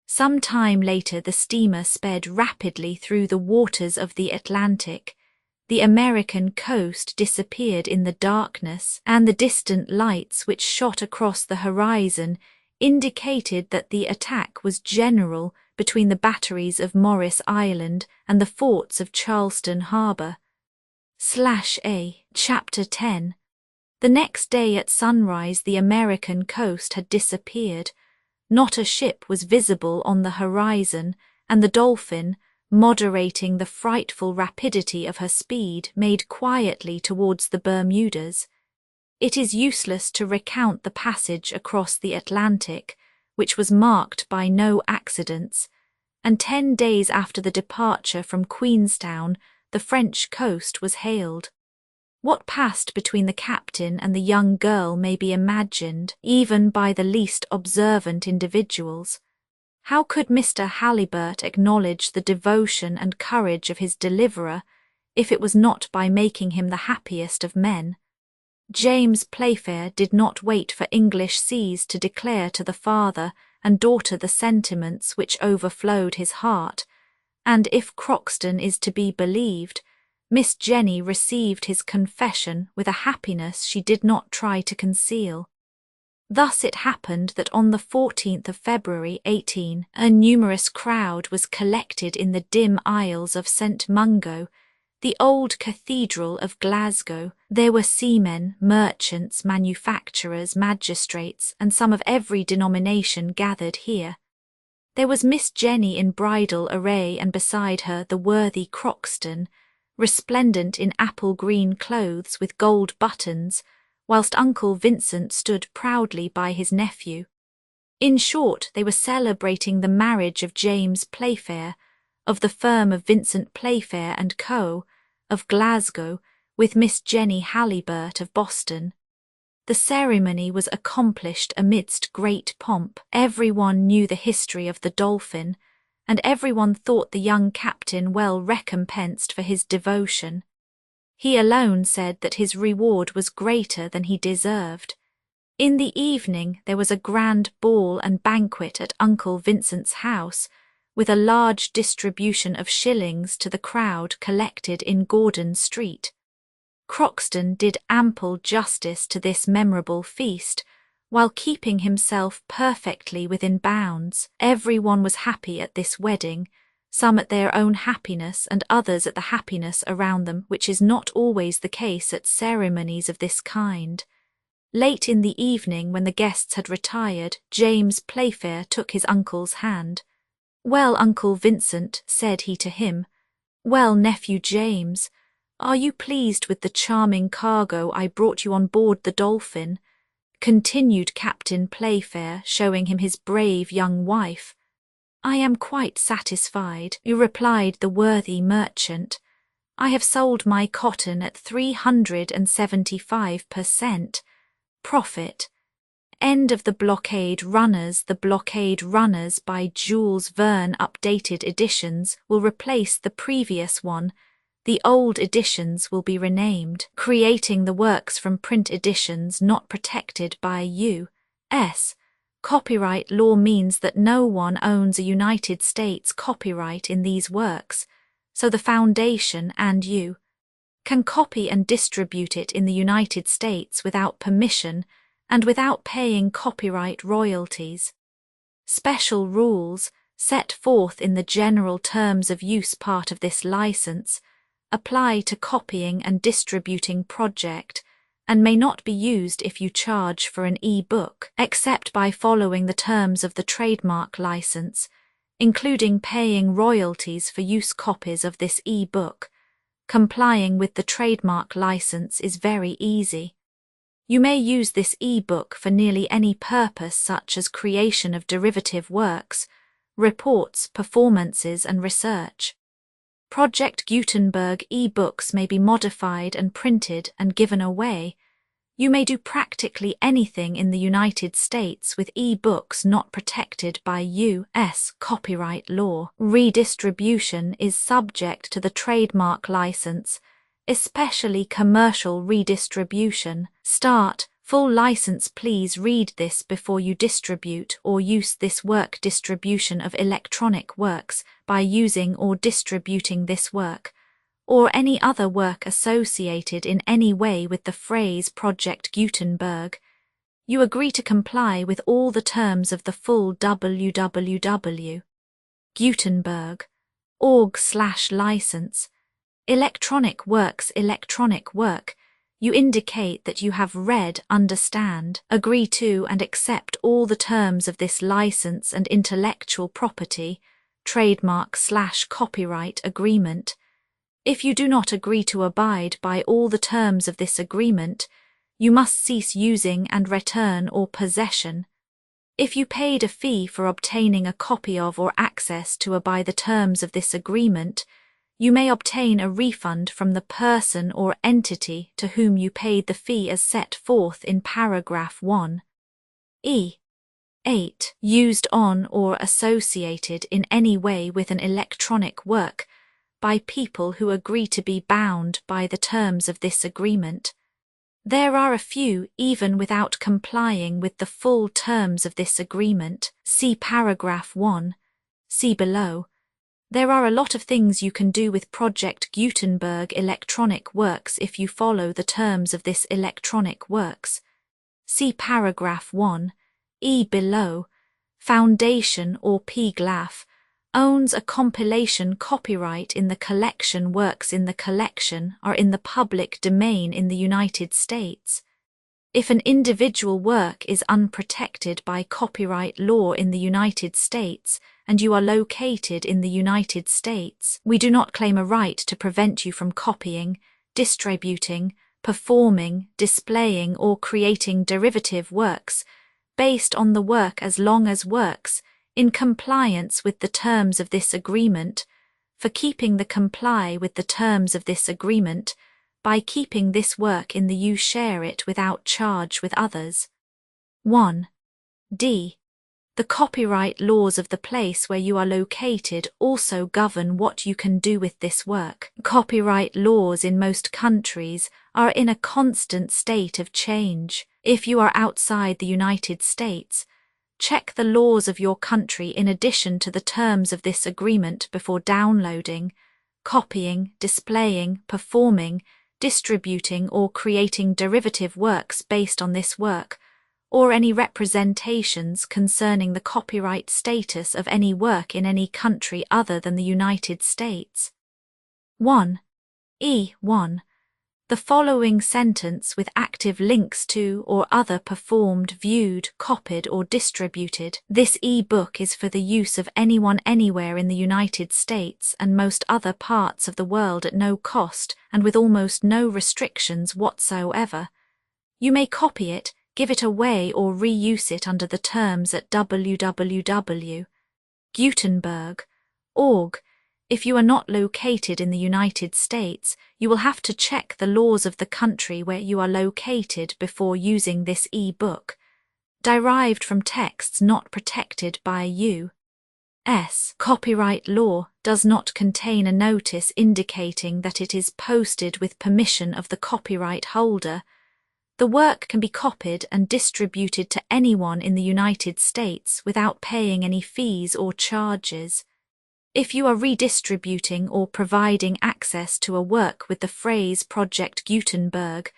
Some time later the steamer sped rapidly through the waters of the Atlantic. The American coast disappeared in the darkness, and the distant lights which shot across the horizon indicated that the attack was general between the batteries of Morris Island and the forts of Charleston Harbour. /A. Chapter 10. The next day at sunrise the American coast had disappeared. Not a ship was visible on the horizon, and the Dolphin, moderating the frightful rapidity of her speed, made quietly towards the Bermudas. It is useless to recount the passage across the Atlantic, which was marked by no accidents, and 10 days after the departure from Queenstown, the French coast was hailed. What passed between the captain and the young girl may be imagined, even by the least observant individuals. How could Mr. Halliburtt acknowledge the devotion and courage of his deliverer, if it was not by making him the happiest of men? James Playfair did not wait for English seas to declare to the father and daughter the sentiments which overflowed his heart, and if Croxton is to be believed, Miss Jenny received his confession with a happiness she did not try to conceal. Thus it happened that on the 14th of February 18, a numerous crowd was collected in the dim aisles of St. Mungo, the old cathedral of Glasgow. There were seamen, merchants, manufacturers, magistrates, and some of every denomination gathered here. There was Miss Jenny in bridal array, and beside her the worthy Croxton, resplendent in apple-green clothes with gold buttons, whilst Uncle Vincent stood proudly by his nephew. In short, they were celebrating the marriage of James Playfair, of the firm of Vincent Playfair and Co., of Glasgow, with Miss Jenny Halliburtt of Boston. The ceremony was accomplished amidst great pomp. Everyone knew the history of the Dolphin, and everyone thought the young captain well recompensed for his devotion. He alone said that his reward was greater than he deserved. In the evening there was a grand ball and banquet at Uncle Vincent's house, with a large distribution of shillings to the crowd collected in Gordon Street. Croxton did ample justice to this memorable feast, while keeping himself perfectly within bounds. Everyone was happy at this wedding, some at their own happiness and others at the happiness around them, which is not always the case at ceremonies of this kind. Late in the evening, when the guests had retired, James Playfair took his uncle's hand. "Well, Uncle Vincent," said he to him. "Well, nephew James, are you pleased with the charming cargo I brought you on board the Dolphin?" continued Captain Playfair, showing him his brave young wife. "I am quite satisfied," replied the worthy merchant. "I have sold my cotton at 375 per cent. profit. End of the Blockade Runners. The Blockade Runners by Jules Verne updated editions will replace the previous one. The old editions will be renamed, creating the works from print editions not protected by U.S. copyright law means that no one owns a United States copyright in these works, so the Foundation and you can copy and distribute it in the United States without permission and without paying copyright royalties. Special rules, set forth in the general terms of use part of this license, apply to copying and distributing project and may not be used if you charge for an e-book, except by following the terms of the trademark license, including paying royalties for use copies of this e-book. Complying with the trademark license is very easy. You may use this e-book for nearly any purpose, such as creation of derivative works, reports, performances, and research. Project Gutenberg e-books may be modified and printed and given away. You may do practically anything in the United States with e-books not protected by U.S. copyright law. Redistribution is subject to the trademark license, especially commercial redistribution. Start full license. Please read this before you distribute or use this work. Distribution of electronic works by using or distributing this work, or any other work associated in any way with the phrase Project Gutenberg. You agree to comply with all the terms of the full www.gutenberg.org/license. Electronic works. Electronic work. You indicate that you have read, understand, agree to and accept all the terms of this license and intellectual property, trademark/copyright agreement. If you do not agree to abide by all the terms of this agreement, you must cease using and return or possession. If you paid a fee for obtaining a copy of or access to by the terms of this agreement, you may obtain a refund from the person or entity to whom you paid the fee as set forth in paragraph 1. 8. Used on or associated in any way with an electronic work by people who agree to be bound by the terms of this agreement. There are a few even without complying with the full terms of this agreement. See paragraph 1. See below. There are a lot of things you can do with Project Gutenberg electronic works if you follow the terms of this electronic works. See paragraph 1. Below. Foundation or PGLAF owns a compilation copyright in the collection. Works in the collection are in the public domain in the United States. If an individual work is unprotected by copyright law in the United States and you are located in the United States, we do not claim a right to prevent you from copying, distributing, performing, displaying, or creating derivative works based on the work as long as works in compliance with the terms of this agreement, for keeping the comply with the terms of this agreement by keeping this work in the you share it without charge with others. 1. D. The copyright laws of the place where you are located also govern what you can do with this work. Copyright laws in most countries are in a constant state of change. If you are outside the United States, check the laws of your country in addition to the terms of this agreement before downloading, copying, displaying, performing, distributing or creating derivative works based on this work, or any representations concerning the copyright status of any work in any country other than the United States. 1. E1. The following sentence with active links to or other performed, viewed, copied or distributed. This e-book is for the use of anyone anywhere in the United States and most other parts of the world at no cost and with almost no restrictions whatsoever. You may copy it, give it away or reuse it under the terms at www.gutenberg.org. If you are not located in the United States, you will have to check the laws of the country where you are located before using this e-book, derived from texts not protected by U.S. copyright law, does not contain a notice indicating that it is posted with permission of the copyright holder. The work can be copied and distributed to anyone in the United States without paying any fees or charges. If you are redistributing or providing access to a work with the phrase Project Gutenberg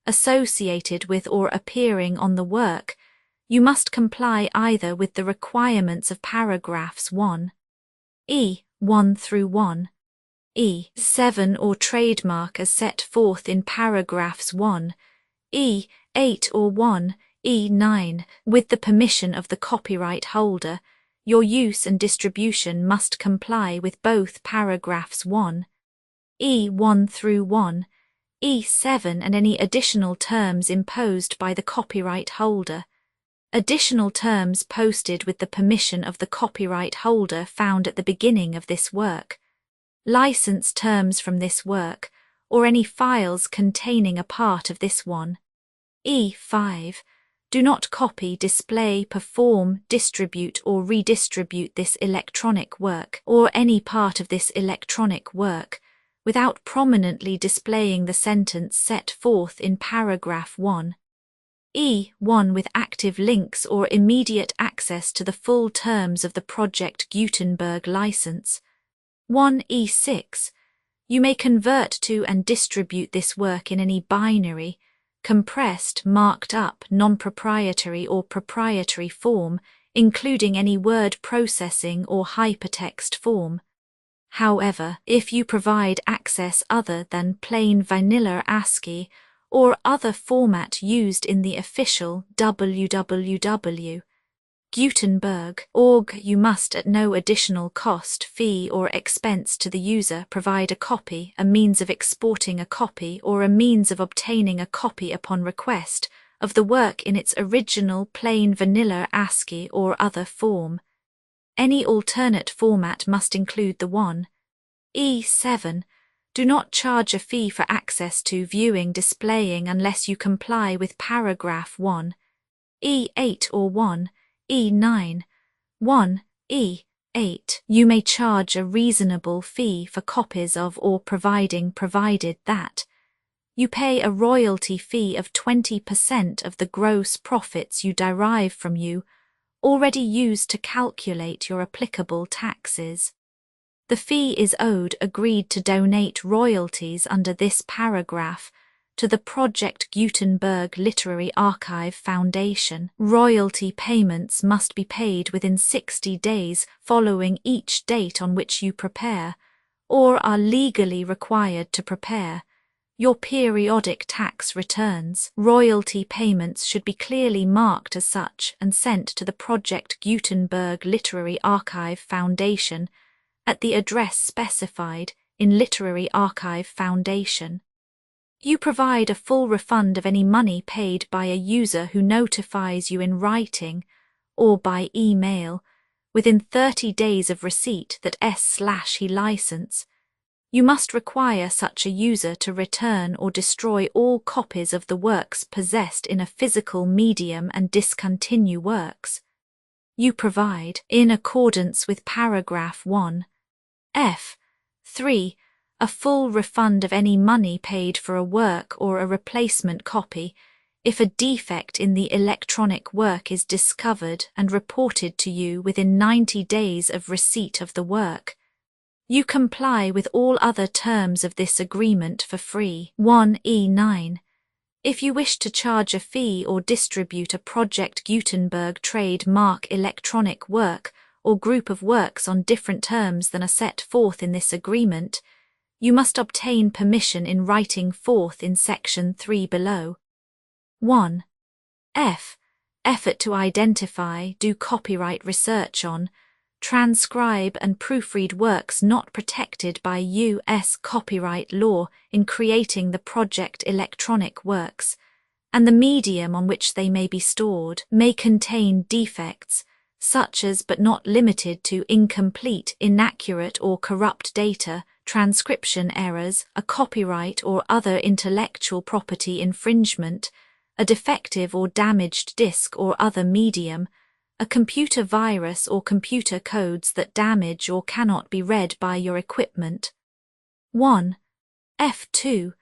associated with or appearing on the work, you must comply either with the requirements of paragraphs 1, E1 through 1, E7 or trademark as set forth in paragraphs 1, E8 or 1, E9, with the permission of the copyright holder. Your use and distribution must comply with both paragraphs 1, E1 through 1, E7 and any additional terms imposed by the copyright holder. Additional terms posted with the permission of the copyright holder found at the beginning of this work. License terms from this work, or any files containing a part of this one. E5. Do not copy, display, perform, distribute or redistribute this electronic work or any part of this electronic work without prominently displaying the sentence set forth in paragraph 1. E1 with active links or immediate access to the full terms of the Project Gutenberg license. 1 E6. You may convert to and distribute this work in any binary, compressed, marked up, non-proprietary or proprietary form, including any word processing or hypertext form. However, if you provide access other than plain vanilla ASCII or other format used in the official www.gutenberg.org, you must at no additional cost, fee or expense to the user provide a copy, a means of exporting a copy or a means of obtaining a copy upon request of the work in its original plain vanilla ASCII or other form. Any alternate format must include the 1. E7. Do not charge a fee for access to viewing displaying unless you comply with paragraph 1. E8 or 1. E9. 1. E8. You may charge a reasonable fee for copies of or provided that you pay a royalty fee of 20% of the gross profits you derive from you already used to calculate your applicable taxes. The fee is owed agreed to donate royalties under this paragraph to the Project Gutenberg Literary Archive Foundation. Royalty payments must be paid within 60 days following each date on which you prepare, or are legally required to prepare, your periodic tax returns. Royalty payments should be clearly marked as such and sent to the Project Gutenberg Literary Archive Foundation at the address specified in Literary Archive Foundation. You provide a full refund of any money paid by a user who notifies you in writing or by email within 30 days of receipt that he license. You must require such a user to return or destroy all copies of the works possessed in a physical medium and discontinue works. you provide, in accordance with paragraph 1. F. 3. A full refund of any money paid for a work or a replacement copy if a defect in the electronic work is discovered and reported to you within 90 days of receipt of the work. You comply with all other terms of this agreement for free. 1E9. If you wish to charge a fee or distribute a Project Gutenberg trademark electronic work or group of works on different terms than are set forth in this agreement, you must obtain permission in writing forth in section 3 below. 1. F. Effort to identify, do copyright research on, transcribe and proofread works not protected by U.S. copyright law in creating the project electronic works, and the medium on which they may be stored may contain defects, such as but not limited to incomplete, inaccurate or corrupt data, transcription errors, a copyright or other intellectual property infringement, a defective or damaged disk or other medium, a computer virus or computer codes that damage or cannot be read by your equipment. 1. F2.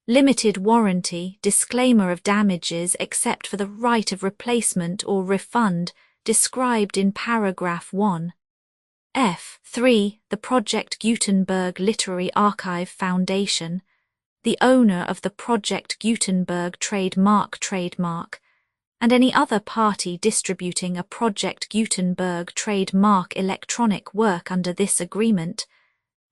Limited warranty, disclaimer of damages except for the right of replacement or refund described in paragraph 1. F3. The Project Gutenberg Literary Archive Foundation, the owner of the Project Gutenberg trademark, and any other party distributing a Project Gutenberg trademark electronic work under this agreement,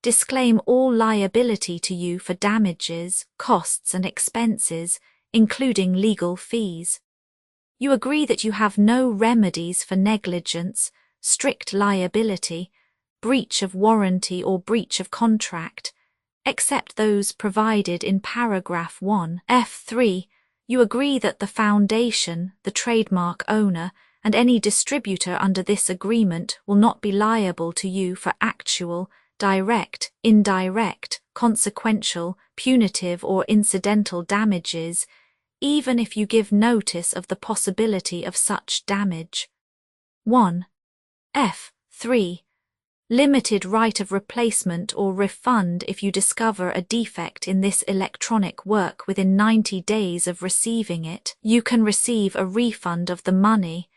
disclaim all liability to you for damages, costs and expenses, including legal fees. You agree that you have no remedies for negligence, strict liability, breach of warranty or breach of contract, except those provided in paragraph 1. F3. You agree that the foundation, the trademark owner, and any distributor under this agreement will not be liable to you for actual, direct, indirect, consequential, punitive or incidental damages, even if you give notice of the possibility of such damage. 1. F3. Limited right of replacement or refund if you discover a defect in this electronic work within 90 days of receiving it. You can receive a refund of the money,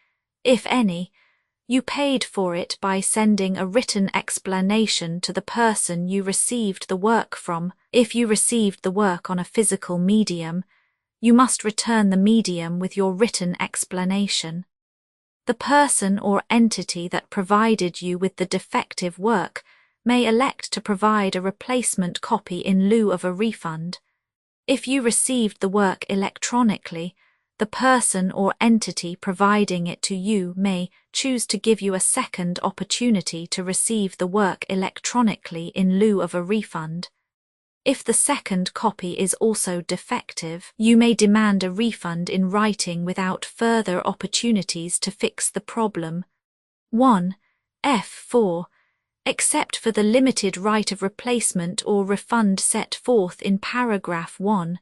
if any, you paid for it by sending a written explanation to the person you received the work from. If you received the work on a physical medium, you must return the medium with your written explanation. The person or entity that provided you with the defective work may elect to provide a replacement copy in lieu of a refund. If you received the work electronically, the person or entity providing it to you may choose to give you a second opportunity to receive the work electronically in lieu of a refund. If the second copy is also defective, you may demand a refund in writing without further opportunities to fix the problem. 1. F4. Except for the limited right of replacement or refund set forth in paragraph 1.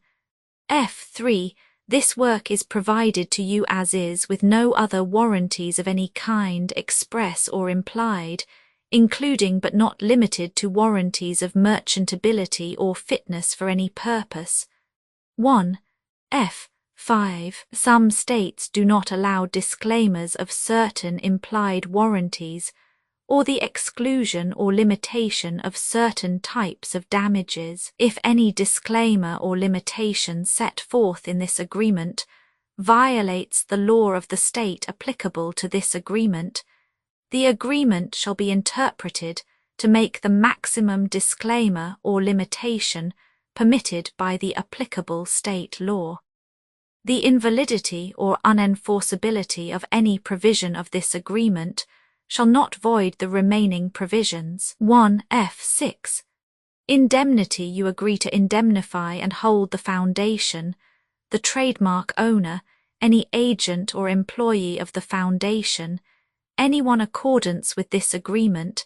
F3. This work is provided to you as is with no other warranties of any kind, express or implied, including but not limited to warranties of merchantability or fitness for any purpose. 1. F5. Some states do not allow disclaimers of certain implied warranties, or the exclusion or limitation of certain types of damages. If any disclaimer or limitation set forth in this agreement violates the law of the state applicable to this agreement, the agreement shall be interpreted to make the maximum disclaimer or limitation permitted by the applicable state law. The invalidity or unenforceability of any provision of this agreement shall not void the remaining provisions. 1. F6. Indemnity. You agree to indemnify and hold the foundation, the trademark owner, any agent or employee of the foundation, anyone accordance with this agreement,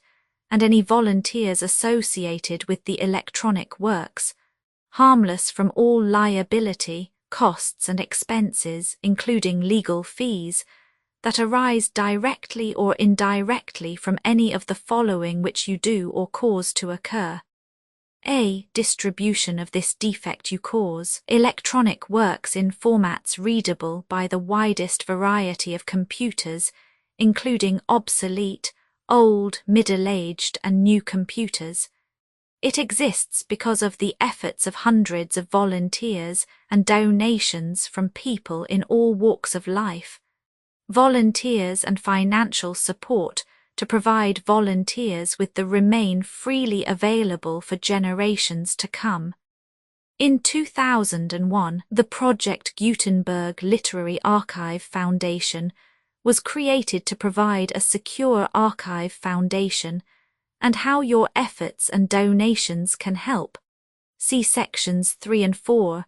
and any volunteers associated with the electronic works, harmless from all liability, costs and expenses, including legal fees, that arise directly or indirectly from any of the following which you do or cause to occur. A. Distribution of this defect you cause. Electronic works in formats readable by the widest variety of computers, including obsolete, old, middle-aged, and new computers. It exists because of the efforts of hundreds of volunteers and donations from people in all walks of life. Volunteers and financial support to provide volunteers with the remain freely available for generations to come. In 2001, the Project Gutenberg Literary Archive Foundation was created to provide a secure archive foundation and how your efforts and donations can help. See sections 3 and 4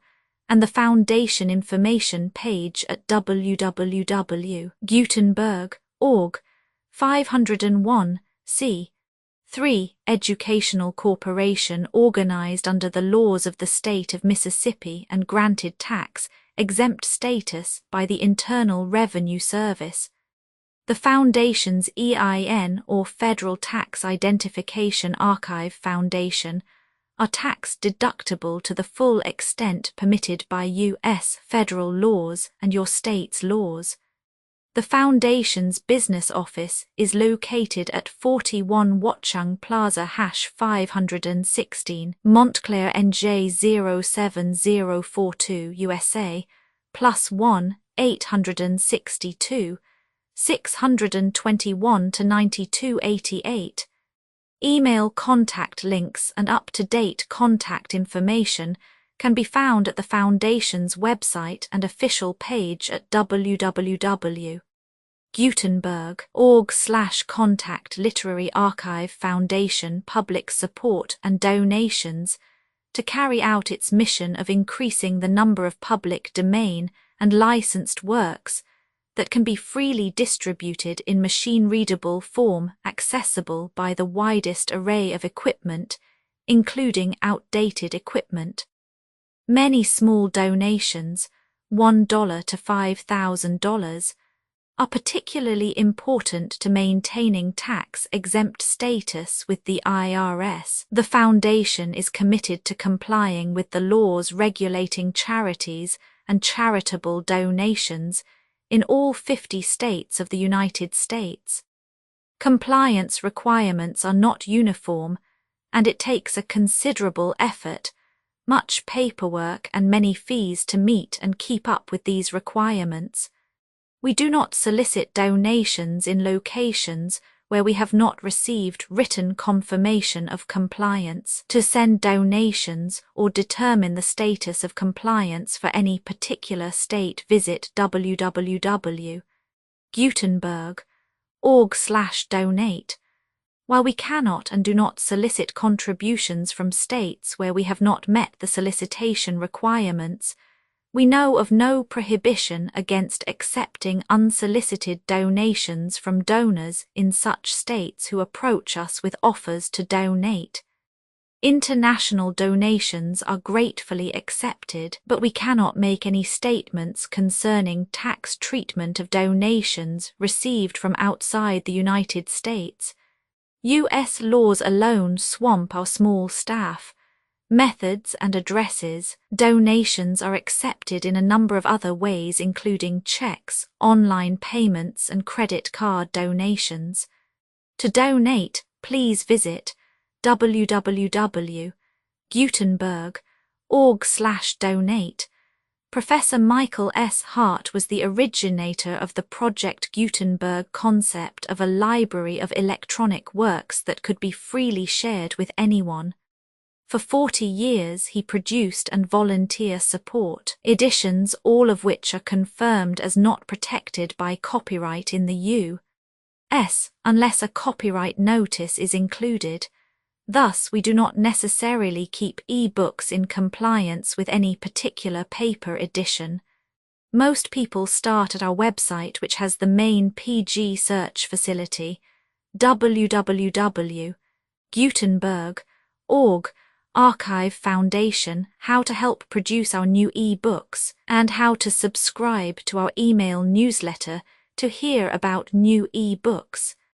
and the Foundation information page at www.gutenberg.org. 501, c. 3. Educational corporation organized under the laws of the state of Mississippi and granted tax-exempt status by the Internal Revenue Service. The Foundation's EIN or Federal Tax Identification Archive Foundation are tax-deductible to the full extent permitted by U.S. federal laws and your state's laws. The Foundation's business office is located at 41 Watchung Plaza #516, Montclair NJ 07042 USA, +1 862 621 to 9288. Email contact links and up-to-date contact information can be found at the Foundation's website and official page at www.gutenberg.org/contact Literary Archive Foundation public support and donations to carry out its mission of increasing the number of public domain and licensed works that can be freely distributed in machine-readable form accessible by the widest array of equipment, including outdated equipment. Many small donations, $1 to $5,000, are particularly important to maintaining tax-exempt status with the IRS. The Foundation is committed to complying with the laws regulating charities and charitable donations in all 50 states of the United States. Compliance requirements are not uniform, and it takes a considerable effort, much paperwork and many fees to meet and keep up with these requirements. We do not solicit donations in locations where we have not received written confirmation of compliance. To send donations or determine the status of compliance for any particular state, visit www.gutenberg.org/donate. While we cannot and do not solicit contributions from states where we have not met the solicitation requirements, we know of no prohibition against accepting unsolicited donations from donors in such states who approach us with offers to donate. International donations are gratefully accepted, but we cannot make any statements concerning tax treatment of donations received from outside the United States. U.S. laws alone swamp our small staff. Methods and addresses. Donations are accepted in a number of other ways, including checks, online payments, and credit card donations. To donate, please visit www.gutenberg.org/donate. Professor Michael S. Hart was the originator of the Project Gutenberg concept of a library of electronic works that could be freely shared with anyone. For 40 years he produced and volunteer support editions, all of which are confirmed as not protected by copyright in the U.S. unless a copyright notice is included. Thus, we do not necessarily keep e-books in compliance with any particular paper edition. Most people start at our website, which has the main PG search facility, www.gutenberg.org, Archive Foundation, how to help produce our new e-books, and how to subscribe to our email newsletter to hear about new e-books,